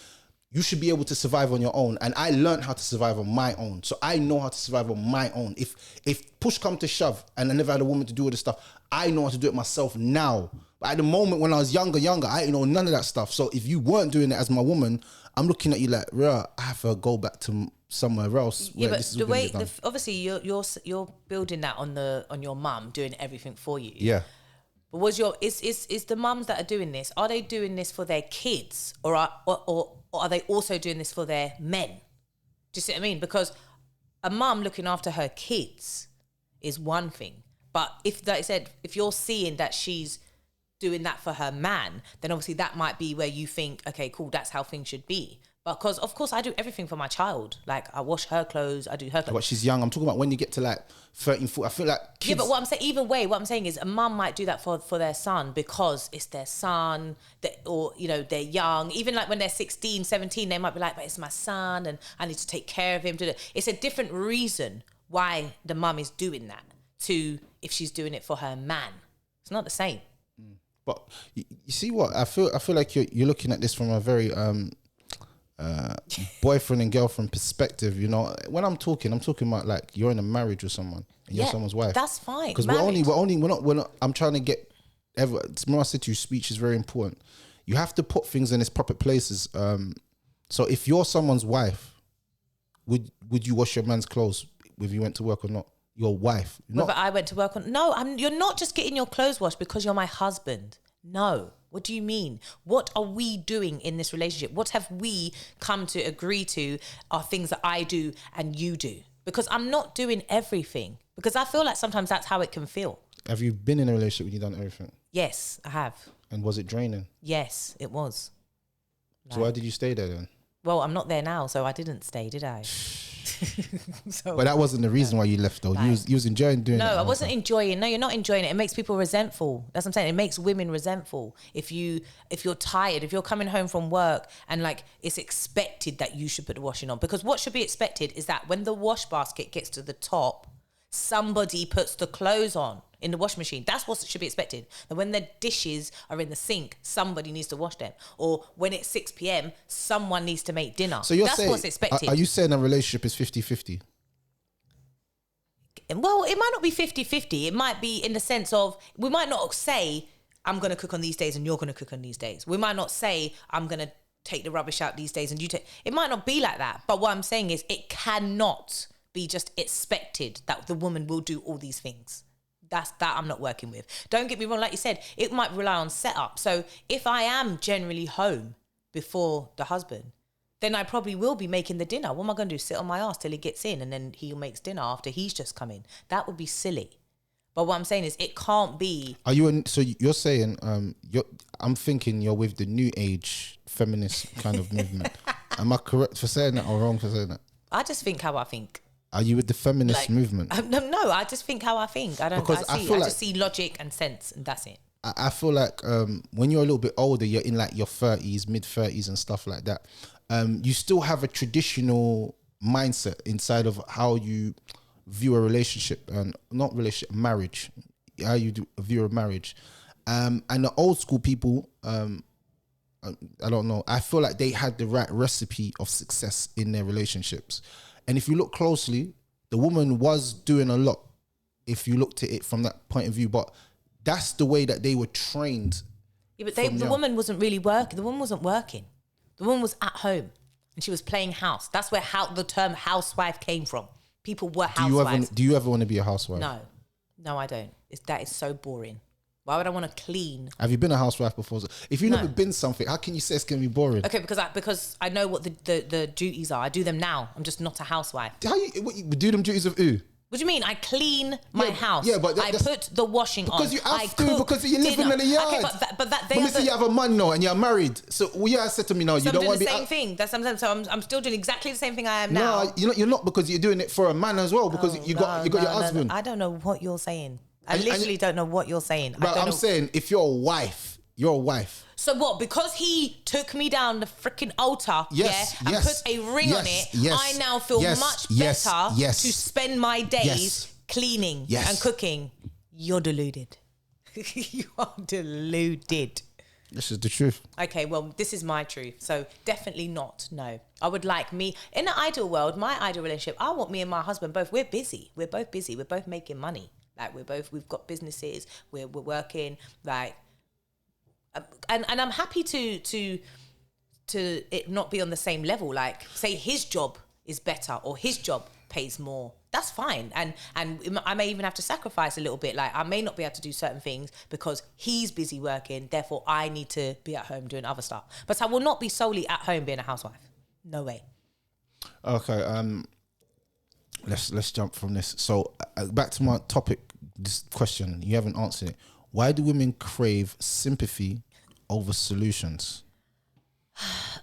[SPEAKER 1] you should be able to survive on your own. And I learned how to survive on my own. So I know how to survive on my own. If push come to shove and I never had a woman to do all this stuff, I know how to do it myself now. But at the moment when I was younger, I didn't know none of that stuff. So if you weren't doing it as my woman, I'm looking at you like, I have to go back to somewhere else.
[SPEAKER 2] Yeah, but the way, obviously you're building that on your mum doing everything for you.
[SPEAKER 1] Yeah.
[SPEAKER 2] But is the mums that are doing this, are they doing this for their kids or are they also doing this for their men? Do you see what I mean? Because a mum looking after her kids is one thing. But if, like I said, if you're seeing that she's doing that for her man, then obviously that might be where you think, okay, cool, that's how things should be. Because of course I do everything for my child. Like I wash her clothes, I do her clothes.
[SPEAKER 1] But she's young. I'm talking about when you get to like 13, 14. I feel like kids.
[SPEAKER 2] Yeah, but what I'm saying, either way, what I'm saying is a mum might do that for their son because it's their son, or, you know, they're young. Even like when they're 16, 17, they might be like, but it's my son and I need to take care of him. It's a different reason why the mum is doing that to if she's doing it for her man. It's not the same.
[SPEAKER 1] But you see what? I feel like you're looking at this from a very boyfriend and girlfriend perspective. You know, when I'm talking about like you're in a marriage with someone and you're someone's wife. That's fine. Because we're not. I'm trying to get. Remember I said to you, speech is very important. You have to put things in its proper places. So if you're someone's wife, would you wash your man's clothes if you went to work or not? Your wife.
[SPEAKER 2] Whether I went to work or no, you're not just getting your clothes washed because you're my husband. No. What do you mean? What are we doing in this relationship? What have we come to agree to are things that I do and you do? Because I'm not doing everything. Because I feel like sometimes that's how it can feel.
[SPEAKER 1] Have you been in a relationship when you've done everything?
[SPEAKER 2] Yes, I have.
[SPEAKER 1] And was it draining?
[SPEAKER 2] Yes, it was.
[SPEAKER 1] So why did you stay there then?
[SPEAKER 2] Well, I'm not there now, so I didn't stay, did I?
[SPEAKER 1] But that wasn't the reason why you left though. You was enjoying doing it.
[SPEAKER 2] No, I wasn't enjoying. No, you're not enjoying it. It makes people resentful. That's what I'm saying. It makes women resentful. If you're tired, if you're coming home from work and like it's expected that you should put the washing on. Because what should be expected is that when the wash basket gets to the top, somebody puts the clothes on in the washing machine. That's what should be expected. And when the dishes are in the sink, somebody needs to wash them. Or when it's 6 p.m, someone needs to make dinner. So that's what's expected.
[SPEAKER 1] Are you saying a relationship is 50-50?
[SPEAKER 2] Well, it might not be 50-50. It might be in the sense of, we might not say, I'm going to cook on these days and you're going to cook on these days. We might not say, I'm going to take the rubbish out these days and you take... It might not be like that. But what I'm saying is it cannot be just expected that the woman will do all these things. That I'm not working with. Don't get me wrong, like you said, it might rely on setup. So if I am generally home before the husband, then I probably will be making the dinner. What am I going to do? Sit on my ass till he gets in and then he makes dinner after he's just come in? That would be silly. But what I'm saying is it can't be... So you're saying,
[SPEAKER 1] I'm thinking you're with the new age feminist kind of movement. Am I correct for saying that or wrong for saying that?
[SPEAKER 2] I just think how I think.
[SPEAKER 1] Are you with the feminist movement?
[SPEAKER 2] No, I just think how I think. I just see logic and sense, and that's it.
[SPEAKER 1] I feel like when you're a little bit older, you're in like your 30s, mid 30s and stuff like that. You still have a traditional mindset inside of how you view a relationship, and not relationship, marriage. How you view a marriage, and the old school people. I don't know. I feel like they had the right recipe of success in their relationships. And if you look closely, the woman was doing a lot if you looked at it from that point of view. But that's the way that they were trained.
[SPEAKER 2] Yeah, but the woman wasn't really working. The woman wasn't working. The woman was at home and she was playing house. That's where the term housewife came from. People were housewives.
[SPEAKER 1] Do you ever want to be a housewife?
[SPEAKER 2] No, I don't. That is so boring. Why would I want to clean?
[SPEAKER 1] Have you been a housewife before? If you've never been something, how can you say it's going to be boring?
[SPEAKER 2] Okay, because I know what the duties are. I do them now. I'm just not a housewife.
[SPEAKER 1] How you do them duties of who?
[SPEAKER 2] What do you mean? I clean my house.
[SPEAKER 1] Yeah, but
[SPEAKER 2] I put the washing on.
[SPEAKER 1] Because you have
[SPEAKER 2] I
[SPEAKER 1] to,
[SPEAKER 2] cook
[SPEAKER 1] because you're living
[SPEAKER 2] dinner.
[SPEAKER 1] in the yard.
[SPEAKER 2] Okay, but that they
[SPEAKER 1] Let me
[SPEAKER 2] have
[SPEAKER 1] say you have a man now and you're married. So you have said to me now, you don't want to be
[SPEAKER 2] the same thing. That's sometimes. So I'm still doing exactly the same thing I am now.
[SPEAKER 1] No, you're not because you're doing it for a man as well. Because you got your husband.
[SPEAKER 2] No. I don't know what you're saying. I literally don't know what you're saying.
[SPEAKER 1] But I'm saying if you're a wife.
[SPEAKER 2] So what? Because he took me down the freaking altar, and put a ring on it, I now feel much better to spend my days cleaning and cooking. You're deluded. You are deluded.
[SPEAKER 1] This is the truth.
[SPEAKER 2] Okay, well, this is my truth. So definitely not. No, I would like me in the ideal world. My ideal relationship. I want me and my husband both. We're busy. We're both busy. We're both making money. Like we've got businesses. We're working. Like. And I'm happy to it not be on the same level. Like, say his job is better or his job pays more. That's fine. And I may even have to sacrifice a little bit. Like, I may not be able to do certain things because he's busy working. Therefore, I need to be at home doing other stuff. But I will not be solely at home being a housewife. No way.
[SPEAKER 1] Okay. Let's jump from this. So back to my topic. This question you haven't answered it. Why do women crave sympathy over solutions?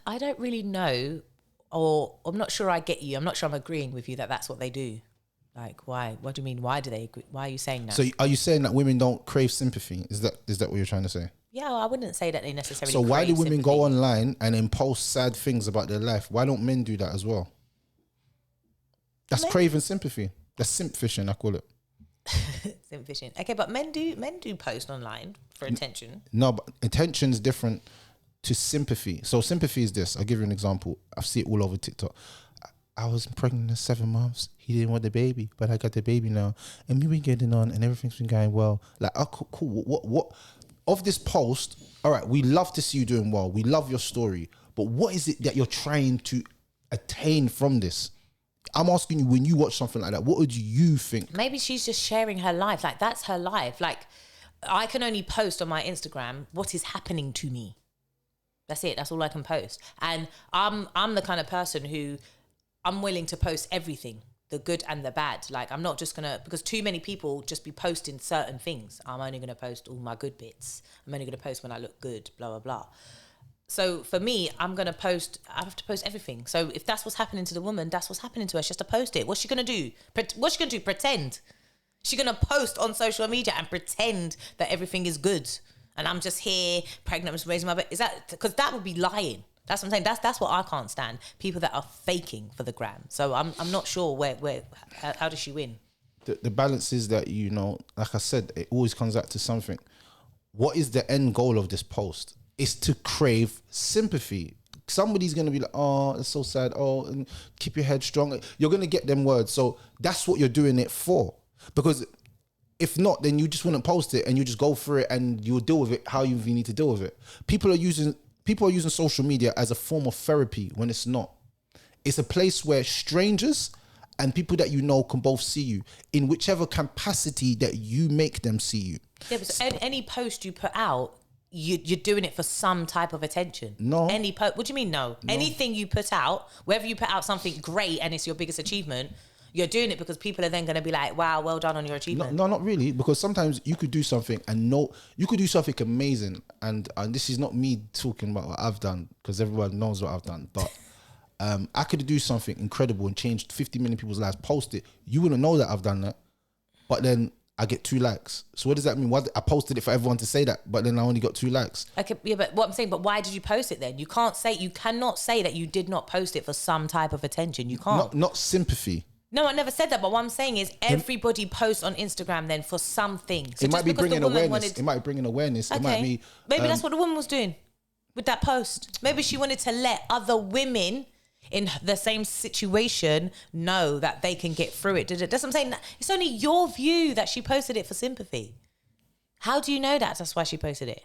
[SPEAKER 2] I don't really know, or I'm not sure I get you. I'm not sure I'm agreeing with you that that's what they do. Like, why? What do you mean? Why do they agree? Why are you saying that?
[SPEAKER 1] So are you saying that women don't crave sympathy? Is that what you're trying to say?
[SPEAKER 2] Yeah, well, I wouldn't say that they necessarily
[SPEAKER 1] So why do
[SPEAKER 2] crave
[SPEAKER 1] women
[SPEAKER 2] sympathy.
[SPEAKER 1] go online and then post sad things about their life? Why don't men do that as well? That's craving sympathy. That's simp fishing, I call it.
[SPEAKER 2] Simp fishing. Okay, but men do post online for attention.
[SPEAKER 1] No, but attention's different to sympathy. So sympathy is this. I'll give you an example. I see it all over TikTok. I was pregnant at 7 months. He didn't want the baby, but I got the baby now. And we've been getting on and everything's been going well. Like, oh, cool. What of this post, all right, we love to see you doing well. We love your story. But what is it that you're trying to attain from this? I'm asking you, when you watch something like that, what would you think?
[SPEAKER 2] Maybe she's just sharing her life. Like, that's her life. Like, I can only post on my Instagram what is happening to me. That's it. That's all I can post. And I'm the kind of person who I'm willing to post everything, the good and the bad. Like, I'm not just going to, because too many people just be posting certain things. I'm only going to post all my good bits. I'm only going to post when I look good, blah, blah, blah. So for me, I have to post everything. So if that's what's happening to the woman, that's what's happening to her. She has to post it. What's she going to do? What's she going to do? Pretend. She's going to post on social media and pretend that everything is good. And I'm just here, pregnant, I'm just raising my baby. Is that, because that would be lying. That's what I'm saying. That's what I can't stand. People that are faking for the gram. So I'm not sure how does she win?
[SPEAKER 1] The balance is that, like I said, it always comes back to something. What is the end goal of this post? It's to crave sympathy. Somebody's going to be like, oh, it's so sad. Oh, and keep your head strong. You're going to get them words. So that's what you're doing it for. Because if not, then you just wouldn't post it and you just go through it and you'll deal with it how you need to deal with it. People are using social media as a form of therapy when it's not. It's a place where strangers and people that you know can both see you in whichever capacity that you make them see you.
[SPEAKER 2] Yeah, but any post you put out, you're doing it for some type of attention.
[SPEAKER 1] No.
[SPEAKER 2] What do you mean no? Anything you put out, whether you put out something great and it's your biggest achievement, you're doing it because people are then going to be like, wow, well done on your achievement.
[SPEAKER 1] No, not really. Because sometimes you could do something you could do something amazing. And this is not me talking about what I've done, because everyone knows what I've done. But I could do something incredible and change 50 million people's lives, post it. You wouldn't know that I've done that. But then I get 2 likes. So what does that mean? I posted it for everyone to say that, but then I only got 2 likes.
[SPEAKER 2] Okay, yeah, but what I'm saying, but why did you post it then? You cannot say that you did not post it for some type of attention. You can't.
[SPEAKER 1] Not sympathy.
[SPEAKER 2] No, I never said that. But what I'm saying is, everybody posts on Instagram then for something. So
[SPEAKER 1] it might be bringing awareness. It might be bringing awareness.
[SPEAKER 2] Okay.
[SPEAKER 1] It might be.
[SPEAKER 2] Maybe that's what the woman was doing with that post. Maybe she wanted to let other women in the same situation know that they can get through it. That's what I'm saying. It's only your view that she posted it for sympathy. How do you know that? That's why she posted it.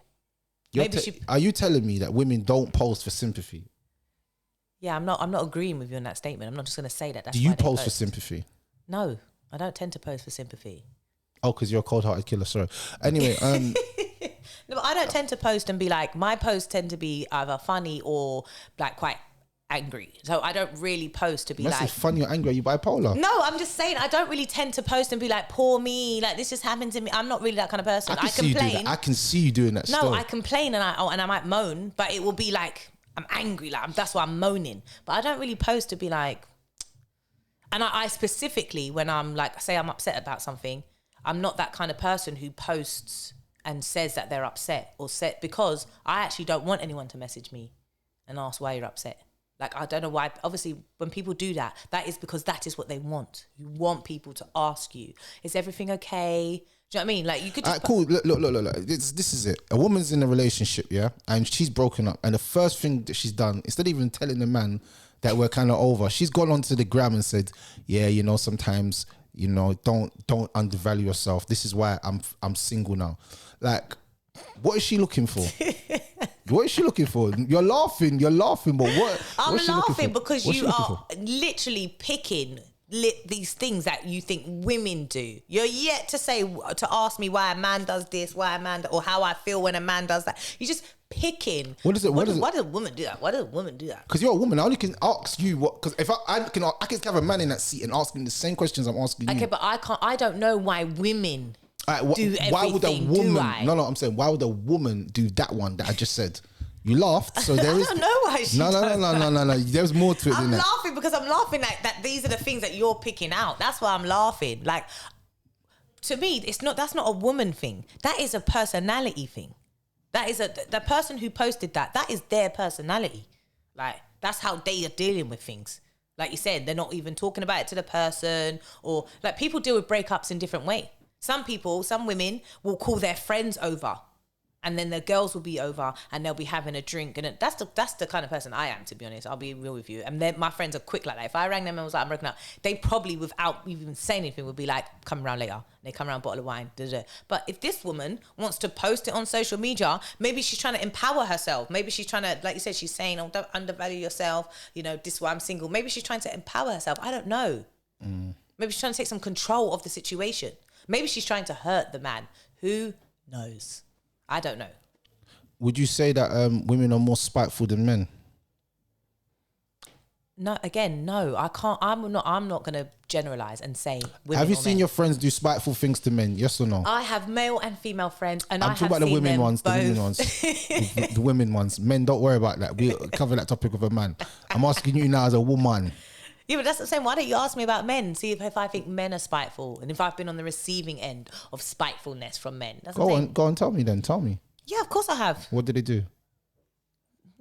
[SPEAKER 1] Are you telling me that women don't post for sympathy?
[SPEAKER 2] Yeah, I'm not agreeing with you on that statement. I'm not just going to say that. That's
[SPEAKER 1] do you post for sympathy?
[SPEAKER 2] No, I don't tend to post for sympathy.
[SPEAKER 1] Oh, because you're a cold-hearted killer. Sorry. Anyway,
[SPEAKER 2] no, but I don't tend to post and be like, my posts tend to be either funny or like quite angry. So I don't really post to be
[SPEAKER 1] That's
[SPEAKER 2] like,
[SPEAKER 1] funny you're angry. Are you bipolar?
[SPEAKER 2] no, I'm just saying I don't really tend to post and be like, poor me, like this just happened to me. I'm not really that kind of person. I
[SPEAKER 1] see you do
[SPEAKER 2] complain.
[SPEAKER 1] that. I can see you doing that.
[SPEAKER 2] No,
[SPEAKER 1] still.
[SPEAKER 2] I complain and I might moan, but it will be like I'm angry, like that's why I'm moaning. But I don't really post to be like, and I specifically when I'm like, say I'm upset about something, I'm not that kind of person who posts and says that they're upset or set, because I actually don't want anyone to message me and ask why you're upset. Like, I don't know why. Obviously, when people do that, that is because that is what they want. You want people to ask you, is everything okay? Do you know what I mean? Like, you could just...
[SPEAKER 1] cool. Look. This is it. A woman's in a relationship, yeah? And she's broken up. And the first thing that she's done, instead of even telling the man that we're kind of over, she's gone onto the gram and said, yeah, you know, sometimes, you know, don't undervalue yourself. This is why I'm single now. Like, what is she looking for? What is she looking for? You're laughing, but what?
[SPEAKER 2] I'm
[SPEAKER 1] what's she looking
[SPEAKER 2] laughing
[SPEAKER 1] for?
[SPEAKER 2] because
[SPEAKER 1] What's she
[SPEAKER 2] you
[SPEAKER 1] looking
[SPEAKER 2] are
[SPEAKER 1] for?
[SPEAKER 2] literally picking these things that you think women do. You're yet to ask me why a man does this, or how I feel when a man does that. You're just picking.
[SPEAKER 1] What is it?
[SPEAKER 2] Why does a woman do that? Why does a woman do that?
[SPEAKER 1] Because you're a woman. I only can ask you what. Because if I can have a man in that seat and ask him the same questions I'm asking you.
[SPEAKER 2] Okay, but I don't know why women do everything.
[SPEAKER 1] Why would a woman?
[SPEAKER 2] Do I?
[SPEAKER 1] No, I'm saying why would a woman do that one that I just said? You laughed, so there is.
[SPEAKER 2] I don't know why she does that.
[SPEAKER 1] No. There's more to it than
[SPEAKER 2] I'm
[SPEAKER 1] that.
[SPEAKER 2] laughing because I'm laughing at that. These are the things that you're picking out. That's why I'm laughing. Like, to me, that's not a woman thing. That is a personality thing. That is the person who posted that. That is their personality. Like, that's how they are dealing with things. Like you said, they're not even talking about it to the person, or like people deal with breakups in different ways. Some women will call their friends over, and then the girls will be over and they'll be having a drink. And that's the kind of person I am, to be honest. I'll be real with you. And my friends are quick like that. If I rang them and was like, I'm broken up, they probably, without even saying anything, would be like, come around later. And they come around, bottle of wine. But if this woman wants to post it on social media, maybe she's trying to empower herself. Maybe she's trying to, like you said, she's saying, oh, don't undervalue yourself. You know, this is why I'm single. Maybe she's trying to empower herself. I don't know. Maybe she's trying to take some control of the situation. Maybe she's trying to hurt the man. Who knows? I don't know.
[SPEAKER 1] Would you say that women are more spiteful than men?
[SPEAKER 2] No, again, no. I can't. I'm not going to generalize and say women.
[SPEAKER 1] Have you
[SPEAKER 2] or
[SPEAKER 1] seen
[SPEAKER 2] men.
[SPEAKER 1] your friends do spiteful things to men? Yes or no?
[SPEAKER 2] I have male and female friends, and
[SPEAKER 1] I'm
[SPEAKER 2] I
[SPEAKER 1] talking
[SPEAKER 2] have
[SPEAKER 1] about the
[SPEAKER 2] seen
[SPEAKER 1] women
[SPEAKER 2] them
[SPEAKER 1] ones.
[SPEAKER 2] both.
[SPEAKER 1] The women ones. The women ones. Men, don't worry about that. We cover that topic with a man. I'm asking you now as a woman.
[SPEAKER 2] Yeah, but that's what I'm saying. Why don't you ask me about men? See if I think men are spiteful, and if I've been on the receiving end of spitefulness from men. That's what I'm saying.
[SPEAKER 1] Go on, tell me then. Tell me.
[SPEAKER 2] Yeah, of course I have.
[SPEAKER 1] What did they do?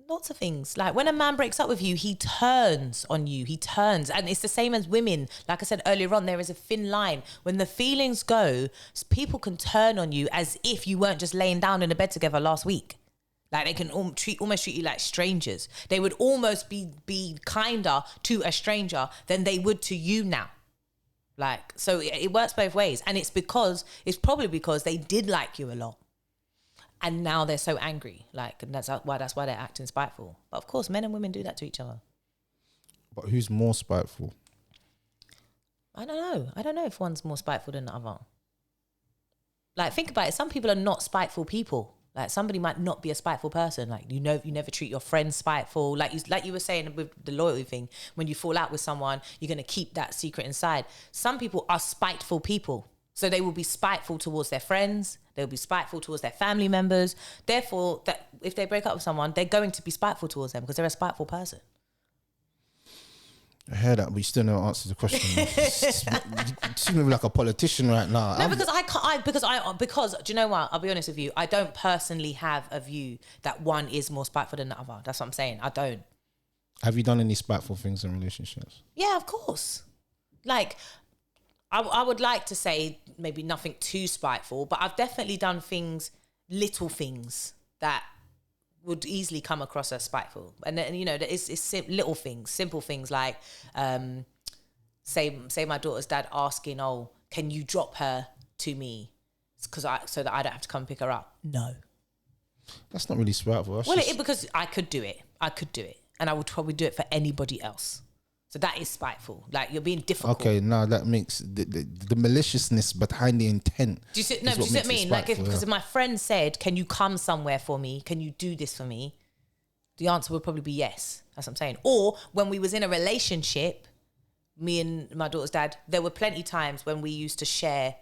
[SPEAKER 2] Lots of things. Like when a man breaks up with you, he turns on you. He turns. And it's the same as women. Like I said earlier on, there is a thin line. When the feelings go, people can turn on you as if you weren't just laying down in a bed together last week. Like they can almost treat you like strangers. They would almost be kinder to a stranger than they would to you now. Like, so it works both ways. And it's probably because they did like you a lot. And now they're so angry, like, and that's why they're acting spiteful. But of course, men and women do that to each other.
[SPEAKER 1] But who's more spiteful?
[SPEAKER 2] I don't know if one's more spiteful than the other. Like, think about it. Some people are not spiteful people. Like, somebody might not be a spiteful person. Like, you never treat your friends spiteful. Like you were saying with the loyalty thing, when you fall out with someone, you're gonna keep that secret inside. Some people are spiteful people. So they will be spiteful towards their friends. They'll be spiteful towards their family members. Therefore, that if they break up with someone, they're going to be spiteful towards them because they're a spiteful person.
[SPEAKER 1] I heard that, but you still never answered the question. You seem like a politician right now.
[SPEAKER 2] No, because I can't. Because do you know what? I'll be honest with you. I don't personally have a view that one is more spiteful than the other. That's what I'm saying. I don't.
[SPEAKER 1] Have you done any spiteful things in relationships?
[SPEAKER 2] Yeah, of course. Like, I would like to say maybe nothing too spiteful, but I've definitely done little things that would easily come across as spiteful. And then, you know, it's little things, simple things like, say my daughter's dad asking, oh, can you drop her to me so that I don't have to come pick her up? No.
[SPEAKER 1] That's not really spiteful.
[SPEAKER 2] Because I could do it. And I would probably do it for anybody else. So that is spiteful. Like, you're being difficult.
[SPEAKER 1] Okay, now that makes the maliciousness behind the intent.
[SPEAKER 2] Do you see what I mean? Like, because if my friend said, can you come somewhere for me? Can you do this for me? the answer would probably be yes. That's what I'm saying. Or when we was in a relationship, me and my daughter's dad, there were plenty times when we used to share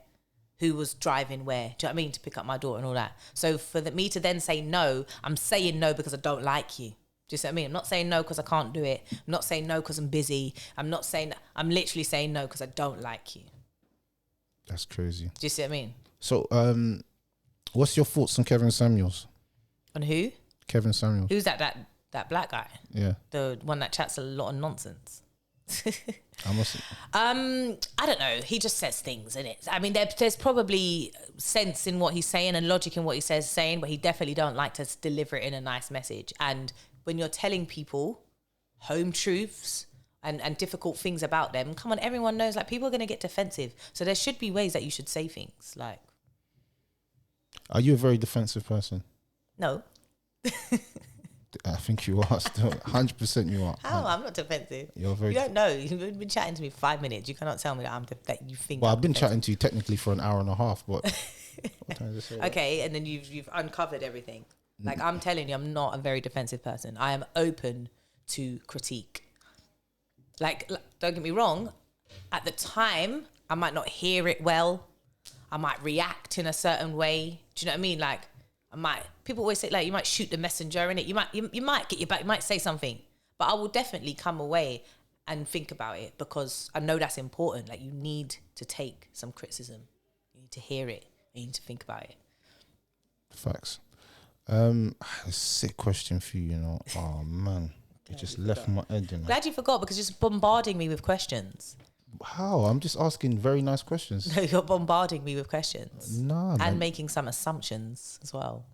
[SPEAKER 2] who was driving where. Do you know what I mean? To pick up my daughter and all that. So for me to then say no, I'm saying no because I don't like you. Do you see what I mean? I'm not saying no because I can't do it. I'm not saying no because I'm busy. I'm literally saying no because I don't like you.
[SPEAKER 1] That's crazy.
[SPEAKER 2] Do you see what I mean?
[SPEAKER 1] So, what's your thoughts on Kevin Samuels?
[SPEAKER 2] On who?
[SPEAKER 1] Kevin Samuels.
[SPEAKER 2] Who's that black guy?
[SPEAKER 1] Yeah.
[SPEAKER 2] The one that chats a lot of nonsense.
[SPEAKER 1] I
[SPEAKER 2] don't know. He just says things, innit? I mean, there's probably sense in what he's saying and logic in what he saying, but he definitely don't like to deliver it in a nice message. And when you're telling people home truths and difficult things about them, come on, everyone knows, like, people are going to get defensive. So there should be ways that you should say things, like.
[SPEAKER 1] Are you a very defensive person?
[SPEAKER 2] No.
[SPEAKER 1] I think you are still. 100% you are.
[SPEAKER 2] How? I'm not defensive.
[SPEAKER 1] You're very.
[SPEAKER 2] You don't know. You've been chatting to me for 5 minutes. You cannot tell me that you think.
[SPEAKER 1] Well,
[SPEAKER 2] I'm
[SPEAKER 1] I've been
[SPEAKER 2] defensive.
[SPEAKER 1] chatting to you technically for an hour and a half, but. What time is it?
[SPEAKER 2] Okay, and then you've uncovered everything. Like, I'm telling you, I'm not a very defensive person. I am open to critique. Like, don't get me wrong. At the time, I might not hear it well. I might react in a certain way. Do you know what I mean? Like, people always say, like, you might shoot the messenger in it. You might get your back. You might say something, but I will definitely come away and think about it because I know that's important. Like, you need to take some criticism. You need to hear it. You need to think about it.
[SPEAKER 1] Facts. A sick question for you, you know. Oh man, it just left my head, you know.
[SPEAKER 2] Glad you forgot because you're just bombarding me with questions.
[SPEAKER 1] How? I'm just asking very nice questions.
[SPEAKER 2] No, you're bombarding me with questions.
[SPEAKER 1] No,
[SPEAKER 2] and
[SPEAKER 1] man.
[SPEAKER 2] making some assumptions as well.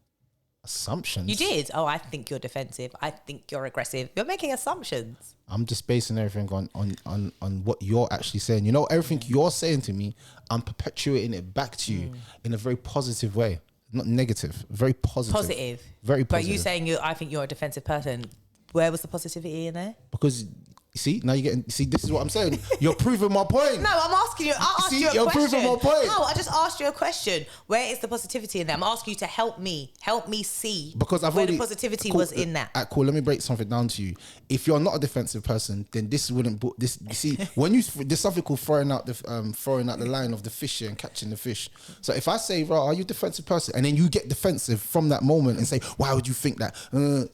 [SPEAKER 1] Assumptions?
[SPEAKER 2] You did. Oh, I think you're defensive. I think you're aggressive. You're making assumptions.
[SPEAKER 1] I'm just basing everything on what you're actually saying. You know, everything you're saying to me, I'm perpetuating it back to you in a very positive way. Not negative, very positive.
[SPEAKER 2] Positive.
[SPEAKER 1] Very positive.
[SPEAKER 2] But you saying I think you're a defensive person. Where was the positivity in there?
[SPEAKER 1] Because, see, now you're getting, see, this is what I'm saying. You're proving my point.
[SPEAKER 2] No, I'm asking you. I asked you a question.
[SPEAKER 1] You're proving my point.
[SPEAKER 2] No, I just asked you a question. Where is the positivity in there? I'm asking you to help me see
[SPEAKER 1] because I've
[SPEAKER 2] where
[SPEAKER 1] already,
[SPEAKER 2] the positivity
[SPEAKER 1] cool,
[SPEAKER 2] was in that.
[SPEAKER 1] Cool, let me break something down to you. If you're not a defensive person, then this wouldn't. This, you see, when there's something called throwing out the line of the fish and catching the fish. So if I say, "Right, are you a defensive person?" and then you get defensive from that moment and say, "Why would you think that?"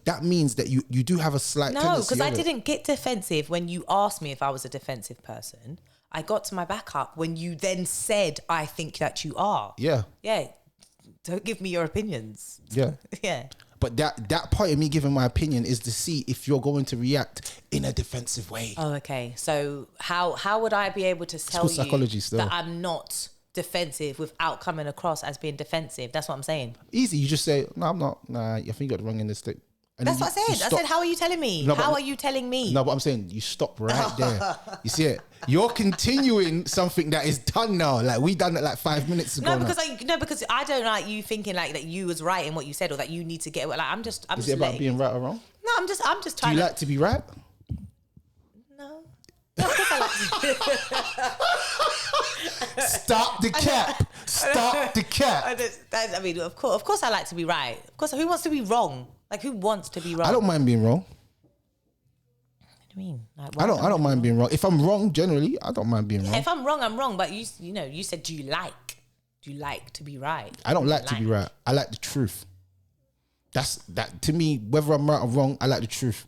[SPEAKER 1] That means that you do have a slight
[SPEAKER 2] No,
[SPEAKER 1] tendency.
[SPEAKER 2] because I didn't get defensive when you asked me if I was a defensive person. I got to my backup when you then said, "I think that you are."
[SPEAKER 1] Yeah.
[SPEAKER 2] Yeah. Don't give me your opinions.
[SPEAKER 1] Yeah.
[SPEAKER 2] Yeah.
[SPEAKER 1] But that point of me giving my opinion is to see if you're going to react in a defensive way.
[SPEAKER 2] Oh, okay. So how would I be able to tell you
[SPEAKER 1] psychology still.
[SPEAKER 2] that I'm not defensive without coming across as being defensive? That's what I'm saying.
[SPEAKER 1] Easy. You just say, "No, I'm not. Nah, I think you got the wrong end of the stick." And
[SPEAKER 2] That's
[SPEAKER 1] then
[SPEAKER 2] what I said. I said, how are you telling me?
[SPEAKER 1] No,
[SPEAKER 2] how are you telling me?
[SPEAKER 1] No, but I'm saying you stop right there. You see it? You're continuing something that is done now. Like, we done it like 5 minutes ago.
[SPEAKER 2] No, because I don't like you thinking like that you was right in what you said or that you need to get. Like, I'm just.
[SPEAKER 1] Is it about being right or wrong?
[SPEAKER 2] No, I'm just
[SPEAKER 1] Do
[SPEAKER 2] trying.
[SPEAKER 1] you like to be right?
[SPEAKER 2] No. No, of course I like to.
[SPEAKER 1] Stop the cap. Stop the cap.
[SPEAKER 2] I mean, of course, I like to be right. Of course, who wants to be wrong? Like, who wants to be wrong?
[SPEAKER 1] I don't mind being wrong.
[SPEAKER 2] What do you mean? Like,
[SPEAKER 1] I don't mind being wrong. If I'm wrong, generally, I don't mind being wrong.
[SPEAKER 2] If I'm wrong, I'm wrong. But you said, do you like to be right?
[SPEAKER 1] I don't like to be right. I like the truth. That's that to me. Whether I'm right or wrong, I like the truth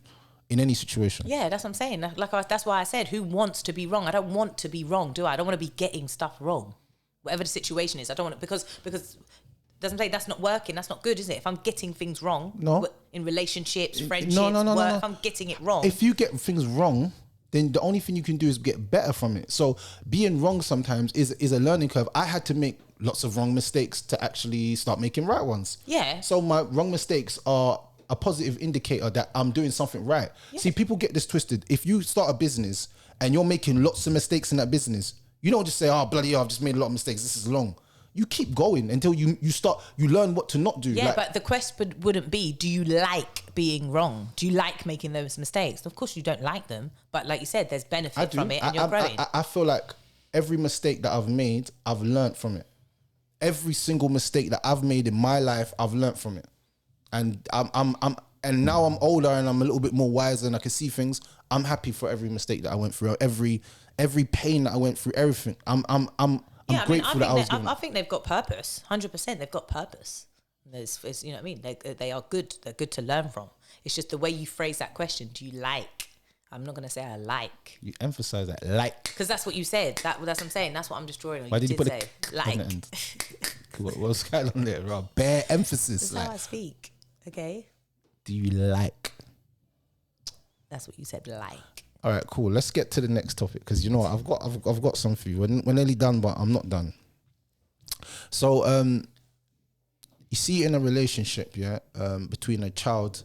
[SPEAKER 1] in any situation.
[SPEAKER 2] Yeah, that's what I'm saying. That's why I said, who wants to be wrong? I don't want to be wrong, do I? I don't want to be getting stuff wrong. Whatever the situation is, I don't want to, because doesn't say that's not working. That's not good, is it? If I'm getting things wrong,
[SPEAKER 1] no,
[SPEAKER 2] in relationships, friendships,
[SPEAKER 1] no,
[SPEAKER 2] work, if I'm getting it wrong.
[SPEAKER 1] If you get things wrong, then the only thing you can do is get better from it. So being wrong sometimes is a learning curve. I had to make lots of wrong mistakes to actually start making right ones.
[SPEAKER 2] Yeah.
[SPEAKER 1] So my wrong mistakes are a positive indicator that I'm doing something right. Yeah. See, people get this twisted. If you start a business and you're making lots of mistakes in that business, you don't just say, "Oh, bloody hell, I've just made a lot of mistakes. This is long." You keep going until you learn what to not do.
[SPEAKER 2] Yeah,
[SPEAKER 1] like,
[SPEAKER 2] but the question wouldn't be, do you like being wrong? Do you like making those mistakes? Of course you don't like them, but like you said, there's benefit from it and you're growing.
[SPEAKER 1] I feel like every mistake that I've made, I've learned from it. Every single mistake that I've made in my life, I've learned from it. And and now I'm older and I'm a little bit more wiser and I can see things. I'm happy for every mistake that I went through, every pain that I went through, everything. I'm grateful that I was given.
[SPEAKER 2] I think they've got purpose. 100%, they've got purpose. It's, you know what I mean? They are good. They're good to learn from. It's just the way you phrase that question. Do you like? I'm not going to say I like.
[SPEAKER 1] You emphasize that, like.
[SPEAKER 2] Because that's what you said. That's what I'm saying. That's what I'm just drawing on.
[SPEAKER 1] Why did you put
[SPEAKER 2] say, like.
[SPEAKER 1] What was going on there, bro? Bare emphasis.
[SPEAKER 2] That's how I speak. Okay.
[SPEAKER 1] Do you like?
[SPEAKER 2] That's what you said, like.
[SPEAKER 1] All right, cool. Let's get to the next topic because you know what? I've got some for you. We're nearly done, but I'm not done. So, you see, in a relationship, yeah, between a child,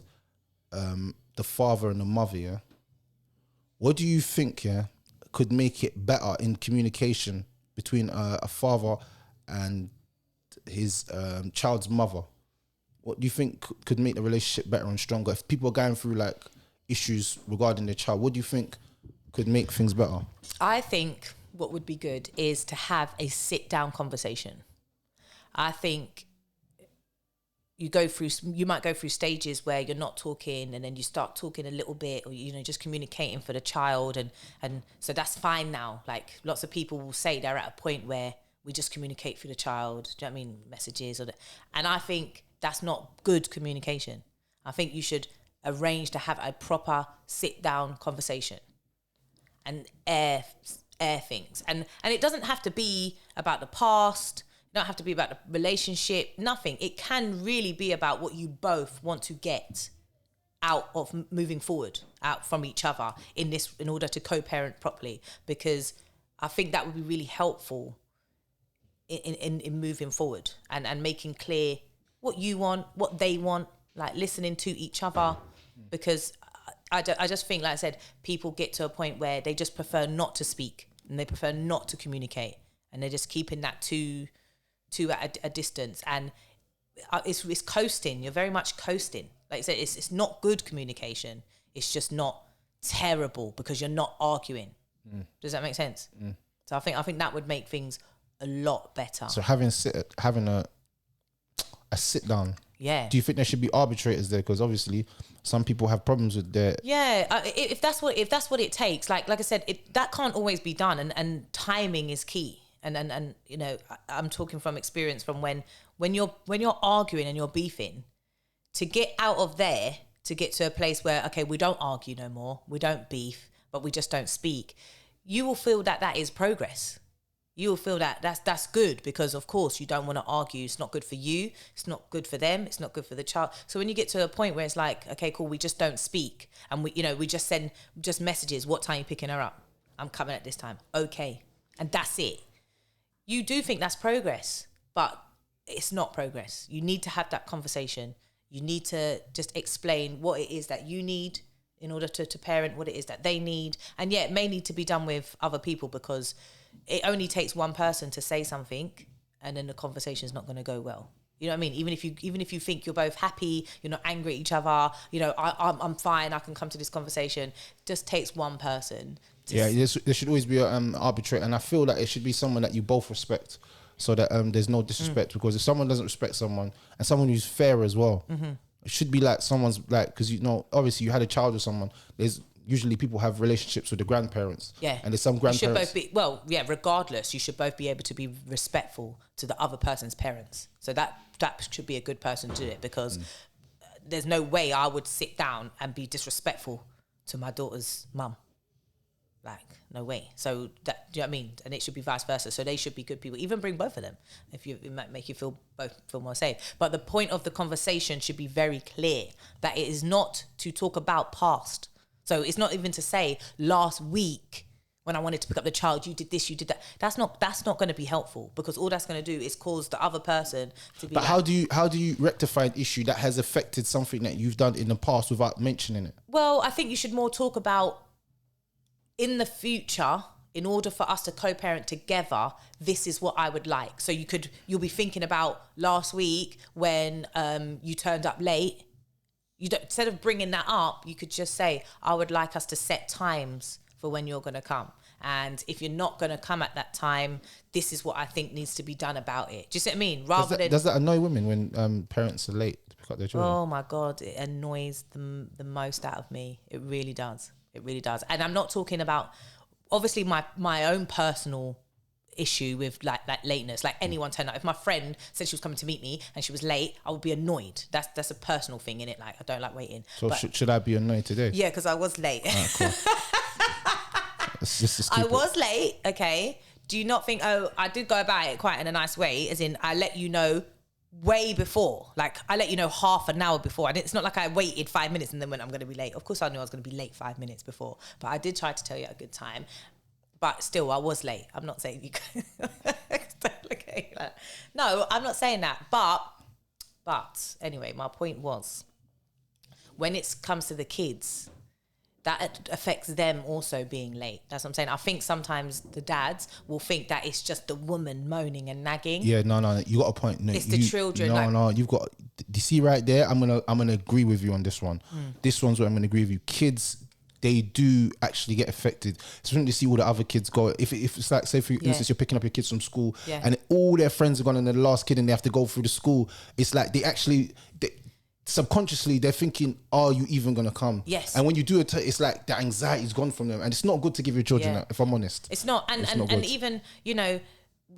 [SPEAKER 1] the father and the mother, yeah. What do you think, yeah, could make it better in communication between a father and his child's mother? What do you think could make the relationship better and stronger? If people are going through like issues regarding their child, what do you think could make things better?
[SPEAKER 2] I think what would be good is to have a sit-down conversation. I think you might go through stages where you're not talking and then you start talking a little bit, or, you know, just communicating for the child. And so that's fine now. Like lots of people will say they're at a point where we just communicate through the child. Do you know what I mean? Messages and I think that's not good communication. I think you should arrange to have a proper sit down conversation and air things. And it doesn't have to be about the past. It don't have to be about the relationship, nothing. It can really be about what you both want to get out of moving forward, out from each other in order to co-parent properly, because I think that would be really helpful in moving forward and making clear what you want, what they want, like listening to each other, because I just think, like I said, people get to a point where they just prefer not to speak and they prefer not to communicate, and they're just keeping that to at a distance, and it's coasting. You're very much coasting. Like I said, it's not good communication. It's just not terrible because you're not arguing. Does that make sense? So I think that would make things a lot better.
[SPEAKER 1] So having a sit down.
[SPEAKER 2] Yeah.
[SPEAKER 1] Do you think there should be arbitrators there? Because obviously some people have problems with their.
[SPEAKER 2] Yeah. If that's what it takes, like I said, that can't always be done, and timing is key. And you know, I'm talking from experience from when you're arguing and you're beefing, to get out of there, to get to a place where, okay, we don't argue no more, we don't beef, but we just don't speak. You will feel that is progress. You will feel that that's good, because of course you don't want to argue. It's not good for you. It's not good for them. It's not good for the child. So when you get to a point where it's like, okay, cool, we just don't speak, and we just send just messages. What time are you picking her up? I'm coming at this time. Okay, and that's it. You do think that's progress, but it's not progress. You need to have that conversation. You need to just explain what it is that you need in order to parent, what it is that they need. And yeah, it may need to be done with other people, because it only takes one person to say something and then the conversation is not going to go well. You know what I mean? Even if you think you're both happy, you're not angry at each other, you know, I'm fine, I can come to this conversation. It just takes one person.
[SPEAKER 1] Yeah, there should always be an arbitrator, and I feel that it should be someone that you both respect, so that there's no disrespect. Because if someone doesn't respect someone, and someone who's fair as well, it should be like someone's like, because you know, obviously you had a child with someone. There's usually people have relationships with the grandparents.
[SPEAKER 2] Yeah,
[SPEAKER 1] and there's some grandparents.
[SPEAKER 2] You should both be regardless, you should both be able to be respectful to the other person's parents. So that should be a good person to do it, because there's no way I would sit down and be disrespectful to my daughter's mum. Like, no way. So that, do you know what I mean? And it should be vice versa. So they should be good people. Even bring both of them, it might make you feel more safe. But the point of the conversation should be very clear, that it is not to talk about past. So it's not even to say, last week when I wanted to pick up the child, you did this, you did that. That's not going to be helpful, because all that's going to do is cause the other person to be. But
[SPEAKER 1] how do you rectify an issue that has affected something that you've done in the past without mentioning it?
[SPEAKER 2] Well, I think you should more talk about, in the future, in order for us to co-parent together, this is what I would like. So you'll be thinking about last week when you turned up late. Instead of bringing that up, you could just say, I would like us to set times for when you're going to come. And if you're not going to come at that time, this is what I think needs to be done about it. Do you see what I mean?
[SPEAKER 1] Does that annoy women when parents are late? pick up their children.
[SPEAKER 2] Oh my God, it annoys the most out of me. It really does. It really does. And I'm not talking about, obviously, my own personal issue with like lateness. Like anyone turn up. If my friend said she was coming to meet me and she was late, I would be annoyed. That's a personal thing, innit? Like I don't like waiting.
[SPEAKER 1] So should I be annoyed today?
[SPEAKER 2] Yeah, because I was late.
[SPEAKER 1] Alright, cool.
[SPEAKER 2] I was late, okay? Do you not think, oh, I did go about it quite in a nice way, as in I let you know way before. Like, I let you know half an hour before. It's not like I waited 5 minutes and then went, I'm going to be late. Of course, I knew I was going to be late 5 minutes before. But I did try to tell you at a good time. But still, I was late. I'm not saying you no, I'm not saying that. But anyway, my point was, when it comes to the kids, that affects them also being late. That's what I'm saying. I think sometimes the dads will think that it's just the woman moaning and nagging.
[SPEAKER 1] Yeah, no, you got a point. No,
[SPEAKER 2] it's the children.
[SPEAKER 1] No, you've got. You see right there. I'm gonna agree with you on this one. This one's where I'm gonna agree with you. Kids, they do actually get affected. It's when you see all the other kids go. If it's like, say for instance, you're picking up your kids from school, and all their friends are gone, and they're the last kid, and they have to go through the school. It's like subconsciously they're thinking, are you even gonna come?
[SPEAKER 2] Yes.
[SPEAKER 1] And when you do it, it's like the anxiety's gone from them, and it's not good to give your children that, if I'm honest.
[SPEAKER 2] It's not. And even, you know,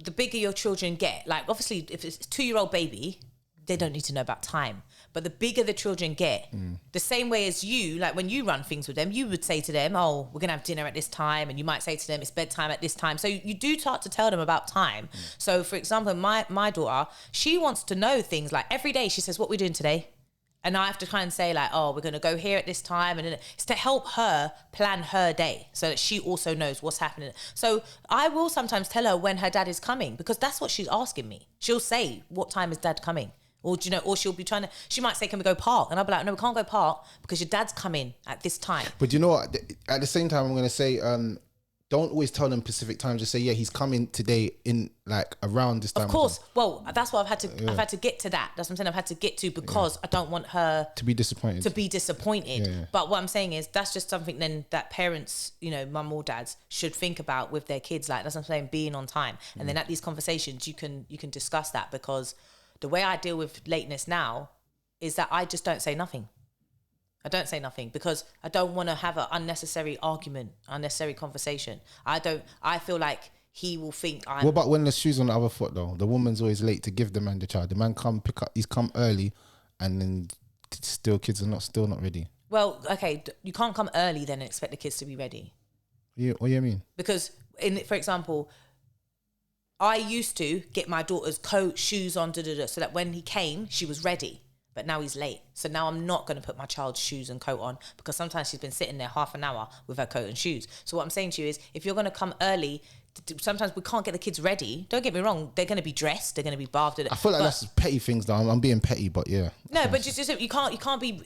[SPEAKER 2] the bigger your children get, like obviously if it's a 2-year-old baby, they don't need to know about time. But the bigger the children get, the same way as you, like when you run things with them, you would say to them, oh, we're gonna have dinner at this time, and you might say to them, it's bedtime at this time. So you do start to tell them about time. So for example, my daughter, she wants to know things like every day. She says, what are we doing today? And I have to try and say like, oh, we're going to go here at this time. And it's to help her plan her day so that she also knows what's happening. So I will sometimes tell her when her dad is coming, because that's what she's asking me. She'll say, what time is dad coming? Or, do you know, or she'll be trying to, she might say, can we go park? And I'll be like, no, we can't go park because your dad's coming at this time.
[SPEAKER 1] But you know what? At the same time, I'm going to say, don't always tell them specific times. Just say, yeah, he's coming today in like around this time.
[SPEAKER 2] Of course. Well, that's what I've had to get to that. That's what I'm saying. I've had to get to, because I don't want her
[SPEAKER 1] to be disappointed.
[SPEAKER 2] Yeah. But what I'm saying is that's just something then that parents, you know, mum or dads should think about with their kids. Like that's what I'm saying, being on time. And then at these conversations, you can discuss that, because the way I deal with lateness now is that I just don't say nothing. I don't say nothing because I don't want to have an unnecessary argument, unnecessary conversation. I feel like he will think I'm...
[SPEAKER 1] What about when the shoe's on the other foot though? The woman's always late to give the man the child. The man he's come early, and then still kids are still not ready.
[SPEAKER 2] Well, okay, you can't come early then and expect the kids to be ready.
[SPEAKER 1] Yeah, what do you mean?
[SPEAKER 2] Because for example, I used to get my daughter's coat, shoes on, so that when he came, she was ready. But now he's late. So now I'm not going to put my child's shoes and coat on, because sometimes she's been sitting there half an hour with her coat and shoes. So what I'm saying to you is, if you're going to come early, sometimes we can't get the kids ready. Don't get me wrong. They're going to be dressed. They're going to be bathed.
[SPEAKER 1] I feel like that's petty things though. I'm being petty, but yeah.
[SPEAKER 2] No, but just you can't be,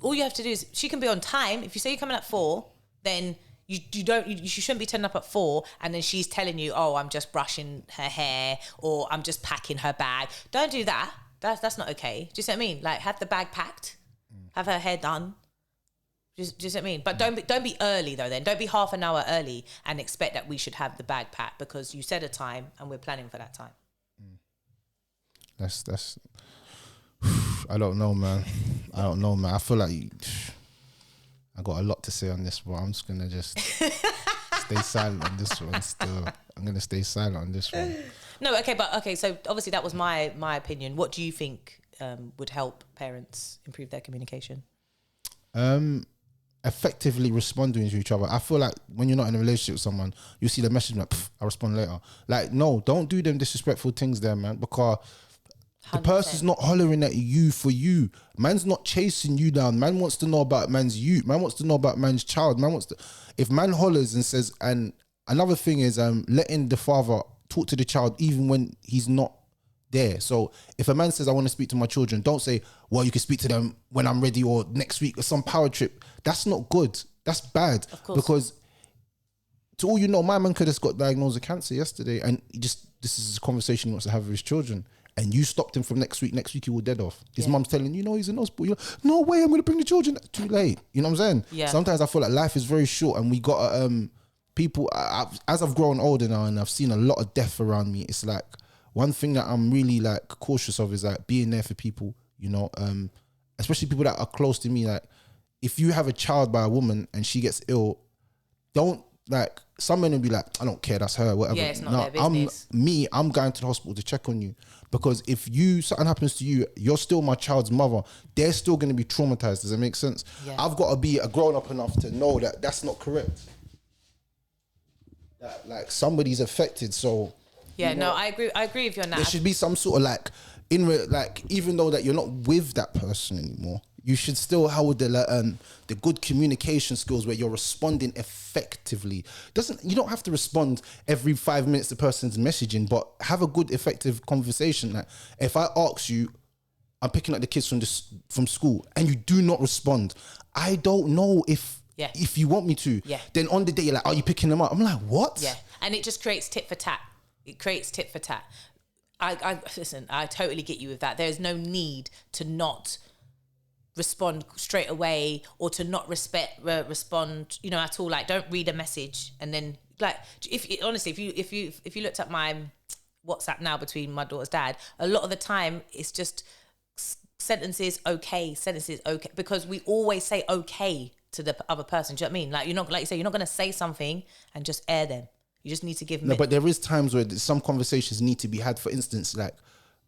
[SPEAKER 2] all you have to do is, she can be on time. If you say you're coming at 4, then you shouldn't be turning up at 4 and then she's telling you, oh, I'm just brushing her hair or I'm just packing her bag. Don't do that. That's not okay. Do you see what I mean? Like, have the bag packed, have her hair done. Do you see what I mean? But don't be early though. Then don't be half an hour early and expect that we should have the bag packed, because you said a time and we're planning for that time.
[SPEAKER 1] That's. I don't know, man. I feel like I got a lot to say on this, but I'm just gonna stay silent on this one. Still, I'm gonna stay silent on this one.
[SPEAKER 2] No, okay. So obviously that was my opinion. What do you think would help parents improve their communication?
[SPEAKER 1] Effectively responding to each other. I feel like when you're not in a relationship with someone, you see the message like, I'll respond later. Like, no, don't do them disrespectful things there, man, because 100%. The person's not hollering at you for you. Man's not chasing you down. Man wants to know about man's youth. Man wants to know about man's child. If man hollers and says, and another thing is letting the father talk to the child even when he's not there. So if a man says, I want to speak to my children, don't say, well, you can speak to them when I'm ready or next week or some power trip. That's not good. That's bad.
[SPEAKER 2] Of course.
[SPEAKER 1] Because to all you know, my man could have got diagnosed with cancer yesterday, and this is a conversation he wants to have with his children. And you stopped him from next week he will dead off. His mum's telling you, no, he's in hospital. You're like, no way, I'm going to bring the children. Too late. You know what I'm saying?
[SPEAKER 2] Yeah.
[SPEAKER 1] Sometimes I feel like life is very short, and we got to, people, as I've grown older now and I've seen a lot of death around me, it's like, one thing that I'm really like cautious of is like being there for people, you know, especially people that are close to me, like if you have a child by a woman and she gets ill, don't like, some men will be like, I don't care, that's her, whatever.
[SPEAKER 2] Yeah, it's not their business.
[SPEAKER 1] I'm going to the hospital to check on you, because if something happens to you, you're still my child's mother. They're still going to be traumatized. Does that make sense?
[SPEAKER 2] Yeah.
[SPEAKER 1] I've got to be a grown up enough to know that that's not correct. That like somebody's affected, so
[SPEAKER 2] yeah, no, I agree with you on that.
[SPEAKER 1] there should be some sort of like even though that you're not with that person anymore, you should still hold the good communication skills where you're responding effectively. You don't have to respond every 5 minutes the person's messaging, but have a good effective conversation. Like if I ask you, I'm picking up the kids from school and you do not respond, I don't know if you want me to.
[SPEAKER 2] Yeah.
[SPEAKER 1] Then on the day you're like, are you picking them up? I'm like, what?
[SPEAKER 2] Yeah, and it just creates tit for tat. It creates tit for tat. Listen, I totally get you with that. There's no need to not respond straight away or to not respond, at all. Like, don't read a message and then like, if you looked at my WhatsApp now between my daughter's dad, a lot of the time it's just sentences okay, because we always say okay to the other person. Do you know what I mean? Like, you're not, like you say, you're not going to say something and just air them. You just need to give them.
[SPEAKER 1] No, but there is times where some conversations need to be had. For instance, like,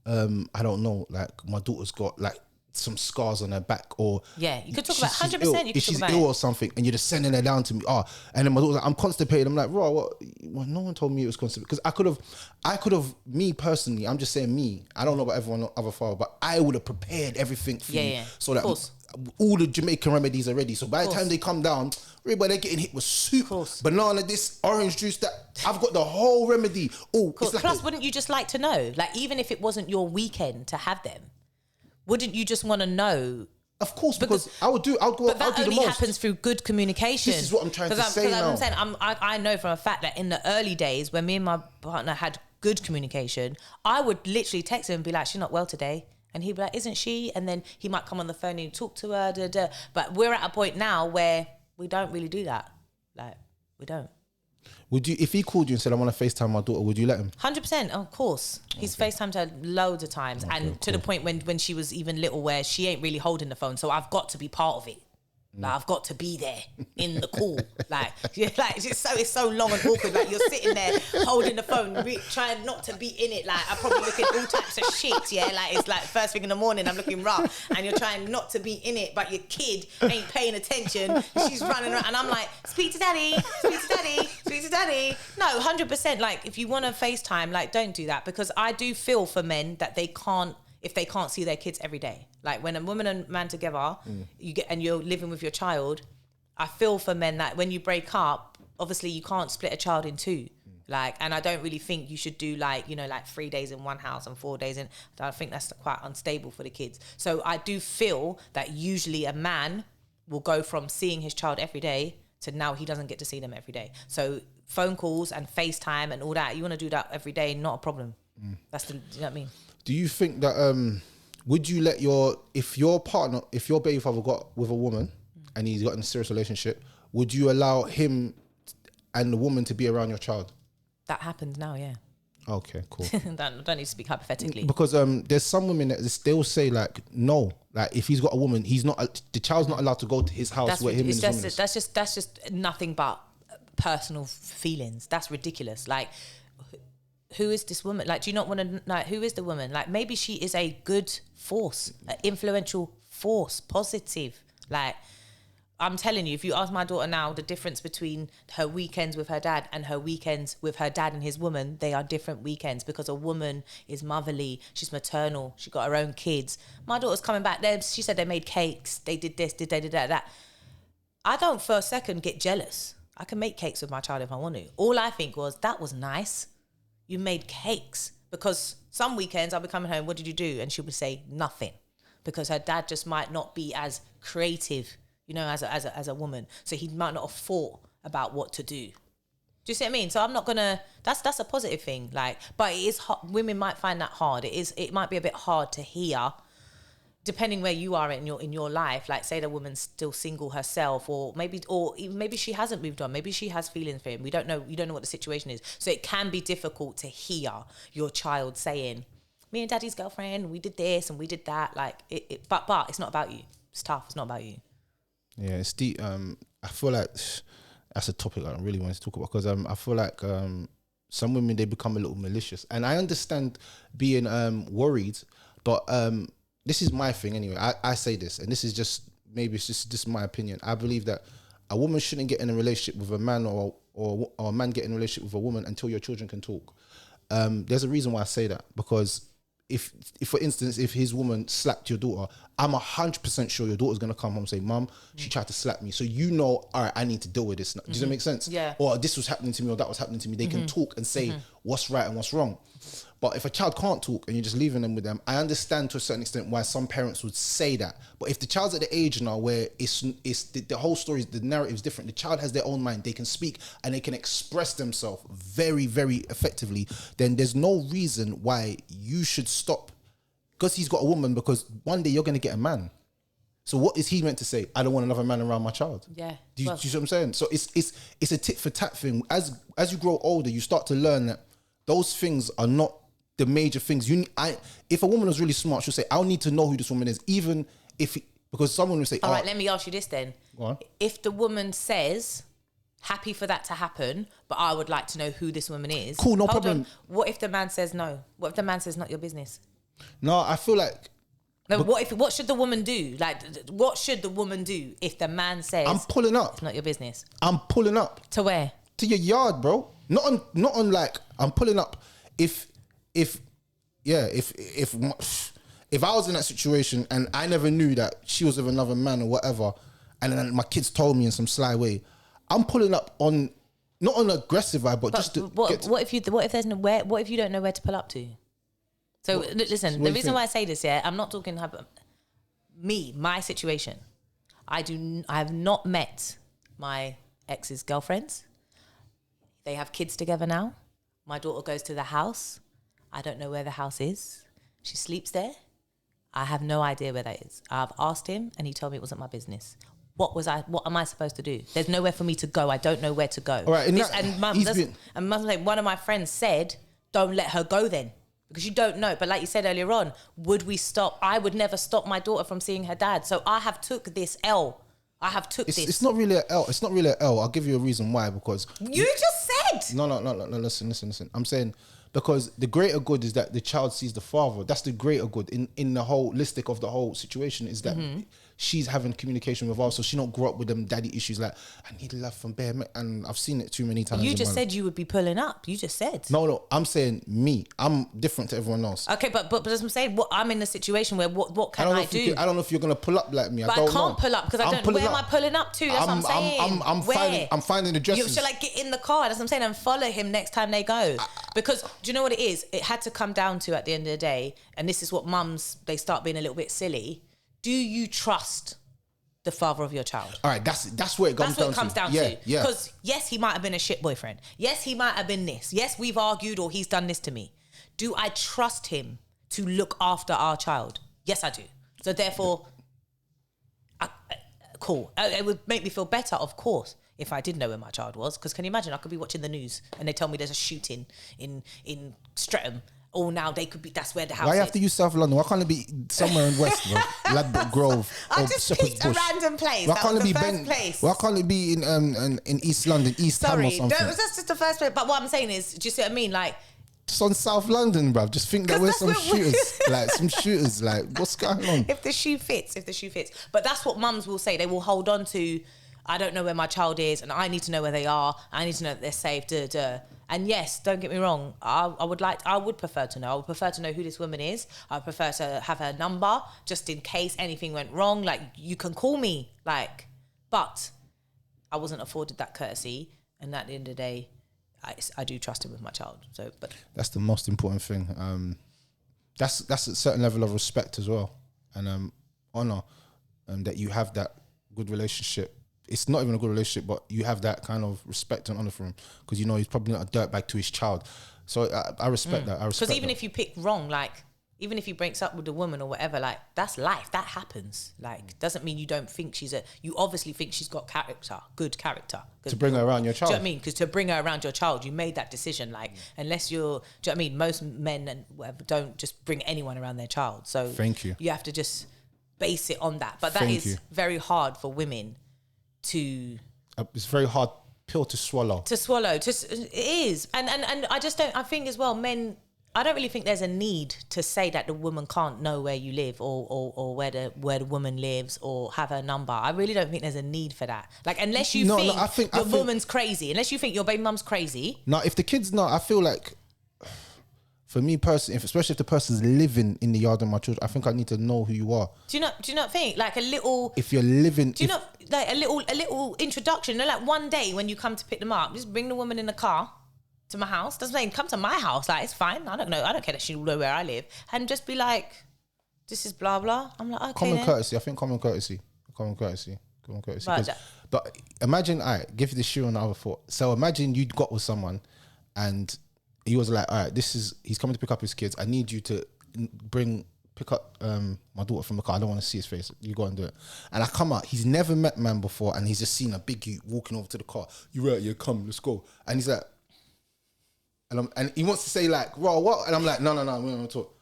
[SPEAKER 1] I don't know, like my daughter's got like some scars on her back, or
[SPEAKER 2] you could talk about 100%.
[SPEAKER 1] If she's ill or something, and you're just sending her down to me. And then my daughter's like, I'm constipated. I'm like, bro, what? Well, no one told me it was constipated, because I could have. Me personally, I'm just saying me. I don't know about everyone other father, but I would have prepared everything for you, so that all the Jamaican remedies are ready. So by the time they come down, everybody, they're getting hit with soup, banana, this orange juice, that. I've got the whole remedy. Oh, it's like
[SPEAKER 2] plus, wouldn't you just like to know? Like, even if it wasn't your weekend to have them, wouldn't you just want to know?
[SPEAKER 1] Of course, because I'll do the most.
[SPEAKER 2] But that only happens through good communication.
[SPEAKER 1] This is what I'm trying to say now.
[SPEAKER 2] I'm saying, I know from a fact that in the early days when me and my partner had good communication, I would literally text him and be like, she's not well today. And he'd be like, isn't she? And then he might come on the phone and talk to her. But we're at a point now where we don't really do that. Like, we don't.
[SPEAKER 1] Would you, if he called you and said, I want to FaceTime my daughter, would you let him?
[SPEAKER 2] 100%, of course. He's FaceTimed her loads of times. And to the point when she was even little, where she ain't really holding the phone. So I've got to be part of it. Like, I've got to be there in the call. Like it's so long and awkward. Like, you're sitting there holding the phone, trying not to be in it. Like, I'm probably looking all types of shit. Yeah, like it's like first thing in the morning, I'm looking rough, and you're trying not to be in it, but your kid ain't paying attention. She's running around, and I'm like, speak to daddy, speak to daddy, speak to daddy. No, 100%. Like, if you want to FaceTime, like, don't do that, because I do feel for men that they can't. If they can't see their kids every day. Like, when a woman and man together, you're living with your child, I feel for men that when you break up, obviously you can't split a child in two. Like, and I don't really think you should do like 3 days in one house and 4 days in. I think that's quite unstable for the kids. So I do feel that usually a man will go from seeing his child every day to now he doesn't get to see them every day. So phone calls and FaceTime and all that, you want to do that every day, not a problem. Do you know what I mean? Do
[SPEAKER 1] you think that would you let if your baby father got with a woman and he's got in a serious relationship, would you allow him and the woman to be around your child?
[SPEAKER 2] That happens now, yeah.
[SPEAKER 1] Okay, cool.
[SPEAKER 2] don't need to speak hypothetically.
[SPEAKER 1] Because there's some women that they'll say like, no, like if he's got a woman, the child's not allowed to go to his house where him and his woman is. That's
[SPEAKER 2] just nothing but personal feelings. That's ridiculous. Like, who is this woman? Like, do you not want to, like, who is the woman? Like, maybe she is a good force, an influential force, positive. Like, I'm telling you, if you ask my daughter now, the difference between her weekends with her dad and her weekends with her dad and his woman, they are different weekends, because a woman is motherly, she's maternal, she got her own kids. My daughter's coming back there, she said they made cakes, they did this, they did that. I don't for a second get jealous. I can make cakes with my child if I want to. All I think was, that was nice. You made cakes. Because some weekends I'll be coming home, what did you do? And she would say nothing, because her dad just might not be as creative, as a woman. So he might not have thought about what to do. Do you see what I mean? So I'm not gonna. That's a positive thing. Like, but it is hard. Women might find that hard. It might be a bit hard to hear, depending where you are in your life. Like, say the woman's still single herself, or maybe she hasn't moved on. Maybe she has feelings for him. We don't know. You don't know what the situation is. So it can be difficult to hear your child saying, me and daddy's girlfriend, we did this and we did that. Like, but it's not about you. It's tough. It's not about you.
[SPEAKER 1] Yeah, it's deep. I feel like that's a topic I really want to talk about because I feel like some women, they become a little malicious, and I understand being worried, but this is my thing anyway. I say this, and this is just maybe it's just my opinion. I believe that a woman shouldn't get in a relationship with a man or a man get in a relationship with a woman until your children can talk. There's a reason why I say that, because if for instance, if his woman slapped your daughter, I'm 100% sure your daughter's gonna come home and say, Mum, she tried to slap me. So you know, all right, I need to deal with this. Does that make sense?
[SPEAKER 2] Yeah.
[SPEAKER 1] Or this was happening to me or that was happening to me. They can talk and say what's right and what's wrong. But if a child can't talk and you're just leaving them with them, I understand to a certain extent why some parents would say that. But if the child's at the age now where it's the whole story, the narrative is different. The child has their own mind. They can speak and they can express themselves very, very effectively. Then there's no reason why you should stop because he's got a woman, because one day you're going to get a man. So what is he meant to say? I don't want another man around my child.
[SPEAKER 2] Yeah.
[SPEAKER 1] Do you see what I'm saying? So it's a tit for tat thing. As you grow older, you start to learn that those things are not the major things. If a woman is really smart, she'll say, I'll need to know who this woman is, even if, because someone will say,
[SPEAKER 2] all right, let me ask you this then.
[SPEAKER 1] Go on.
[SPEAKER 2] If the woman says, happy for that to happen, but I would like to know who this woman is.
[SPEAKER 1] Cool, no problem.
[SPEAKER 2] What if the man says no? What if the man says not your business?
[SPEAKER 1] No, I feel like...
[SPEAKER 2] No, what should the woman do? Like, what should the woman do if the man says...
[SPEAKER 1] I'm pulling up.
[SPEAKER 2] It's not your business.
[SPEAKER 1] I'm pulling up.
[SPEAKER 2] To where?
[SPEAKER 1] To your yard, bro. Not on like, I'm pulling up. If I was in that situation and I never knew that she was with another man or whatever, and then my kids told me in some sly way, I'm pulling up on, not on aggressive vibe, but just to
[SPEAKER 2] what if you don't know where to pull up to? So listen, the reason why I say this, I'm not talking about my situation. I have not met my ex's girlfriends. They have kids together now. My daughter goes to the house. I don't know where the house is. She sleeps there. I have no idea where that is. I've asked him and he told me it wasn't my business. What am I supposed to do? There's nowhere for me to go. I don't know where to go.
[SPEAKER 1] All right,
[SPEAKER 2] one of my friends said, don't let her go then. Because you don't know. But like you said earlier on, would we stop? I would never stop my daughter from seeing her dad. So I have took this L. It's
[SPEAKER 1] not really an L. It's not really an L. I'll give you a reason why. Because
[SPEAKER 2] you just said.
[SPEAKER 1] No. Listen. I'm saying because the greater good is that the child sees the father. That's the greater good in the holistic of the whole situation, is that she's having communication with us, so she don't grow up with them daddy issues like, I need love from bare men. And I've seen it too many times.
[SPEAKER 2] You just said you would be pulling up. You just said.
[SPEAKER 1] No, I'm saying me. I'm different to everyone else.
[SPEAKER 2] Okay, but as I'm saying, I'm in a situation where what can I do?
[SPEAKER 1] I don't know if you're gonna pull up like me.
[SPEAKER 2] But I can't pull up because I don't. Where am I pulling up to? That's what I'm saying.
[SPEAKER 1] I'm finding the dresses.
[SPEAKER 2] Shall I get in the car? That's what I'm saying. And follow him next time they go. Because do you know what it is? It had to come down to, at the end of the day, and this is what mums, they start being a little bit silly. Do you trust the father of your child?
[SPEAKER 1] All right, that's where it comes down to. Yeah.
[SPEAKER 2] Because yes, he might have been a shit boyfriend. Yes, he might have been this. Yes, we've argued or he's done this to me. Do I trust him to look after our child? Yes, I do. So therefore, cool. It would make me feel better, of course, if I did know where my child was. Because can you imagine, I could be watching the news and they tell me there's a shooting in Streatham. Oh, now they could be, that's where the house is.
[SPEAKER 1] Why you have to use South London? Why can't it be somewhere in West, bro? Ladbroke Grove.
[SPEAKER 2] I just picked a random place.
[SPEAKER 1] Why
[SPEAKER 2] That
[SPEAKER 1] can't
[SPEAKER 2] was
[SPEAKER 1] it
[SPEAKER 2] the
[SPEAKER 1] be
[SPEAKER 2] first place.
[SPEAKER 1] Why can't it be in East London, East Ham or something?
[SPEAKER 2] That's just the first place. But what I'm saying is, do you see what I mean? Like,
[SPEAKER 1] just on South London, bruv. Just think that we're some shooters. Like, what's going on?
[SPEAKER 2] If the shoe fits. But that's what mums will say. They will hold on to, I don't know where my child is and I need to know where they are. I need to know that they're safe. And yes, don't get me wrong. I would prefer to know. I would prefer to know who this woman is. I would prefer to have her number just in case anything went wrong. Like, you can call me. Like, but I wasn't afforded that courtesy. And at the end of the day, I do trust him with my child. So, but
[SPEAKER 1] that's the most important thing. That's a certain level of respect as well, and honor, that you have that good relationship. It's not even a good relationship, but you have that kind of respect and honor for him because you know he's probably not a dirtbag to his child. So I respect that. I respect
[SPEAKER 2] because even
[SPEAKER 1] that.
[SPEAKER 2] if you pick wrong, like even if he breaks up with a woman or whatever, like that's life. That happens. Like doesn't mean you don't think you obviously think she's got character, good character.
[SPEAKER 1] To bring her around your child.
[SPEAKER 2] Do you know what I mean? Because to bring her around your child, you made that decision. Like unless you're, do you know what I mean? Most men and whatever don't just bring anyone around their child. So
[SPEAKER 1] thank you.
[SPEAKER 2] You have to just base it on that. But that
[SPEAKER 1] Thank
[SPEAKER 2] is
[SPEAKER 1] you.
[SPEAKER 2] very hard for women to.
[SPEAKER 1] It's a very hard pill to swallow.
[SPEAKER 2] It is, and I just don't. I think as well, men. I don't really think there's a need to say that the woman can't know where you live or where the woman lives or have her number. I really don't think there's a need for that. Like unless you think the woman's crazy, unless you think your baby mum's crazy.
[SPEAKER 1] No, if the kid's not, I feel like, for me personally, especially if the person's living in the yard of my children, I think I need to know who you are.
[SPEAKER 2] Do you not think like a little?
[SPEAKER 1] If you're living,
[SPEAKER 2] do you not like a little introduction? You know, like one day when you come to pick them up, just bring the woman in the car to my house. Doesn't mean come to my house. Like it's fine. I don't know. I don't care that she know where I live, and just be like, "This is blah blah." I'm like, okay.
[SPEAKER 1] Common courtesy. I think common courtesy. But imagine, give you the shoe on the other foot. So imagine you'd got with someone, and he was like, "All right, he's coming to pick up his kids. I need you to pick up my daughter from the car. I don't want to see his face. You go and do it." And I come out. He's never met man before, and he's just seen a big youth walking over to the car. You right? Yeah, come, let's go. And he's like. And he wants to say like, "Raw, what?" And I'm like, "No, we don't want to talk."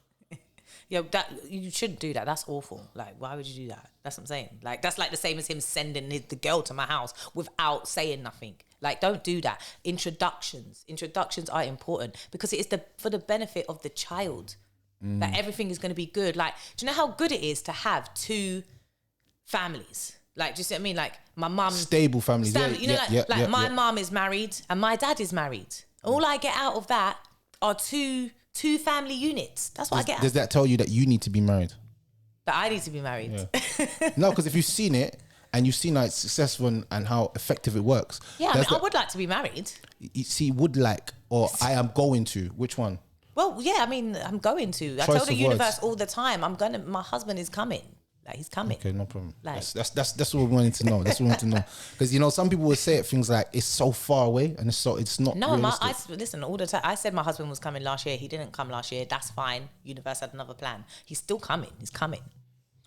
[SPEAKER 2] Yeah, you shouldn't do that. That's awful. Like, why would you do that? That's what I'm saying. Like, that's like the same as him sending the girl to my house without saying nothing. Like, don't do that. Introductions are important because it is for the benefit of the child. That everything is going to be good. Like, do you know how good it is to have two families? Like, do you see what I mean? Like, my mum,
[SPEAKER 1] stable families.
[SPEAKER 2] My mum is married and my dad is married. All I get out of that are two family units. That's what I get out.
[SPEAKER 1] Does that tell you that you need to be married?
[SPEAKER 2] That I need to be married?
[SPEAKER 1] Yeah. No, because if you've seen it and you've seen how it's successful and how effective it works.
[SPEAKER 2] Yeah, I mean, I would like to be married.
[SPEAKER 1] You see, would like, or I am going to. Which one?
[SPEAKER 2] Well, yeah, I mean, I'm going to. I tell the universe all the time, my husband is coming. Like he's coming.
[SPEAKER 1] Okay, no problem. Like, that's what we wanted to know. That's what we wanted to know. Because some people would say it things like it's so far away and it's not. No,
[SPEAKER 2] listen all the time. I said my husband was coming last year. He didn't come last year. That's fine. Universe had another plan. He's still coming. He's coming.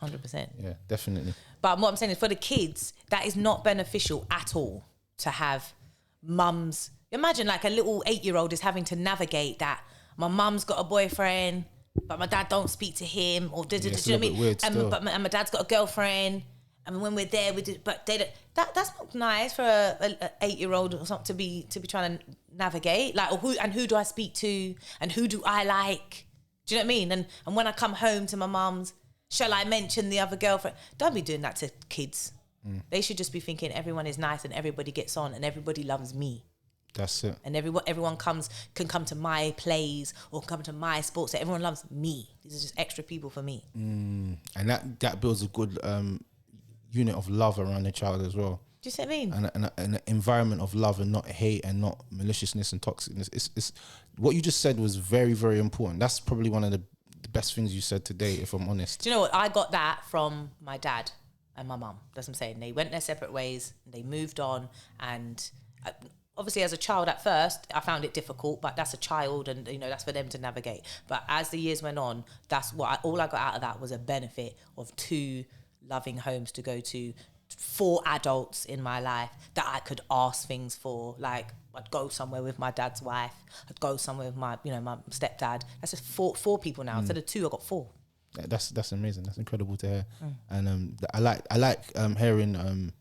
[SPEAKER 2] 100%.
[SPEAKER 1] Yeah, definitely.
[SPEAKER 2] But what I'm saying is for the kids, that is not beneficial at all to have mums. Imagine like a little 8-year-old is having to navigate that. My mum's got a boyfriend. But my dad don't speak to him, or do you know what I mean? And my dad's got a girlfriend, and when we're there, but they don't. That's not nice for a 8-year-old or something to be trying to navigate. Like, or who do I speak to, and who do I like? Do you know what I mean? And when I come home to my mum's, shall I mention the other girlfriend? Don't be doing that to kids. They should just be thinking everyone is nice and everybody gets on and everybody loves me.
[SPEAKER 1] That's it.
[SPEAKER 2] And everyone can come to my plays or come to my sports. So everyone loves me. These are just extra people for me.
[SPEAKER 1] And that builds a good unit of love around the child as well.
[SPEAKER 2] Do you see what I mean?
[SPEAKER 1] And an environment of love and not hate and not maliciousness and toxicness. It's what you just said was very, very important. That's probably one of the best things you said today, if I'm honest.
[SPEAKER 2] Do you know what? I got that from my dad and my mum. That's what I'm saying. They went their separate ways. They moved on and... obviously, as a child at first, I found it difficult, but that's a child and, that's for them to navigate. But as the years went on, that's all I got out of that was a benefit of two loving homes to go to, 4 adults in my life that I could ask things for. Like, I'd go somewhere with my dad's wife. I'd go somewhere with my stepdad. That's just four people now. Instead of 2, I got 4.
[SPEAKER 1] Yeah, that's amazing. That's incredible to hear. And I like hearing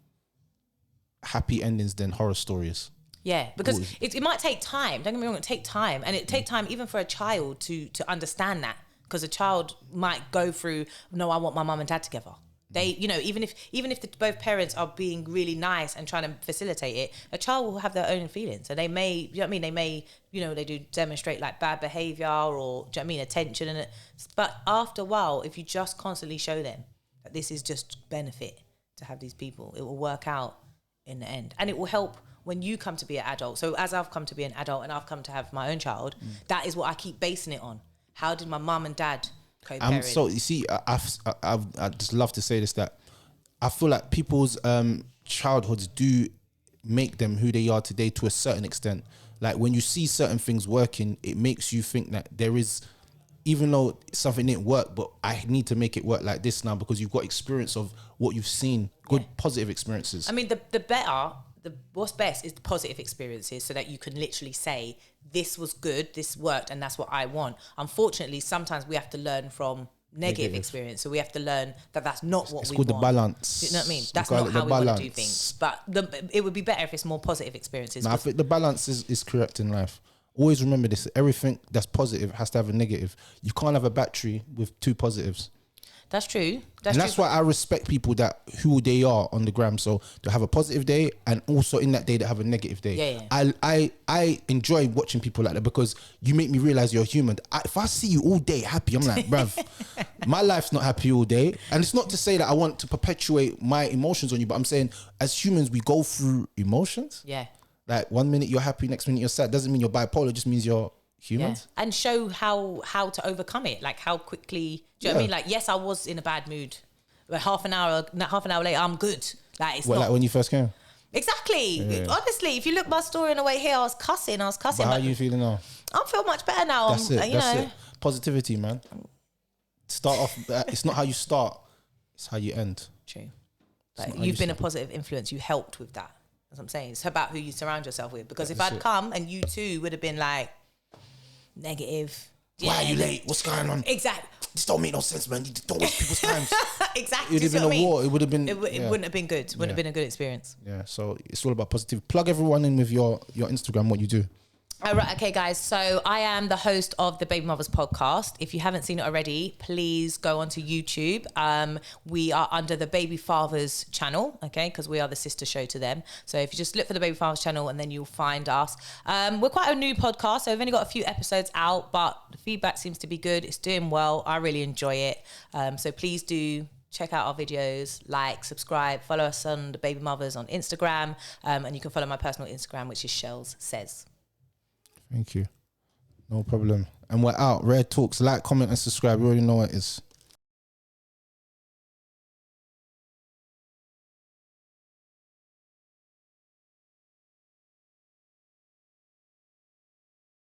[SPEAKER 1] happy endings than horror stories.
[SPEAKER 2] Yeah, because it might take time. Don't get me wrong, it take time. And it take time even for a child to understand that. Because a child might go through, no, I want my mum and dad together. They, even if both parents are being really nice and trying to facilitate it, a child will have their own feelings. And they may, they may, they do demonstrate like bad behaviour or, attention. But after a while, if you just constantly show them that this is just benefit to have these people, it will work out in the end. And it will help when you come to be an adult. So as I've come to be an adult and I've come to have my own child, that is what I keep basing it on. How did my mum and dad co-parent?
[SPEAKER 1] So you see, I just love to say this, that I feel like people's childhoods do make them who they are today to a certain extent. Like when you see certain things working, it makes you think that there is even though something didn't work, but I need to make it work like this now because you've got experience of what you've seen, good positive experiences.
[SPEAKER 2] I mean, what's best is the positive experiences so that you can literally say, this was good, this worked, and that's what I want. Unfortunately, sometimes we have to learn from negative experience. So we have to learn that that's not what we want.
[SPEAKER 1] It's called the balance.
[SPEAKER 2] You know what I mean? That's not how we want to do things. But it would be better if it's more positive experiences.
[SPEAKER 1] I think the balance is correct in life. Always remember this. Everything that's positive has to have a negative. You can't have a battery with two positives.
[SPEAKER 2] That's true.
[SPEAKER 1] That's why I respect people that who they are on the gram. So they have a positive day, and also in that day they have a negative day.
[SPEAKER 2] Yeah.
[SPEAKER 1] I enjoy watching people like that because you make me realize you're human. If I see you all day happy, I'm like, bruv, my life's not happy all day. And it's not to say that I want to perpetuate my emotions on you, but I'm saying as humans we go through emotions.
[SPEAKER 2] Yeah.
[SPEAKER 1] Like 1 minute you're happy, next minute you're sad. Doesn't mean you're bipolar. It just means you're human.
[SPEAKER 2] Yeah. And show how to overcome it. Like how quickly. Do you know what I mean? Like, yes, I was in a bad mood, but half an hour later, I'm good. Like it's not
[SPEAKER 1] like when you first came.
[SPEAKER 2] Exactly. Yeah. Honestly, if you look my story on the way here, I was cussing. But how
[SPEAKER 1] are you feeling now?
[SPEAKER 2] I feel much better now.
[SPEAKER 1] That's it. Positivity, man. Start off. It's not how you start. It's how you end.
[SPEAKER 2] True. But you've been a positive influence. You helped with that. That's what I'm saying. It's about who you surround yourself with. Because if I'd come and you too would have been like negative.
[SPEAKER 1] Why are you late? What's going on?
[SPEAKER 2] Exactly.
[SPEAKER 1] This don't make no sense, man. You don't waste people's time.
[SPEAKER 2] Exactly.
[SPEAKER 1] It would have been a war. It would have been.
[SPEAKER 2] It wouldn't have been good. It wouldn't have been a good experience.
[SPEAKER 1] Yeah. So it's all about positive. Plug everyone in with your Instagram. What you do.
[SPEAKER 2] All right, okay, guys. So I am the host of the Baby Mothers podcast. If you haven't seen it already, please go onto YouTube. We are under the Baby Fathers channel, okay, because we are the sister show to them. So if you just look for the Baby Fathers channel and then you'll find us. We're quite a new podcast, so we've only got a few episodes out, but the feedback seems to be good. It's doing well. I really enjoy it. So please do check out our videos, like, subscribe, follow us on the Baby Mothers on Instagram, and you can follow my personal Instagram, which is Shells Says.
[SPEAKER 1] Thank you. No problem. And we're out. Rare Talks. Like, comment, and subscribe. You already know what it is.